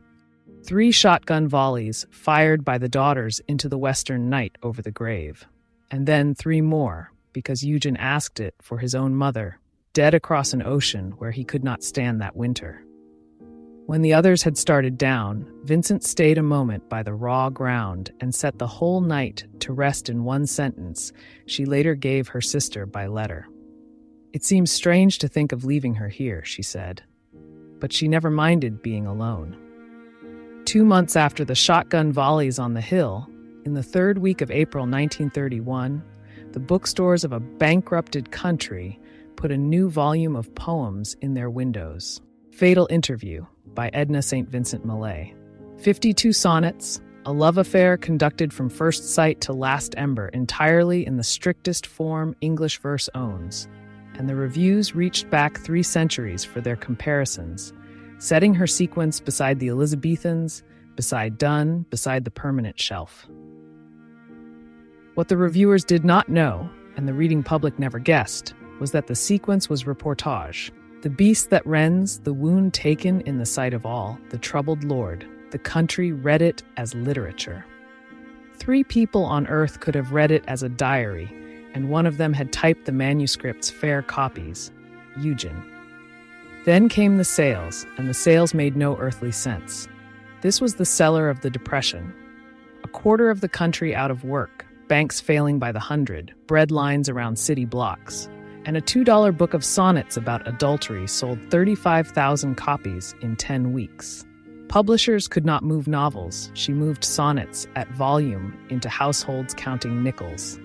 Speaker 1: 3 shotgun volleys fired by the daughters into the western night over the grave. And then 3 more, because Eugen asked it for his own mother, dead across an ocean where he could not stand that winter. When the others had started down, Vincent stayed a moment by the raw ground and set the whole night to rest in one sentence she later gave her sister by letter. It seems strange to think of leaving her here, she said, but she never minded being alone. 2 months after the shotgun volleys on the hill, in the 3rd week of April 1931, the bookstores of a bankrupted country put a new volume of poems in their windows. Fatal Interview by Edna St. Vincent Millay. 52 sonnets, a love affair conducted from first sight to last ember entirely in the strictest form English verse owns. And the reviews reached back 3 centuries for their comparisons, setting her sequence beside the Elizabethans, beside Donne, beside the permanent shelf. What the reviewers did not know, and the reading public never guessed, was that the sequence was reportage. The beast that rends, the wound taken in the sight of all, the troubled lord, the country read it as literature. 3 people on earth could have read it as a diary, and one of them had typed the manuscript's fair copies, Eugen. Then came the sales, and the sales made no earthly sense. This was the cellar of the Depression. A quarter of the country out of work, banks failing by the 100, bread lines around city blocks, and a $2 book of sonnets about adultery sold 35,000 copies in 10 weeks. Publishers could not move novels. She moved sonnets at volume into households counting nickels.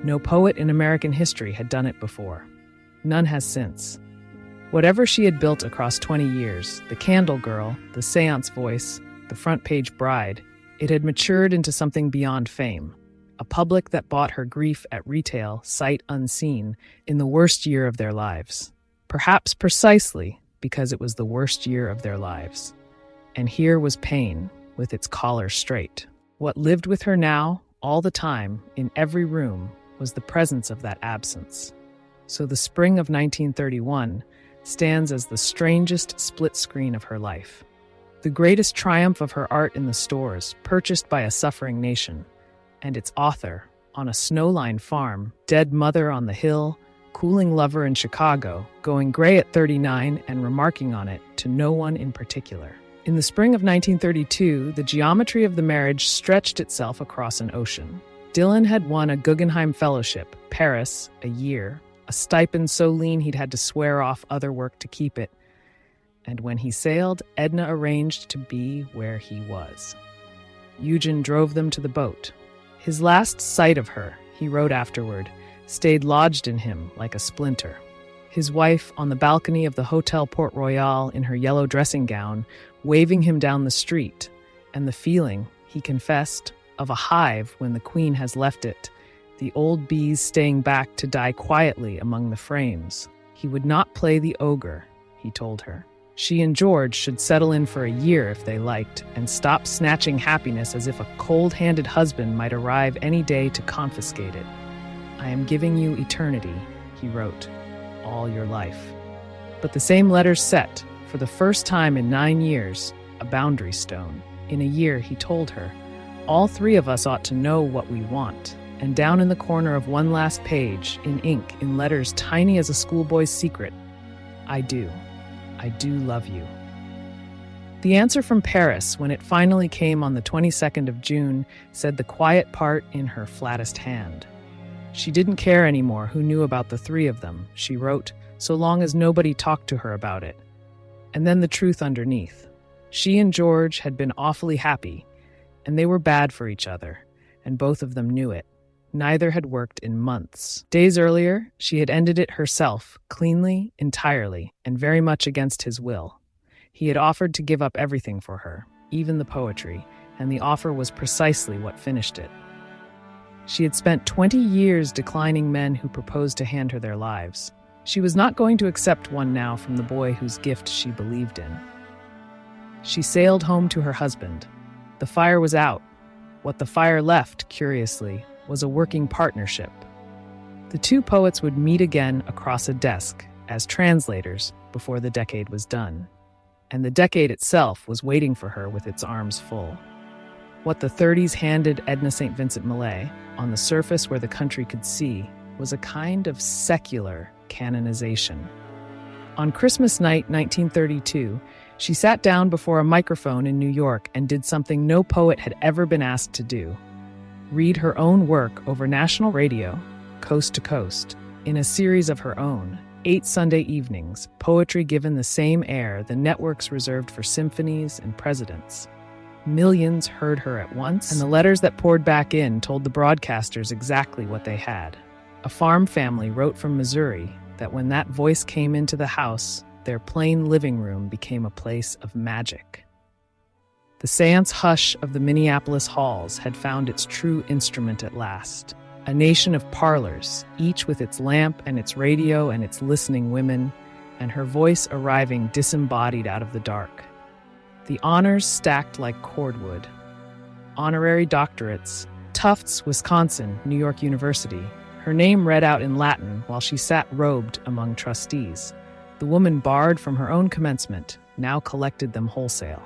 Speaker 1: No poet in American history had done it before. None has since. Whatever she had built across 20 years, the Candle Girl, the Seance Voice, the Front Page Bride, it had matured into something beyond fame. A public that bought her grief at retail, sight unseen, in the worst year of their lives. Perhaps precisely because it was the worst year of their lives. And here was pain, with its collar straight. What lived with her now, all the time, in every room, was the presence of that absence. So the spring of 1931 stands as the strangest split screen of her life. The greatest triumph of her art in the stores, purchased by a suffering nation, and its author, on a snowline farm, dead mother on the hill, cooling lover in Chicago, going gray at 39 and remarking on it to no one in particular. In the spring of 1932, the geometry of the marriage stretched itself across an ocean. Dylan had won a Guggenheim Fellowship, Paris, a year, a stipend so lean he'd had to swear off other work to keep it. And when he sailed, Edna arranged to be where he was. Eugen drove them to the boat. His last sight of her, he wrote afterward, stayed lodged in him like a splinter. His wife on the balcony of the Hotel Port Royal in her yellow dressing gown, waving him down the street, and the feeling, he confessed, of a hive when the queen has left it, the old bees staying back to die quietly among the frames. He would not play the ogre, he told her. She and George should settle in for a year if they liked, and stop snatching happiness as if a cold-handed husband might arrive any day to confiscate it. I am giving you eternity, he wrote, all your life. But the same letters set, for the first time in 9 years, a boundary stone. In a year, he told her, all three of us ought to know what we want. And down in the corner of one last page, in ink, in letters tiny as a schoolboy's secret, I do love you. The answer from Paris, when it finally came on the 22nd of June, said the quiet part in her flattest hand. She didn't care anymore who knew about the three of them, she wrote, so long as nobody talked to her about it. And then the truth underneath. She and George had been awfully happy, and they were bad for each other, and both of them knew it. Neither had worked in months. Days earlier, she had ended it herself, cleanly, entirely, and very much against his will. He had offered to give up everything for her, even the poetry, and the offer was precisely what finished it. She had spent 20 years declining men who proposed to hand her their lives. She was not going to accept one now from the boy whose gift she believed in. She sailed home to her husband. The fire was out. What the fire left, curiously, was a working partnership. The two poets would meet again across a desk as translators before the decade was done. And the decade itself was waiting for her with its arms full. What the 30s handed Edna St. Vincent Millay, on the surface where the country could see, was a kind of secular canonization. On Christmas night, 1932, she sat down before a microphone in New York and did something no poet had ever been asked to do. Read her own work over national radio, coast to coast, in a series of her own, 8 Sunday evenings, poetry given the same air the networks reserved for symphonies and presidents. Millions heard her at once, and the letters that poured back in told the broadcasters exactly what they had. A farm family wrote from Missouri that when that voice came into the house, their plain living room became a place of magic. The seance hush of the Minneapolis halls had found its true instrument at last. A nation of parlors, each with its lamp and its radio and its listening women, and her voice arriving disembodied out of the dark. The honors stacked like cordwood. Honorary doctorates, Tufts, Wisconsin, New York University. Her name read out in Latin while she sat robed among trustees. The woman barred from her own commencement now collected them wholesale.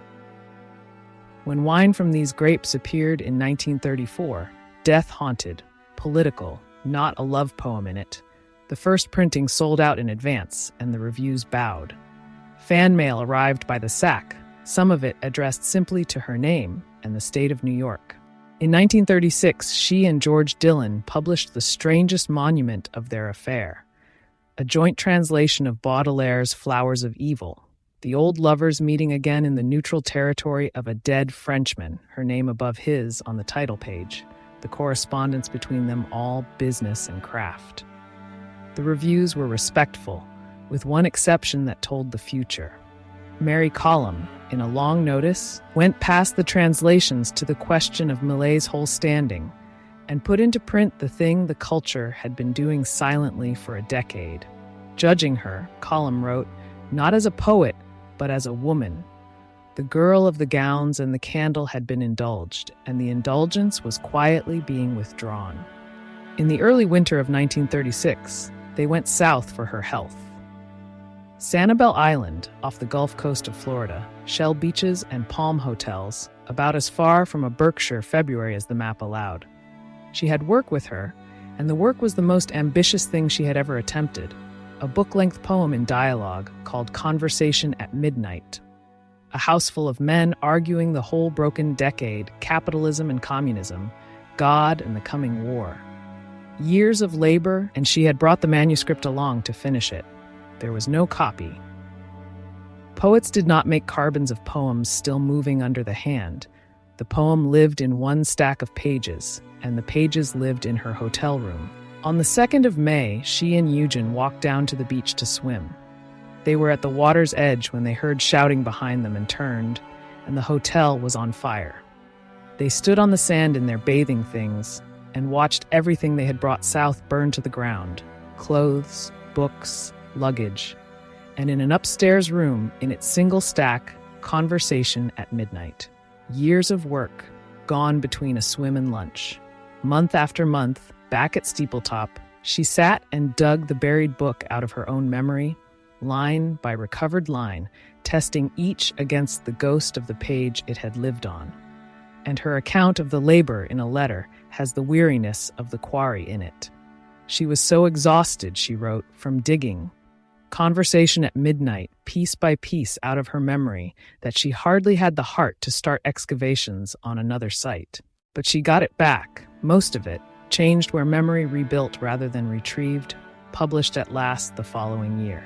Speaker 1: When Wine from These Grapes appeared in 1934, death-haunted, political, not a love poem in it, the first printing sold out in advance, and the reviews bowed. Fan mail arrived by the sack, some of it addressed simply to her name and the state of New York. In 1936, she and George Dillon published the strangest monument of their affair, a joint translation of Baudelaire's Flowers of Evil, the old lovers meeting again in the neutral territory of a dead Frenchman, her name above his on the title page, the correspondence between them all business and craft. The reviews were respectful, with one exception that told the future. Mary Column, in a long notice, went past the translations to the question of Millay's whole standing, and put into print the thing the culture had been doing silently for a decade. Judging her, Column wrote, not as a poet, but as a woman. The girl of the gowns and the candle had been indulged, and the indulgence was quietly being withdrawn. In the early winter of 1936, they went south for her health. Sanibel Island, off the Gulf Coast of Florida, shell beaches and palm hotels, about as far from a Berkshire February as the map allowed. She had work with her, and the work was the most ambitious thing she had ever attempted, a book-length poem in dialogue called Conversation at Midnight. A house full of men arguing the whole broken decade, capitalism and communism, God and the coming war. Years of labor, and she had brought the manuscript along to finish it. There was no copy. Poets did not make carbons of poems still moving under the hand. The poem lived in one stack of pages, and the pages lived in her hotel room. On the 2nd of May, she and Eugen walked down to the beach to swim. They were at the water's edge when they heard shouting behind them and turned, and the hotel was on fire. They stood on the sand in their bathing things and watched everything they had brought south burn to the ground: clothes, books, luggage, and in an upstairs room, in its single stack, conversation at midnight. Years of work, gone between a swim and lunch. Month after month, back at Steepletop, she sat and dug the buried book out of her own memory, line by recovered line, testing each against the ghost of the page it had lived on. And her account of the labor in a letter has the weariness of the quarry in it. She was so exhausted, she wrote, from digging, conversation at midnight, piece by piece out of her memory, that she hardly had the heart to start excavations on another site. But she got it back, most of it, changed where memory rebuilt rather than retrieved, published at last the following year.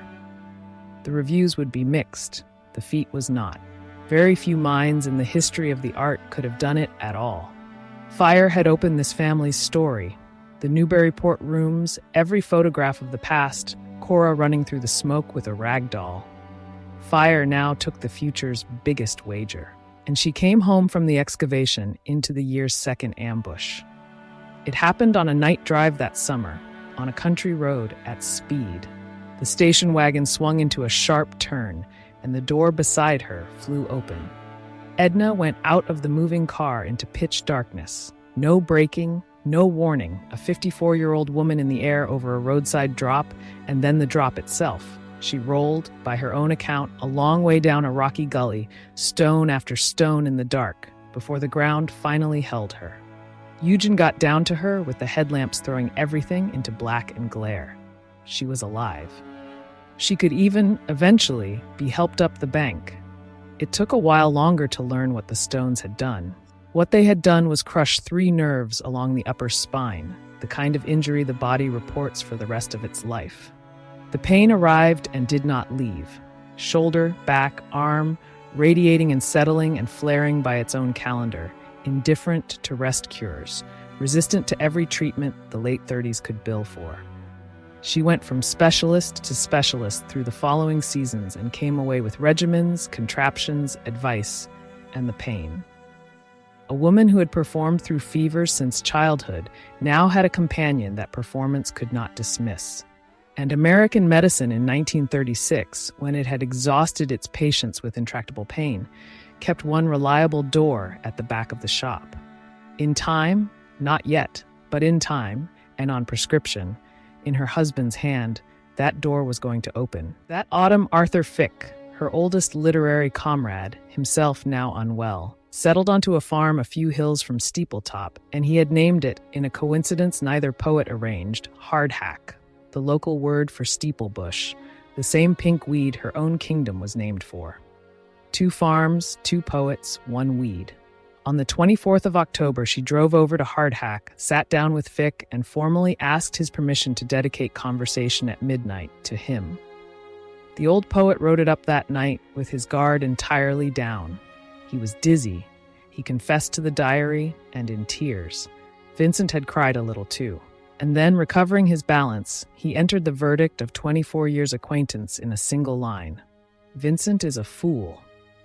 Speaker 1: The reviews would be mixed. The feat was not. Very few minds in the history of the art could have done it at all. Fire had opened this family's story. The Newburyport rooms, every photograph of the past, Cora running through the smoke with a rag doll. Fire now took the future's biggest wager, and she came home from the excavation into the year's second ambush. It happened on a night drive that summer, on a country road at speed. The station wagon swung into a sharp turn, and the door beside her flew open. Edna went out of the moving car into pitch darkness. No braking, no warning. A 54-year-old woman in the air over a roadside drop, and then the drop itself. She rolled, by her own account, a long way down a rocky gully, stone after stone in the dark, before the ground finally held her. Eugen got down to her with the headlamps throwing everything into black and glare. She was alive. She could even, eventually, be helped up the bank. It took a while longer to learn what the stones had done. What they had done was crush 3 nerves along the upper spine, the kind of injury the body reports for the rest of its life. The pain arrived and did not leave. Shoulder, back, arm, radiating and settling and flaring by its own calendar, indifferent to rest cures, resistant to every treatment the late 30s could bill for. She went from specialist to specialist through the following seasons and came away with regimens, contraptions, advice, and the pain. A woman who had performed through fevers since childhood now had a companion that performance could not dismiss. And American medicine in 1936, when it had exhausted its patients with intractable pain, kept one reliable door at the back of the shop. In time, not yet, but in time, and on prescription, in her husband's hand, that door was going to open. That autumn, Arthur Fick, her oldest literary comrade, himself now unwell, settled onto a farm a few hills from Steepletop, and he had named it, in a coincidence neither poet arranged, hardhack, the local word for steeple bush, the same pink weed her own kingdom was named for. 2 farms, 2 poets, 1 weed. On the 24th of October, she drove over to Hardhack, sat down with Fick, and formally asked his permission to dedicate conversation at midnight to him. The old poet wrote it up that night with his guard entirely down. He was dizzy. He confessed to the diary, and in tears. Vincent had cried a little too. And then, recovering his balance, he entered the verdict of 24 years' acquaintance in a single line. Vincent is a fool,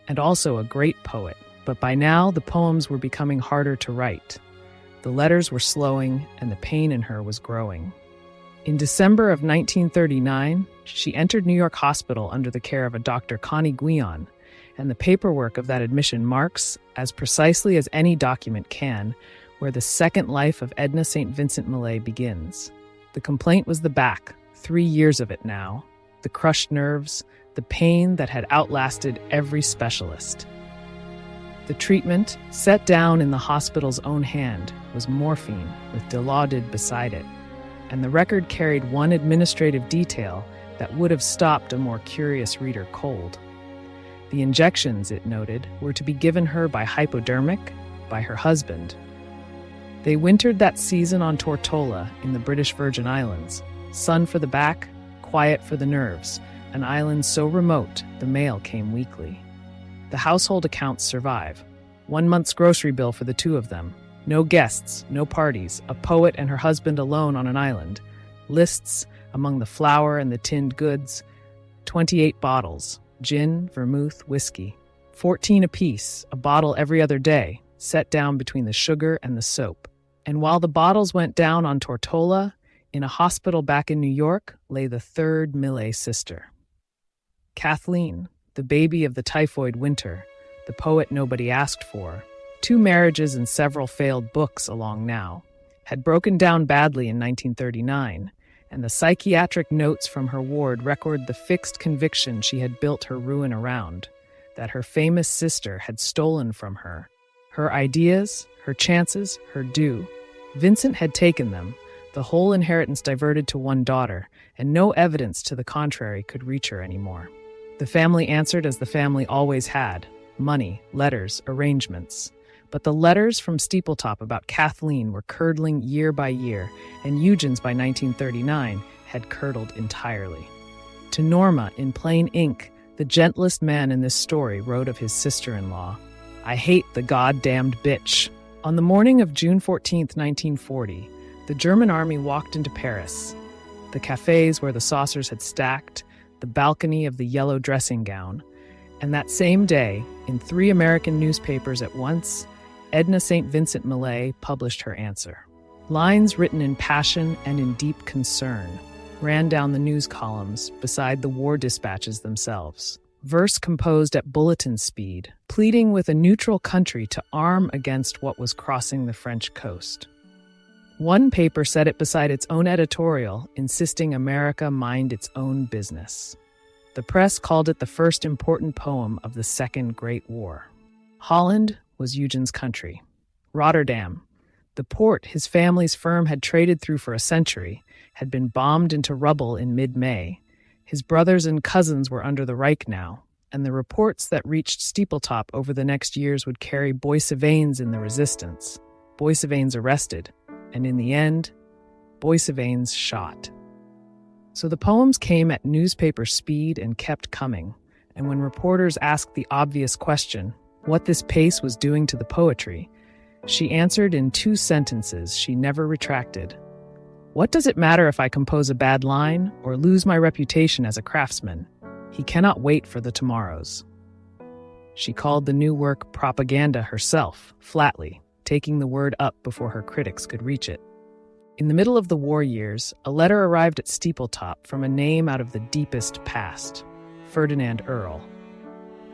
Speaker 1: and also a great poet. But by now, the poems were becoming harder to write. The letters were slowing, and the pain in her was growing. In December of 1939, she entered New York Hospital under the care of a Dr. Connie Guion, and the paperwork of that admission marks, as precisely as any document can, where the second life of Edna St. Vincent Millay begins. The complaint was the back, 3 years of it now, the crushed nerves, the pain that had outlasted every specialist. The treatment, set down in the hospital's own hand, was morphine with Dilaudid beside it, and the record carried one administrative detail that would have stopped a more curious reader cold. The injections, it noted, were to be given her by hypodermic, by her husband. They wintered that season on Tortola in the British Virgin Islands, sun for the back, quiet for the nerves, an island so remote the mail came weekly. The household accounts survive. 1 month's grocery bill for the two of them. No guests, no parties, a poet and her husband alone on an island. Lists among the flour and the tinned goods. 28 bottles, gin, vermouth, whiskey. 14 apiece, a bottle every other day, set down between the sugar and the soap. And while the bottles went down on Tortola, in a hospital back in New York lay the third Millay sister. Kathleen, the baby of the typhoid winter, the poet nobody asked for, 2 marriages and several failed books along now, had broken down badly in 1939, and the psychiatric notes from her ward record the fixed conviction she had built her ruin around, that her famous sister had stolen from her. Her ideas, her chances, her due. Vincent had taken them, the whole inheritance diverted to one daughter, and no evidence to the contrary could reach her anymore. The family answered as the family always had: money, letters, arrangements. But the letters from Steepletop about Kathleen were curdling year by year, and Eugene's by 1939 had curdled entirely. To Norma, in plain ink, the gentlest man in this story wrote of his sister-in-law, "I hate the goddamned bitch." On the morning of June 14th, 1940, the German army walked into Paris. The cafes where the saucers had stacked, the balcony of the yellow dressing gown. And that same day, in 3 American newspapers at once, Edna St. Vincent Millay published her answer. Lines written in passion and in deep concern ran down the news columns beside the war dispatches themselves. Verse composed at bulletin speed, pleading with a neutral country to arm against what was crossing the French coast. One paper set it beside its own editorial, insisting America mind its own business. The press called it the first important poem of the Second Great War. Holland was Eugene's country. Rotterdam, the port his family's firm had traded through for a century, had been bombed into rubble in mid-May. His brothers and cousins were under the Reich now, and the reports that reached Steepletop over the next years would carry Boissevains in the resistance, Boissevains arrested, and in the end, Boissevains shot. So the poems came at newspaper speed and kept coming, and when reporters asked the obvious question, what this pace was doing to the poetry, she answered in 2 sentences she never retracted. What does it matter if I compose a bad line or lose my reputation as a craftsman? He cannot wait for the tomorrows. She called the new work propaganda herself, flatly, taking the word up before her critics could reach it. In the middle of the war years, a letter arrived at Steepletop from a name out of the deepest past, Ferdinand Earle.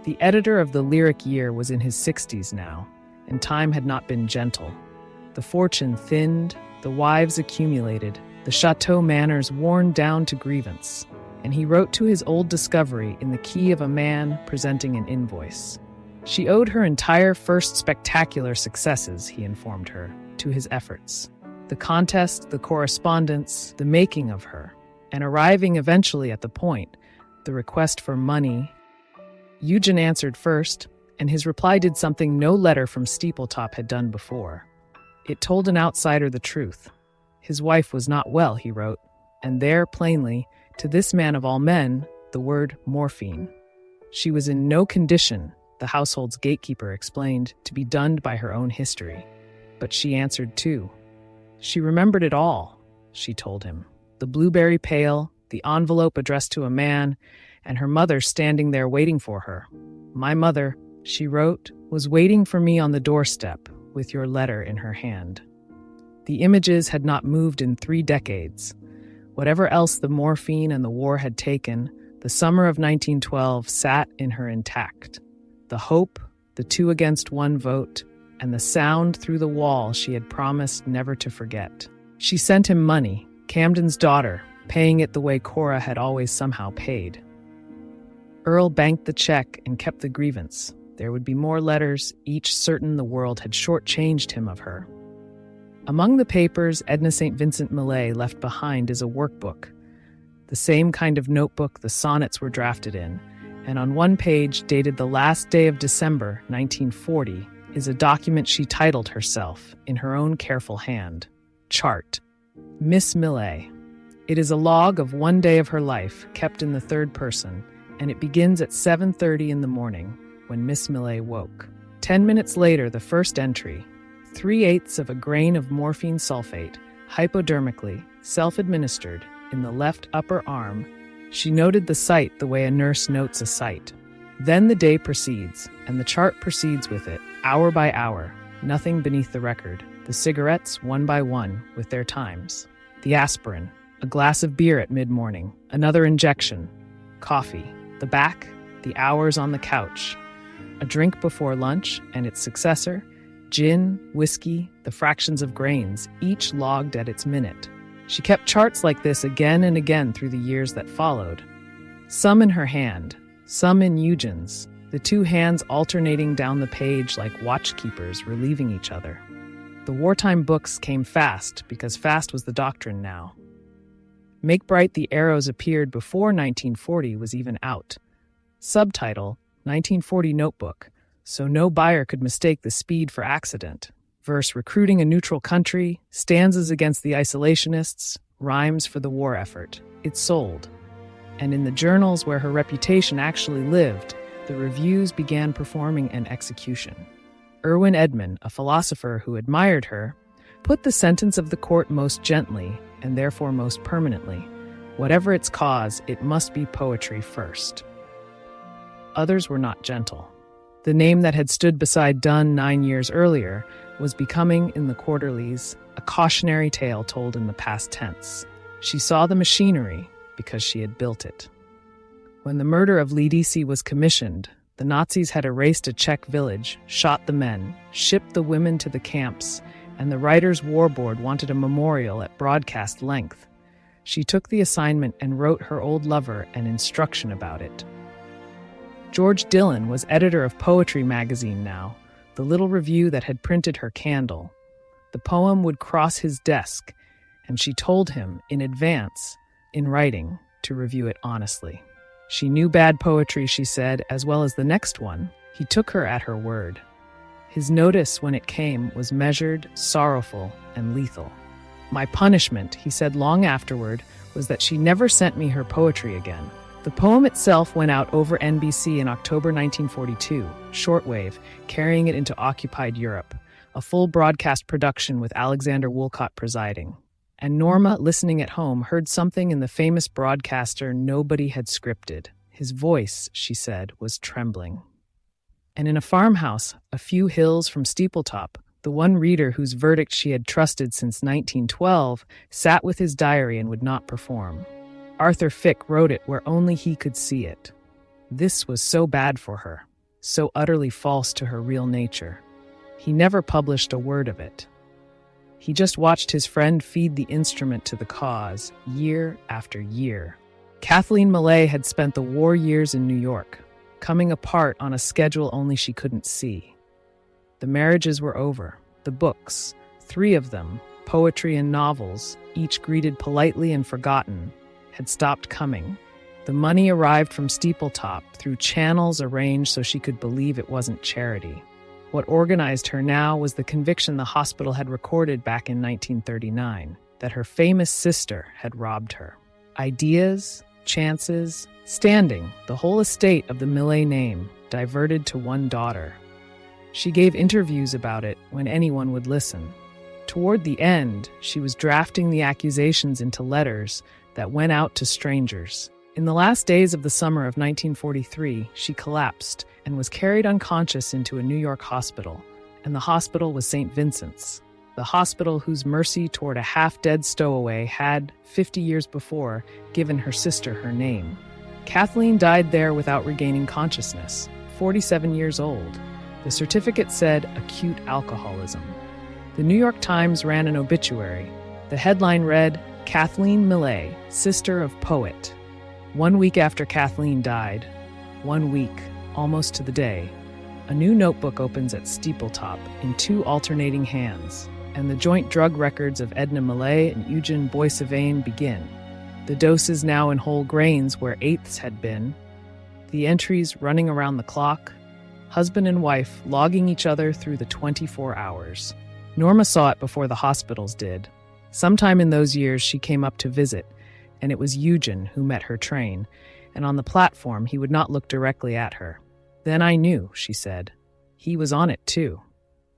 Speaker 1: The editor of the Lyric Year was in his 60s now, and time had not been gentle. The fortune thinned, the wives accumulated, the chateau manners worn down to grievance, and he wrote to his old discovery in the key of a man presenting an invoice. She owed her entire first spectacular successes, he informed her, to his efforts. The contest, the correspondence, the making of her, and arriving eventually at the point, the request for money. Eugene answered first, and his reply did something no letter from Steepletop had done before. It told an outsider the truth. His wife was not well, he wrote, and there, plainly, to this man of all men, the word morphine. She was in no condition, the household's gatekeeper explained, to be dunned by her own history. But she answered too. She remembered it all, she told him. The blueberry pail, the envelope addressed to a man, and her mother standing there waiting for her. My mother, she wrote, was waiting for me on the doorstep with your letter in her hand. The images had not moved in 3 decades. Whatever else the morphine and the war had taken, the summer of 1912 sat in her intact. The hope, the 2 against 1 vote, and the sound through the wall she had promised never to forget. She sent him money, Camden's daughter, paying it the way Cora had always somehow paid. Earle banked the check and kept the grievance. There would be more letters, each certain the world had shortchanged him of her. Among the papers Edna St. Vincent Millay left behind is a workbook, the same kind of notebook the sonnets were drafted in, and on one page, dated the last day of December, 1940, is a document she titled herself, in her own careful hand, Chart. Miss Millay. It is a log of one day of her life, kept in the third person, and it begins at 7:30 in the morning, when Miss Millay woke. 10 minutes later, the first entry, 3/8 of a grain of morphine sulfate, hypodermically, self-administered, in the left upper arm. She noted the sight the way a nurse notes a sight. Then the day proceeds, and the chart proceeds with it, hour by hour, nothing beneath the record. The cigarettes, one by one, with their times. The aspirin, a glass of beer at mid-morning, another injection, coffee, the back, the hours on the couch, a drink before lunch and its successor, gin, whiskey, the fractions of grains, each logged at its minute. She kept charts like this again and again through the years that followed. Some in her hand, some in Eugene's, the two hands alternating down the page like watchkeepers relieving each other. The wartime books came fast because fast was the doctrine now. Make Bright the Arrows appeared before 1940 was even out. Subtitle, 1940 Notebook, so no buyer could mistake the speed for accident. Verse recruiting a neutral country, stanzas against the isolationists, rhymes for the war effort. It sold. And in the journals where her reputation actually lived, the reviews began performing an execution. Erwin Edmund, a philosopher who admired her, put the sentence of the court most gently, and therefore most permanently. Whatever its cause, it must be poetry first. Others were not gentle. The name that had stood beside Donne 9 years earlier was becoming, in the quarterlies, a cautionary tale told in the past tense. She saw the machinery because she had built it. When the murder of Lidisi was commissioned, the Nazis had erased a Czech village, shot the men, shipped the women to the camps, and the Writers' War Board wanted a memorial at broadcast length. She took the assignment and wrote her old lover an instruction about it. George Dillon was editor of Poetry magazine now, the little review that had printed her candle. The poem would cross his desk, and she told him, in advance, in writing, to review it honestly. She knew bad poetry, she said, as well as the next one. He took her at her word. His notice, when it came, was measured, sorrowful, and lethal. My punishment, he said long afterward, was that she never sent me her poetry again. The poem itself went out over NBC in October 1942, shortwave, carrying it into occupied Europe, a full broadcast production with Alexander Woolcott presiding. And Norma, listening at home, heard something in the famous broadcaster nobody had scripted. His voice, she said, was trembling. And in a farmhouse, a few hills from Steepletop, the one reader whose verdict she had trusted since 1912 sat with his diary and would not perform. Arthur Fick wrote it where only he could see it. This was so bad for her, so utterly false to her real nature. He never published a word of it. He just watched his friend feed the instrument to the cause, year after year. Kathleen Millay had spent the war years in New York, coming apart on a schedule only she couldn't see. The marriages were over. The books, 3 of them, poetry and novels, each greeted politely and forgotten, had stopped coming. The money arrived from Steepletop through channels arranged so she could believe it wasn't charity. What organized her now was the conviction the hospital had recorded back in 1939, that her famous sister had robbed her. Ideas, chances, standing, the whole estate of the Millay name, diverted to one daughter. She gave interviews about it when anyone would listen. Toward the end, she was drafting the accusations into letters that went out to strangers. In the last days of the summer of 1943, she collapsed and was carried unconscious into a New York hospital, and the hospital was St. Vincent's, the hospital whose mercy toward a half-dead stowaway had, 50 years before, given her sister her name. Kathleen died there without regaining consciousness, 47 years old. The certificate said acute alcoholism. The New York Times ran an obituary. The headline read, Kathleen Millay, sister of poet. 1 week after Kathleen died, 1 week, almost to the day, a new notebook opens at Steepletop in 2 alternating hands, and the joint drug records of Edna Millay and Eugene Boissavain begin. The doses now in whole grains where eighths had been, the entries running around the clock, husband and wife logging each other through the 24 hours. Norma saw it before the hospitals did. Sometime in those years she came up to visit, and it was Eugene who met her train, and on the platform he would not look directly at her. Then I knew, she said. He was on it too.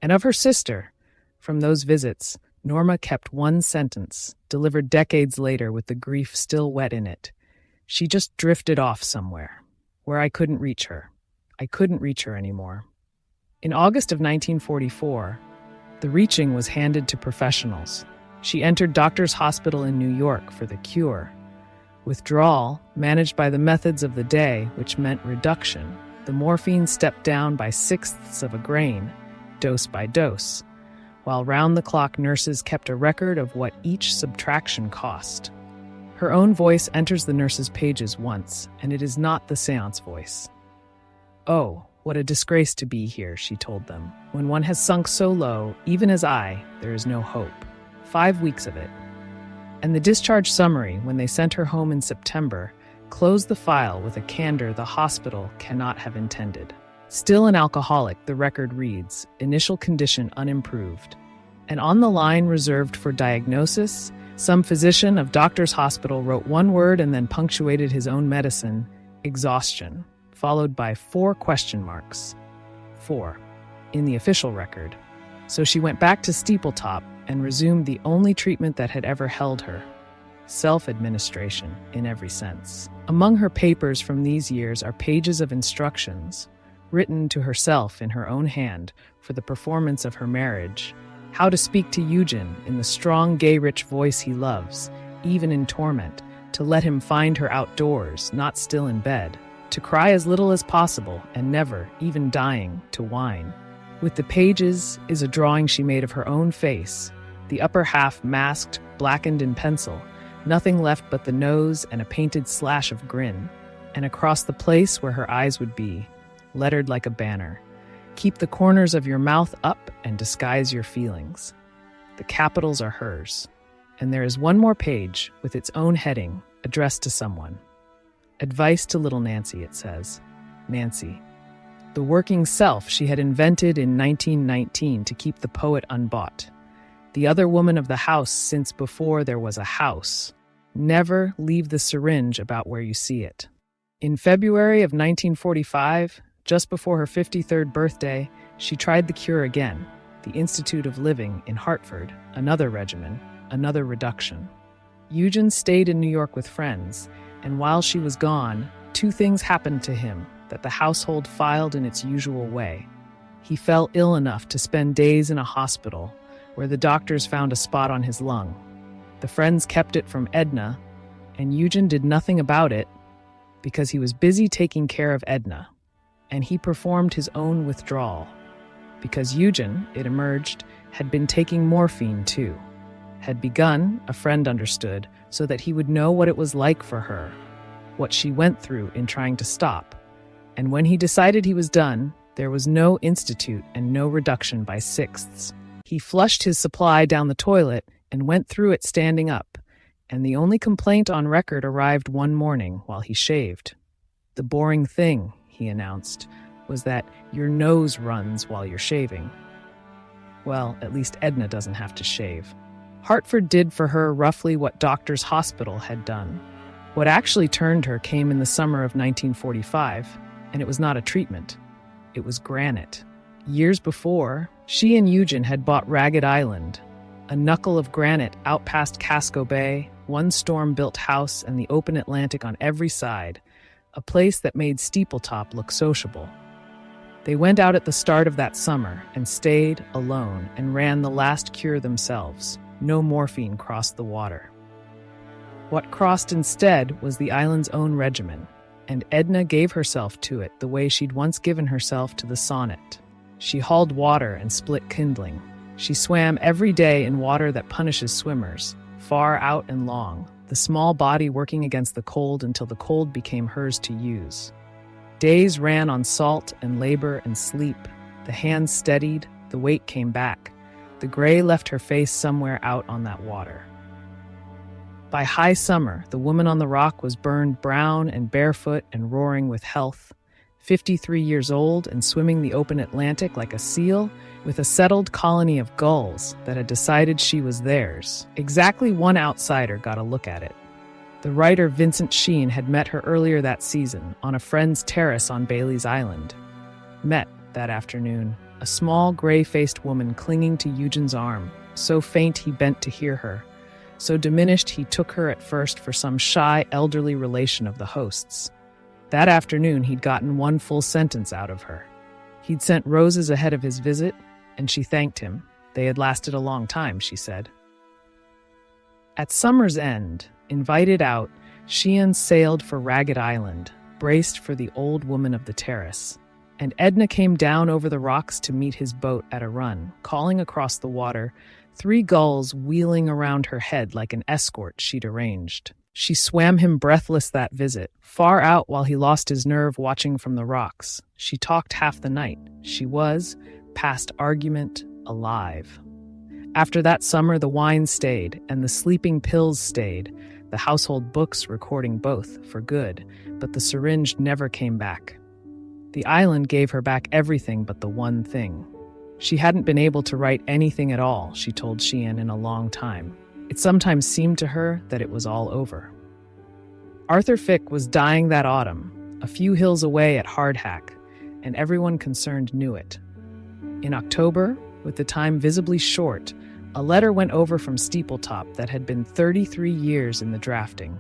Speaker 1: And of her sister, from those visits, Norma kept one sentence, delivered decades later with the grief still wet in it. She just drifted off somewhere, where I couldn't reach her. I couldn't reach her anymore. In August of 1944, the reaching was handed to professionals. She entered Doctors' Hospital in New York for the cure. Withdrawal, managed by the methods of the day, which meant reduction. The morphine stepped down by sixths of a grain, dose by dose, while round-the-clock nurses kept a record of what each subtraction cost. Her own voice enters the nurse's pages once, and it is not the seance voice. "Oh, what a disgrace to be here," she told them. "When one has sunk so low, even as I, there is no hope." 5 weeks of it. And the discharge summary, when they sent her home in September, closed the file with a candor the hospital cannot have intended. Still an alcoholic, the record reads, initial condition unimproved. And on the line reserved for diagnosis, some physician of Doctors' Hospital wrote one word and then punctuated his own medicine, exhaustion, followed by 4 question marks. 4, in the official record. So she went back to Steepletop and resumed the only treatment that had ever held her. Self-administration, in every sense. Among her papers from these years are pages of instructions, written to herself in her own hand for the performance of her marriage, how to speak to Eugen in the strong, gay, rich voice he loves, even in torment, to let him find her outdoors, not still in bed, to cry as little as possible, and never, even dying, to whine. With the pages is a drawing she made of her own face, the upper half masked, blackened in pencil, nothing left but the nose and a painted slash of grin, and across the place where her eyes would be, lettered like a banner, "Keep the corners of your mouth up and disguise your feelings." The capitals are hers, and there is one more page with its own heading addressed to someone. Advice to little Nancy, it says. Nancy. The working self she had invented in 1919 to keep the poet unbought. The other woman of the house since before there was a house. Never leave the syringe about where you see it. In February of 1945, just before her 53rd birthday, she tried the cure again, the Institute of Living in Hartford, another regimen, another reduction. Eugen stayed in New York with friends, and while she was gone, 2 things happened to him that the household filed in its usual way. He fell ill enough to spend days in a hospital, where the doctors found a spot on his lung. The friends kept it from Edna, and Eugen did nothing about it because he was busy taking care of Edna, and he performed his own withdrawal, because Eugen, it emerged, had been taking morphine too. Had begun, a friend understood, so that he would know what it was like for her, what she went through in trying to stop. And when he decided he was done, there was no institute and no reduction by sixths. He flushed his supply down the toilet and went through it standing up, and the only complaint on record arrived one morning while he shaved. "The boring thing," he announced, "was that your nose runs while you're shaving." Well, at least Edna doesn't have to shave. Hartford did for her roughly what Doctors' Hospital had done. What actually turned her came in the summer of 1945, and it was not a treatment. It was granite. Years before, she and Eugen had bought Ragged Island, a knuckle of granite out past Casco Bay, one storm-built house and the open Atlantic on every side, a place that made Steepletop look sociable. They went out at the start of that summer and stayed alone and ran the last cure themselves. No morphine crossed the water. What crossed instead was the island's own regimen, and Edna gave herself to it the way she'd once given herself to the sonnet. She hauled water and split kindling. She swam every day in water that punishes swimmers, far out and long, the small body working against the cold until the cold became hers to use. Days ran on salt and labor and sleep. The hands steadied, the weight came back. The gray left her face somewhere out on that water. By high summer, the woman on the rock was burned brown and barefoot and roaring with health, 53 years old and swimming the open Atlantic like a seal, with a settled colony of gulls that had decided she was theirs. Exactly one outsider got a look at it. The writer Vincent Sheen had met her earlier that season on a friend's terrace on Bailey's Island. Met, that afternoon, a small, gray-faced woman clinging to Eugene's arm, so faint he bent to hear her, so diminished he took her at first for some shy, elderly relation of the host's. That afternoon he'd gotten one full sentence out of her. He'd sent roses ahead of his visit, and she thanked him. They had lasted a long time, she said. At summer's end, invited out, Sheehan sailed for Ragged Island, braced for the old woman of the terrace. And Edna came down over the rocks to meet his boat at a run, calling across the water, 3 gulls wheeling around her head like an escort she'd arranged. She swam him breathless that visit, far out while he lost his nerve watching from the rocks. She talked half the night. She was, past argument, alive. After that summer, the wine stayed, and the sleeping pills stayed, the household books recording both, for good, but the syringe never came back. The island gave her back everything but the one thing. She hadn't been able to write anything at all, she told Sheehan, in a long time. It sometimes seemed to her that it was all over. Arthur Fick was dying that autumn, a few hills away at Hardhack, and everyone concerned knew it. In October, with the time visibly short, a letter went over from Steepletop that had been 33 years in the drafting.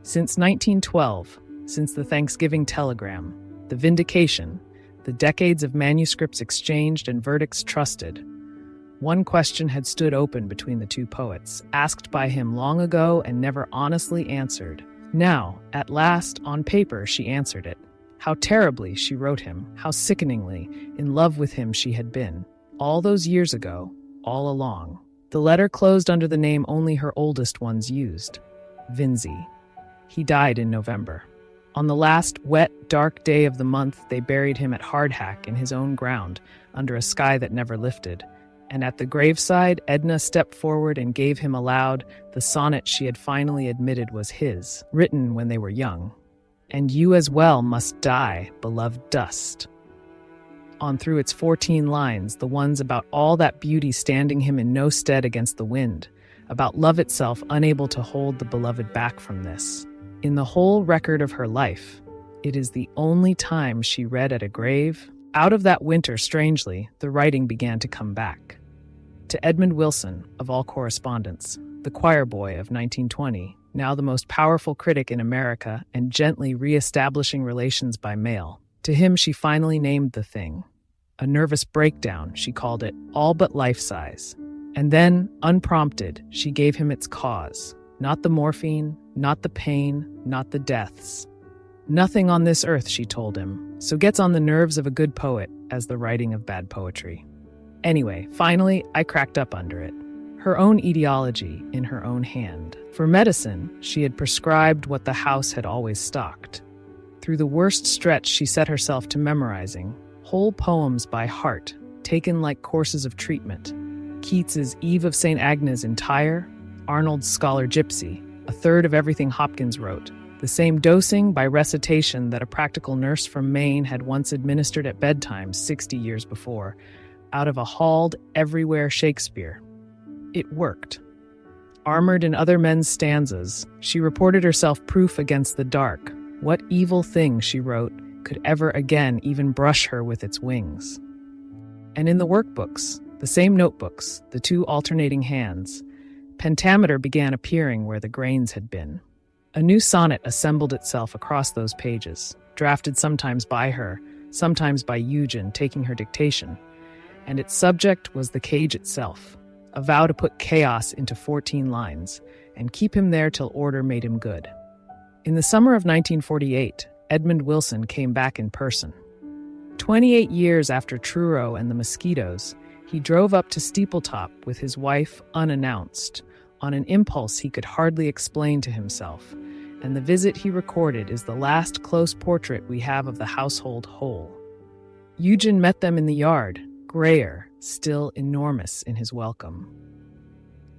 Speaker 1: Since 1912, since the Thanksgiving telegram, the vindication, the decades of manuscripts exchanged and verdicts trusted, one question had stood open between the two poets, asked by him long ago and never honestly answered. Now, at last, on paper, she answered it. How terribly she wrote him, how sickeningly in love with him she had been. All those years ago, all along. The letter closed under the name only her oldest ones used, Vinzy. He died in November. On the last wet, dark day of the month, they buried him at Hardhack in his own ground, under a sky that never lifted. And at the graveside, Edna stepped forward and gave him aloud the sonnet she had finally admitted was his, written when they were young. And you as well must die, beloved dust. On through its 14 lines, the ones about all that beauty standing him in no stead against the wind, about love itself unable to hold the beloved back from this. In the whole record of her life, it is the only time she read at a grave. Out of that winter, strangely, the writing began to come back. To Edmund Wilson, of all correspondents, the choir boy of 1920, now the most powerful critic in America and gently re-establishing relations by mail. To him she finally named the thing. A nervous breakdown, she called it, all but life-size. And then, unprompted, she gave him its cause. Not the morphine, not the pain, not the deaths. Nothing on this earth, she told him, so gets on the nerves of a good poet as the writing of bad poetry. Anyway, finally, I cracked up under it. Her own etiology in her own hand. For medicine, she had prescribed what the house had always stocked. Through the worst stretch, she set herself to memorizing whole poems by heart, taken like courses of treatment. Keats's Eve of St. Agnes entire, Arnold's Scholar Gypsy, a third of everything Hopkins wrote, the same dosing by recitation that a practical nurse from Maine had once administered at bedtime 60 years before, out of a hauled everywhere Shakespeare. It worked. Armored in other men's stanzas, she reported herself proof against the dark. What evil thing, she wrote, could ever again even brush her with its wings? And in the workbooks, the same notebooks, the two alternating hands, pentameter began appearing where the grains had been. A new sonnet assembled itself across those pages, drafted sometimes by her, sometimes by Eugene taking her dictation, and its subject was the cage itself, a vow to put chaos into 14 lines and keep him there till order made him good. In the summer of 1948, Edmund Wilson came back in person. 28 years after Truro and the mosquitoes, he drove up to Steepletop with his wife unannounced, on an impulse he could hardly explain to himself, and the visit he recorded is the last close portrait we have of the household whole. Eugene met them in the yard, grayer, still enormous in his welcome.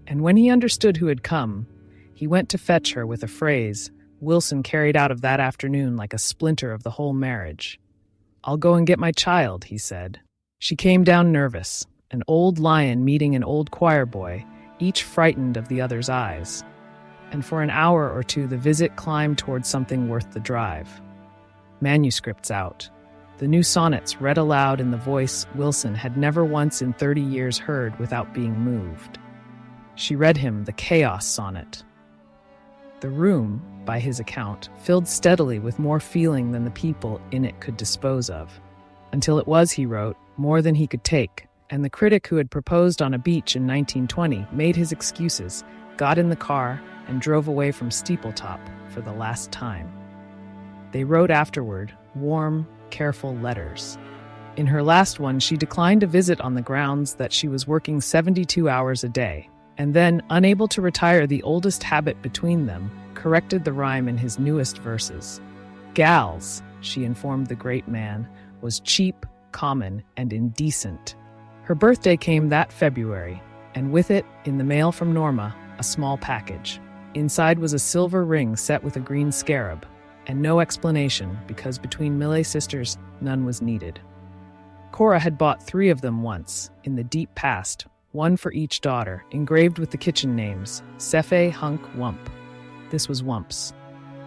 Speaker 1: And when he understood who had come, he went to fetch her with a phrase Wilson carried out of that afternoon like a splinter of the whole marriage. "I'll go and get my child," he said. She came down nervous, an old lion meeting an old choir boy, each frightened of the other's eyes. And for an hour or two the visit climbed towards something worth the drive. Manuscripts out. The new sonnets read aloud in the voice Wilson had never once in 30 years heard without being moved. She read him the Chaos Sonnet. The room, by his account, filled steadily with more feeling than the people in it could dispose of, until it was, he wrote, more than he could take, and the critic who had proposed on a beach in 1920 made his excuses, got in the car, and drove away from Steepletop for the last time. They wrote afterward warm, careful letters. In her last one, she declined a visit on the grounds that she was working 72 hours a day, and then, unable to retire the oldest habit between them, corrected the rhyme in his newest verses. Gals, she informed the great man, was cheap, common, and indecent. Her birthday came that February, and with it, in the mail from Norma, a small package. Inside was a silver ring set with a green scarab, and no explanation, because between Millay sisters, none was needed. Cora had bought 3 of them once, in the deep past, one for each daughter, engraved with the kitchen names, Sephe, Hunk, Wump. This was Wump's.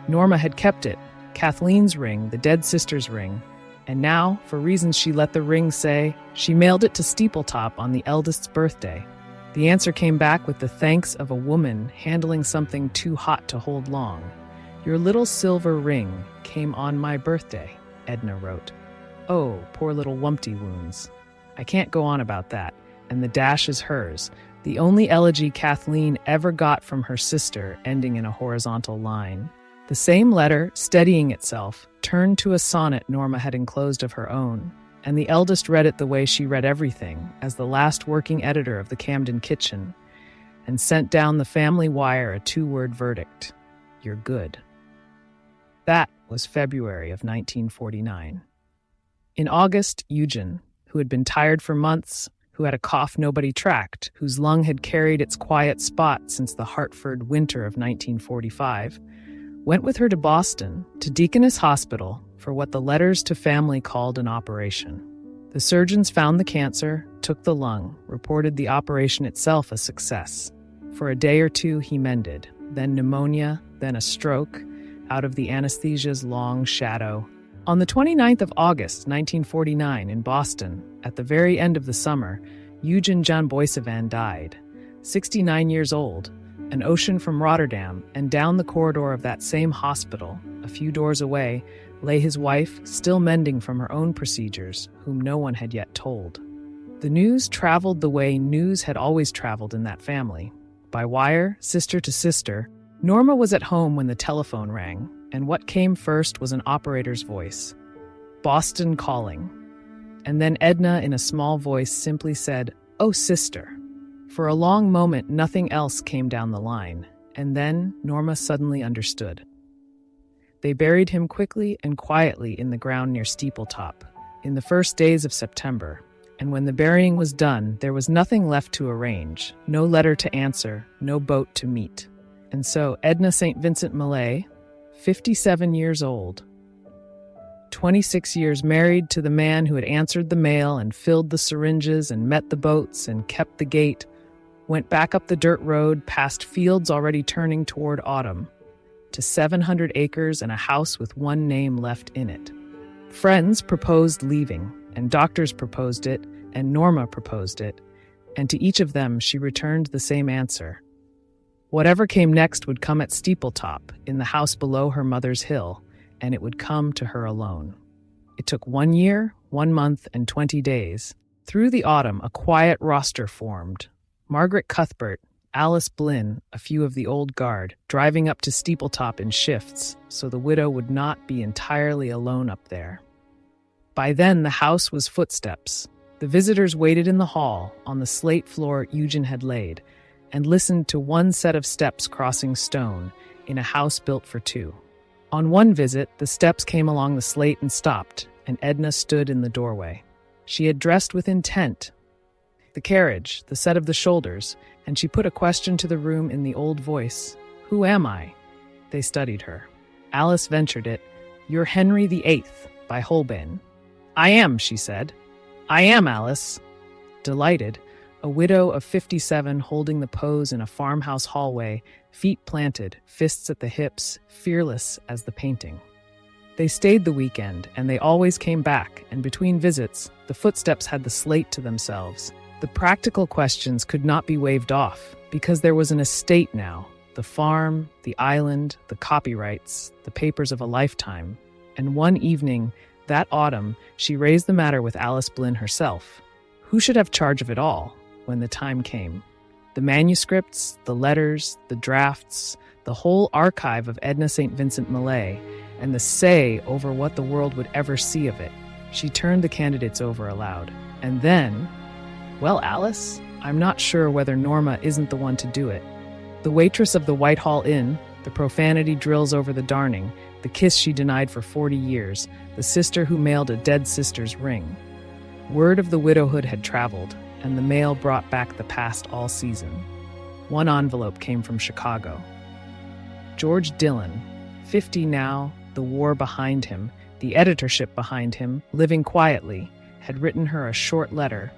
Speaker 1: Norma had kept it, Kathleen's ring, the dead sister's ring, and now, for reasons she let the ring say, she mailed it to Steepletop on the eldest's birthday. The answer came back with the thanks of a woman handling something too hot to hold long. Your little silver ring came on my birthday, Edna wrote. Oh, poor little Wumpty wounds. I can't go on about that. And the dash is hers, the only elegy Kathleen ever got from her sister, ending in a horizontal line. The same letter, steadying itself, turned to a sonnet Norma had enclosed of her own, and the eldest read it the way she read everything, as the last working editor of the Camden Kitchen, and sent down the family wire a 2-word verdict: "You're good." That was February of 1949. In August, Eugen, who had been tired for months, who had a cough nobody tracked, whose lung had carried its quiet spot since the Hartford winter of 1945, went with her to Boston, to Deaconess Hospital, for what the letters to family called an operation. The surgeons found the cancer, took the lung, reported the operation itself a success. For a day or 2 he mended, then pneumonia, then a stroke, out of the anesthesia's long shadow. On the 29th of August, 1949, in Boston, at the very end of the summer, Eugen Jan Boissevan died. 69 years old, an ocean from Rotterdam, and down the corridor of that same hospital, a few doors away, lay his wife, still mending from her own procedures, whom no one had yet told. The news traveled the way news had always traveled in that family. By wire, sister to sister, Norma was at home when the telephone rang, and what came first was an operator's voice. Boston calling. And then Edna, in a small voice, simply said, "Oh, sister." For a long moment, nothing else came down the line, and then Norma suddenly understood. They buried him quickly and quietly in the ground near Steepletop, in the first days of September, and when the burying was done, there was nothing left to arrange, no letter to answer, no boat to meet. And so Edna St. Vincent Millay, 57 years old, 26 years married to the man who had answered the mail and filled the syringes and met the boats and kept the gate, went back up the dirt road past fields already turning toward autumn, to 700 acres and a house with one name left in it. Friends proposed leaving, and doctors proposed it, and Norma proposed it, and to each of them she returned the same answer. Whatever came next would come at Steepletop, in the house below her mother's hill, and it would come to her alone. It took 1 year, 1 month, and 20 days. Through the autumn, a quiet roster formed. Margaret Cuthbert, Alice Blynn, a few of the old guard, driving up to Steepletop in shifts, so the widow would not be entirely alone up there. By then, the house was footsteps. The visitors waited in the hall, on the slate floor Eugen had laid, and listened to one set of steps crossing stone, in a house built for 2. On one visit, the steps came along the slate and stopped, and Edna stood in the doorway. She had dressed with intent. The carriage, the set of the shoulders, and she put a question to the room in the old voice. "Who am I?" They studied her. Alice ventured it. "You're Henry VIII, by Holbein." "I am," she said. "I am, Alice." Delighted, a widow of 57 holding the pose in a farmhouse hallway, feet planted, fists at the hips, fearless as the painting. They stayed the weekend, and they always came back, and between visits, the footsteps had the slate to themselves. The practical questions could not be waved off, because there was an estate now, the farm, the island, the copyrights, the papers of a lifetime. And one evening, that autumn, she raised the matter with Alice Blynn herself. Who should have charge of it all when the time came? The manuscripts, the letters, the drafts, the whole archive of Edna St. Vincent Millay, and the say over what the world would ever see of it. She turned the candidates over aloud. And then, well, Alice, I'm not sure whether Norma isn't the one to do it. The waitress of the Whitehall Inn, the profanity drills over the darning, the kiss she denied for 40 years, the sister who mailed a dead sister's ring. Word of the widowhood had traveled, and the mail brought back the past all season. One envelope came from Chicago. George Dillon, 50 now, the war behind him, the editorship behind him, living quietly, had written her a short letter,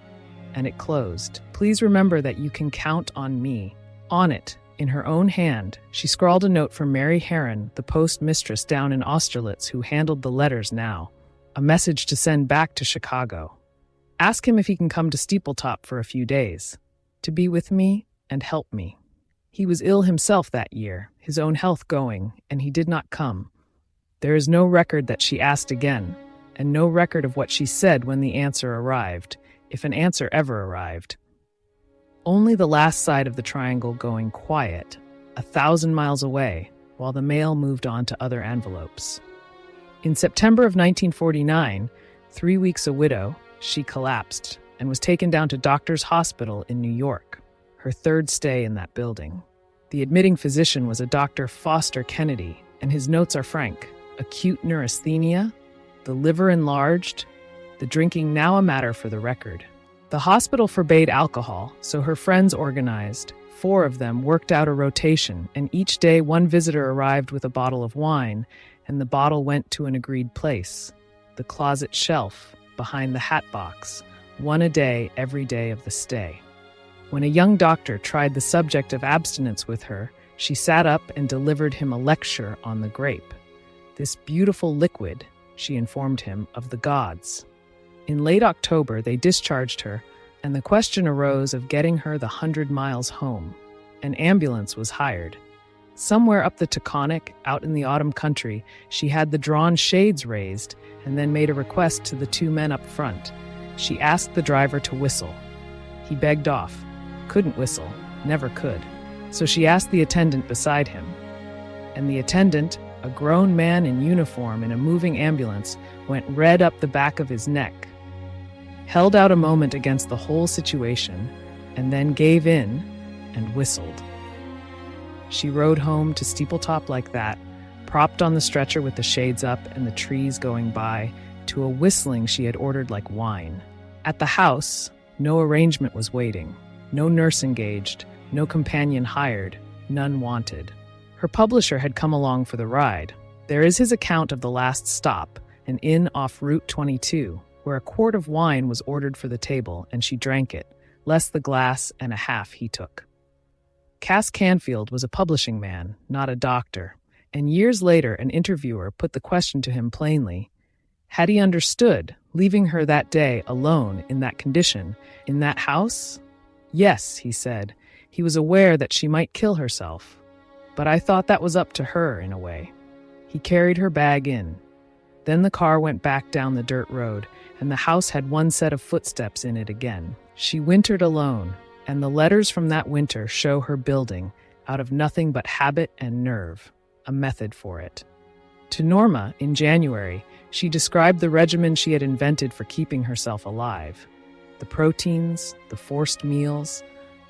Speaker 1: and it closed. Please remember that you can count on me. On it, in her own hand, she scrawled a note from Mary Heron, the postmistress down in Austerlitz who handled the letters now, a message to send back to Chicago. Ask him if he can come to Steepletop for a few days, to be with me and help me. He was ill himself that year, his own health going, and he did not come. There is no record that she asked again, and no record of what she said when the answer arrived, if an answer ever arrived. Only the last side of the triangle going quiet, 1,000 miles away, while the mail moved on to other envelopes. In September of 1949, 3 weeks a widow, she collapsed and was taken down to Doctors' Hospital in New York, her third stay in that building. The admitting physician was a Dr. Foster Kennedy, and his notes are frank. Acute neurasthenia, the liver enlarged, the drinking now a matter for the record. The hospital forbade alcohol, so her friends organized. 4 of them worked out a rotation, and each day one visitor arrived with a bottle of wine, and the bottle went to an agreed place, the closet shelf, behind the hat box, one a day every day of the stay. When a young doctor tried the subject of abstinence with her, she sat up and delivered him a lecture on the grape. This beautiful liquid, she informed him, of the gods. In late October, they discharged her, and the question arose of getting her the 100 miles home. An ambulance was hired. Somewhere up the Taconic, out in the autumn country, she had the drawn shades raised and then made a request to the 2 men up front. She asked the driver to whistle. He begged off. Couldn't whistle. Never could. So she asked the attendant beside him. And the attendant, a grown man in uniform in a moving ambulance, went red up the back of his neck, held out a moment against the whole situation, and then gave in and whistled. She rode home to Steepletop like that, propped on the stretcher with the shades up and the trees going by, to a whistling she had ordered like wine. At the house, no arrangement was waiting, no nurse engaged, no companion hired, none wanted. Her publisher had come along for the ride. There is his account of the last stop, an inn off Route 22, where a quart of wine was ordered for the table, and she drank it, less the glass and a half he took. Cass Canfield was a publishing man, not a doctor, and years later an interviewer put the question to him plainly. Had he understood, leaving her that day alone in that condition, in that house? Yes, he said. He was aware that she might kill herself. But I thought that was up to her, in a way. He carried her bag in. Then the car went back down the dirt road, and the house had one set of footsteps in it again. She wintered alone, and the letters from that winter show her building, out of nothing but habit and nerve, a method for it. To Norma, in January, she described the regimen she had invented for keeping herself alive. The proteins, the forced meals,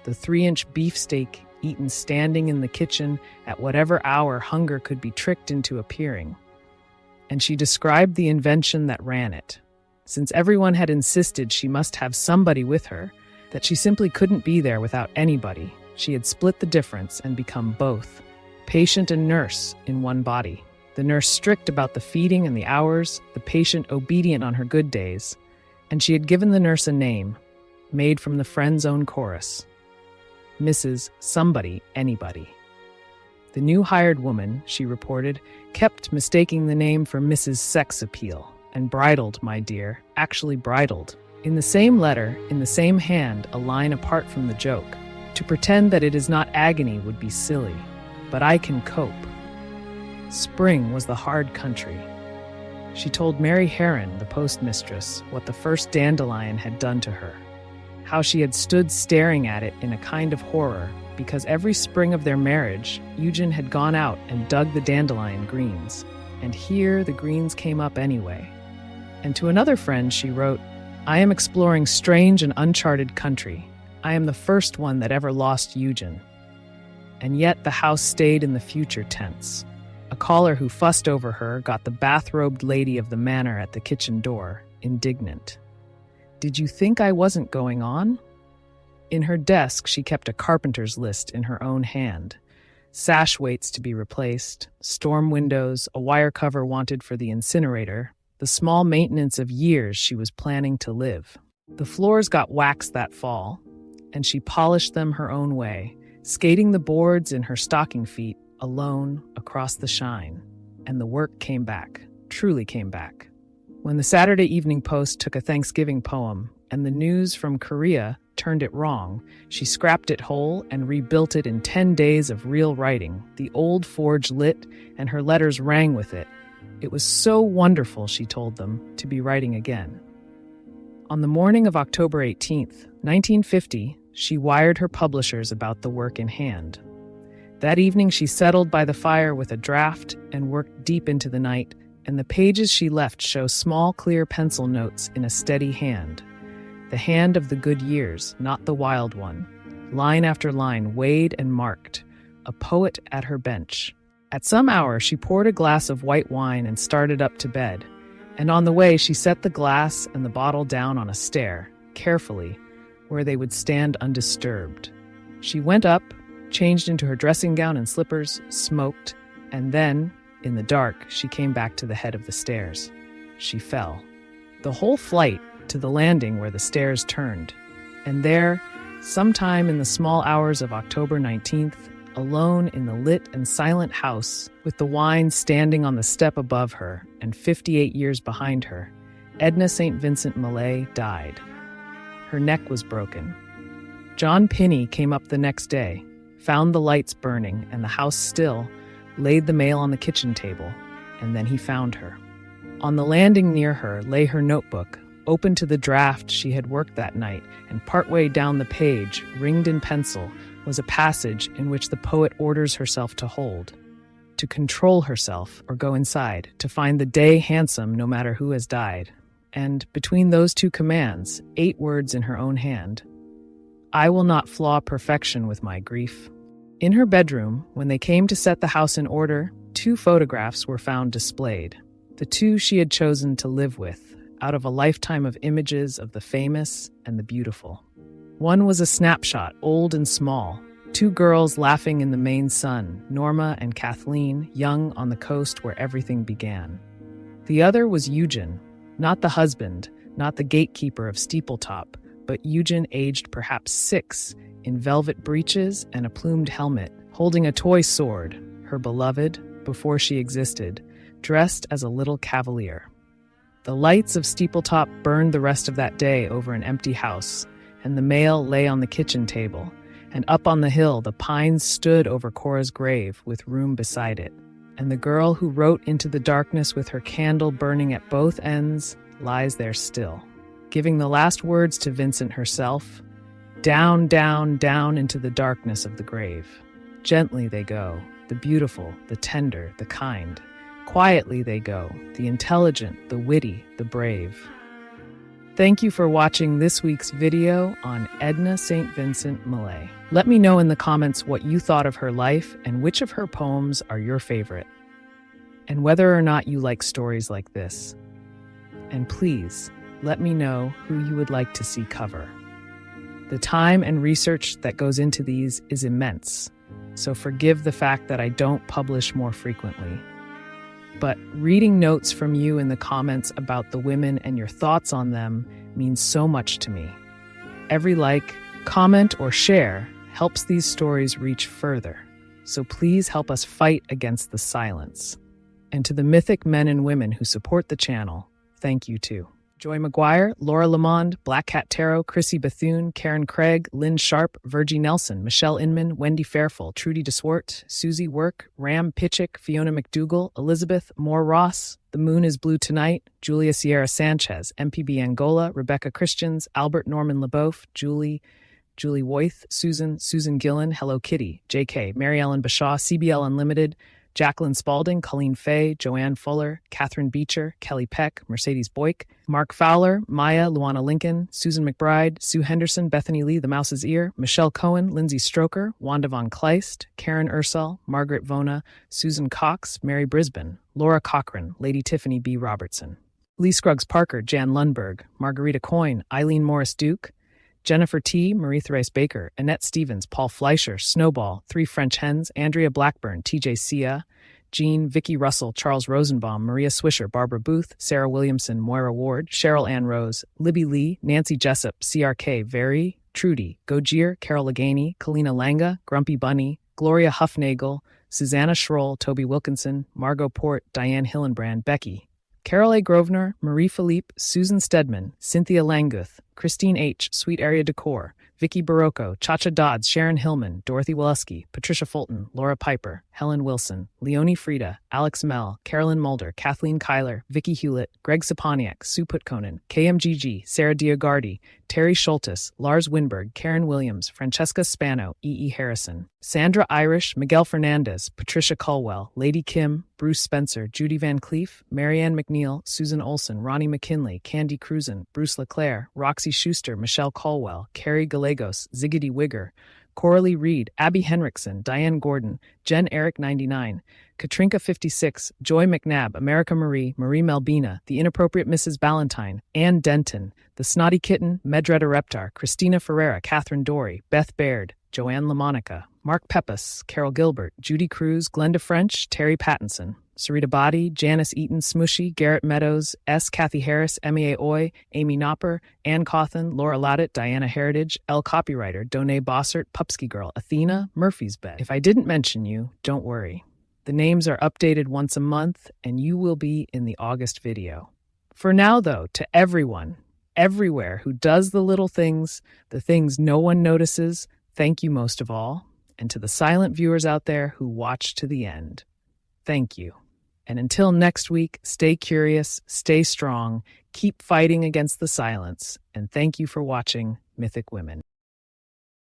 Speaker 1: the 3-inch beefsteak eaten standing in the kitchen at whatever hour hunger could be tricked into appearing. And she described the invention that ran it. Since everyone had insisted she must have somebody with her, that she simply couldn't be there without anybody, she had split the difference and become both, patient and nurse in one body. The nurse strict about the feeding and the hours, the patient obedient on her good days. And she had given the nurse a name, made from the Friend's own chorus. Mrs. Somebody, Anybody. The new hired woman, she reported, kept mistaking the name for Mrs. Sex Appeal, and bridled, my dear, actually bridled. In the same letter, in the same hand, a line apart from the joke. To pretend that it is not agony would be silly, but I can cope. Spring was the hard country. She told Mary Heron, the postmistress, what the first dandelion had done to her, how she had stood staring at it in a kind of horror, because every spring of their marriage, Eugen had gone out and dug the dandelion greens, and here the greens came up anyway. And to another friend she wrote, I am exploring strange and uncharted country. I am the first one that ever lost Eugen. And yet the house stayed in the future tense. A caller who fussed over her got the bathrobed lady of the manor at the kitchen door, indignant. Did you think I wasn't going on? In her desk, she kept a carpenter's list in her own hand. Sash weights to be replaced, storm windows, a wire cover wanted for the incinerator, the small maintenance of years she was planning to live. The floors got waxed that fall, and she polished them her own way, skating the boards in her stocking feet, alone, across the shine. And the work came back, truly came back. When the Saturday Evening Post took a Thanksgiving poem, and the news from Korea turned it wrong, she scrapped it whole and rebuilt it in 10 days of real writing. The old forge lit, and her letters rang with it. It was so wonderful, she told them, to be writing again. On the morning of October 18th, 1950, she wired her publishers about the work in hand. That evening she settled by the fire with a draft and worked deep into the night, and the pages she left show small, clear pencil notes in a steady hand. The hand of the good years, not the wild one. Line after line weighed and marked, a poet at her bench. At some hour she poured a glass of white wine and started up to bed, and on the way she set the glass and the bottle down on a stair, carefully, where they would stand undisturbed. She went up, changed into her dressing gown and slippers, smoked, and then, in the dark, she came back to the head of the stairs. She fell. The whole flight to the landing where the stairs turned. And there, sometime in the small hours of October 19th, alone in the lit and silent house, with the wine standing on the step above her and 58 years behind her, Edna St. Vincent Millay died. Her neck was broken. John Pinney came up the next day, found the lights burning and the house still, laid the mail on the kitchen table, and then he found her. On the landing near her lay her notebook, open to the draft she had worked that night, and partway down the page, ringed in pencil, was a passage in which the poet orders herself to hold, to control herself or go inside, to find the day handsome no matter who has died. And between those two commands, 8 words in her own hand, I will not flaw perfection with my grief. In her bedroom, when they came to set the house in order, 2 photographs were found displayed, the 2 she had chosen to live with, out of a lifetime of images of the famous and the beautiful. One was a snapshot, old and small, 2 girls laughing in the Maine sun, Norma and Kathleen, young on the coast where everything began. The other was Eugen, not the husband, not the gatekeeper of Steepletop, but Eugen aged perhaps 6, in velvet breeches and a plumed helmet, holding a toy sword, her beloved, before she existed, dressed as a little cavalier. The lights of Steepletop burned the rest of that day over an empty house, and the mail lay on the kitchen table, and up on the hill the pines stood over Cora's grave with room beside it, and the girl who wrote into the darkness with her candle burning at both ends lies there still, giving the last words to Vincent herself, down, down, down into the darkness of the grave. Gently they go, the beautiful, the tender, the kind. Quietly they go, the intelligent, the witty, the brave. Thank you for watching this week's video on Edna St. Vincent Millay. Let me know in the comments what you thought of her life and which of her poems are your favorite, and whether or not you like stories like this. And please, let me know who you would like to see cover. The time and research that goes into these is immense, so forgive the fact that I don't publish more frequently. But reading notes from you in the comments about the women and your thoughts on them means so much to me. Every like, comment, or share helps these stories reach further. So please help us fight against the silence. And to the mythic men and women who support the channel, thank you too. Joy McGuire, Laura Lamond, Black Cat Tarot, Chrissy Bethune, Karen Craig, Lynn Sharp, Virgie Nelson, Michelle Inman, Wendy Fairfull, Trudy DeSwart, Susie Work, Ram Pitchick, Fiona McDougall, Elizabeth Moore Ross, The Moon is Blue Tonight, Julia Sierra Sanchez, MPB Angola, Rebecca Christians, Albert Norman LeBeouf, Julie Woith, Susan Gillen, Hello Kitty, JK, Mary Ellen Bashaw, CBL Unlimited, Jacqueline Spalding, Colleen Fay, Joanne Fuller, Catherine Beecher, Kelly Peck, Mercedes Boyk, Mark Fowler, Maya, Luana Lincoln, Susan McBride, Sue Henderson, Bethany Lee, The Mouse's Ear, Michelle Cohen, Lindsay Stroker, Wanda Von Kleist, Karen Ursel, Margaret Vona, Susan Cox, Mary Brisbane, Laura Cochran, Lady Tiffany B. Robertson, Lee Scruggs Parker, Jan Lundberg, Margarita Coyne, Eileen Morris Duke, Jennifer T., Marie-Therese Baker, Annette Stevens, Paul Fleischer, Snowball, Three French Hens, Andrea Blackburn, TJ Sia, Jean, Vicky Russell, Charles Rosenbaum, Maria Swisher, Barbara Booth, Sarah Williamson, Moira Ward, Cheryl Ann Rose, Libby Lee, Nancy Jessup, CRK, Very, Trudy, Gojier, Carol Leganey, Kalina Langa, Grumpy Bunny, Gloria Huffnagel, Susanna Schroll, Toby Wilkinson, Margot Port, Diane Hillenbrand, Becky, Carol A. Grosvenor, Marie Philippe, Susan Stedman, Cynthia Languth, Christine H., Sweet Area Decor, Vicky Barocco, Chacha Dodds, Sharon Hillman, Dorothy Walewski, Patricia Fulton, Laura Piper, Helen Wilson, Leonie Frieda, Alex Mell, Carolyn Mulder, Kathleen Kyler, Vicky Hewlett, Greg Saponiak, Sue Putkonen, KMGG, Sarah Diagardi, Terry Schultes, Lars Winberg, Karen Williams, Francesca Spano, E.E. Harrison, Sandra Irish, Miguel Fernandez, Patricia Culwell, Lady Kim, Bruce Spencer, Judy Van Cleef, Marianne McNeil, Susan Olson, Ronnie McKinley, Candy Cruzen, Bruce LeClaire, Roxy Schuster, Michelle Colwell, Carrie Gallegos, Ziggity Wigger, Coralie Reed, Abby Henriksen, Diane Gordon, Jen Eric 99, Katrinka 56, Joy McNabb, America Marie, Marie Melbina, The Inappropriate Mrs. Ballantyne, Ann Denton, The Snotty Kitten, Medretta Reptar, Christina Ferreira, Catherine Dory, Beth Baird, Joanne LaMonica, Mark Peppas, Carol Gilbert, Judy Cruz, Glenda French, Terry Pattinson, Sarita Body, Janice Eaton Smushy, Garrett Meadows, S. Kathy Harris, Emmy A. Oy, Amy Knopper, Ann Cawthon, Laura Laddett, Diana Heritage, L. Copywriter, Donae Bossert, Pupsky Girl, Athena, Murphy's Bed. If I didn't mention you, don't worry. The names are updated once a month, and you will be in the August video. For now, though, to everyone, everywhere who does the little things, the things no one notices, thank you most of all. And to the silent viewers out there who watch to the end, thank you. And until next week, stay curious, stay strong, keep fighting against the silence, and thank you for watching Mythic Women.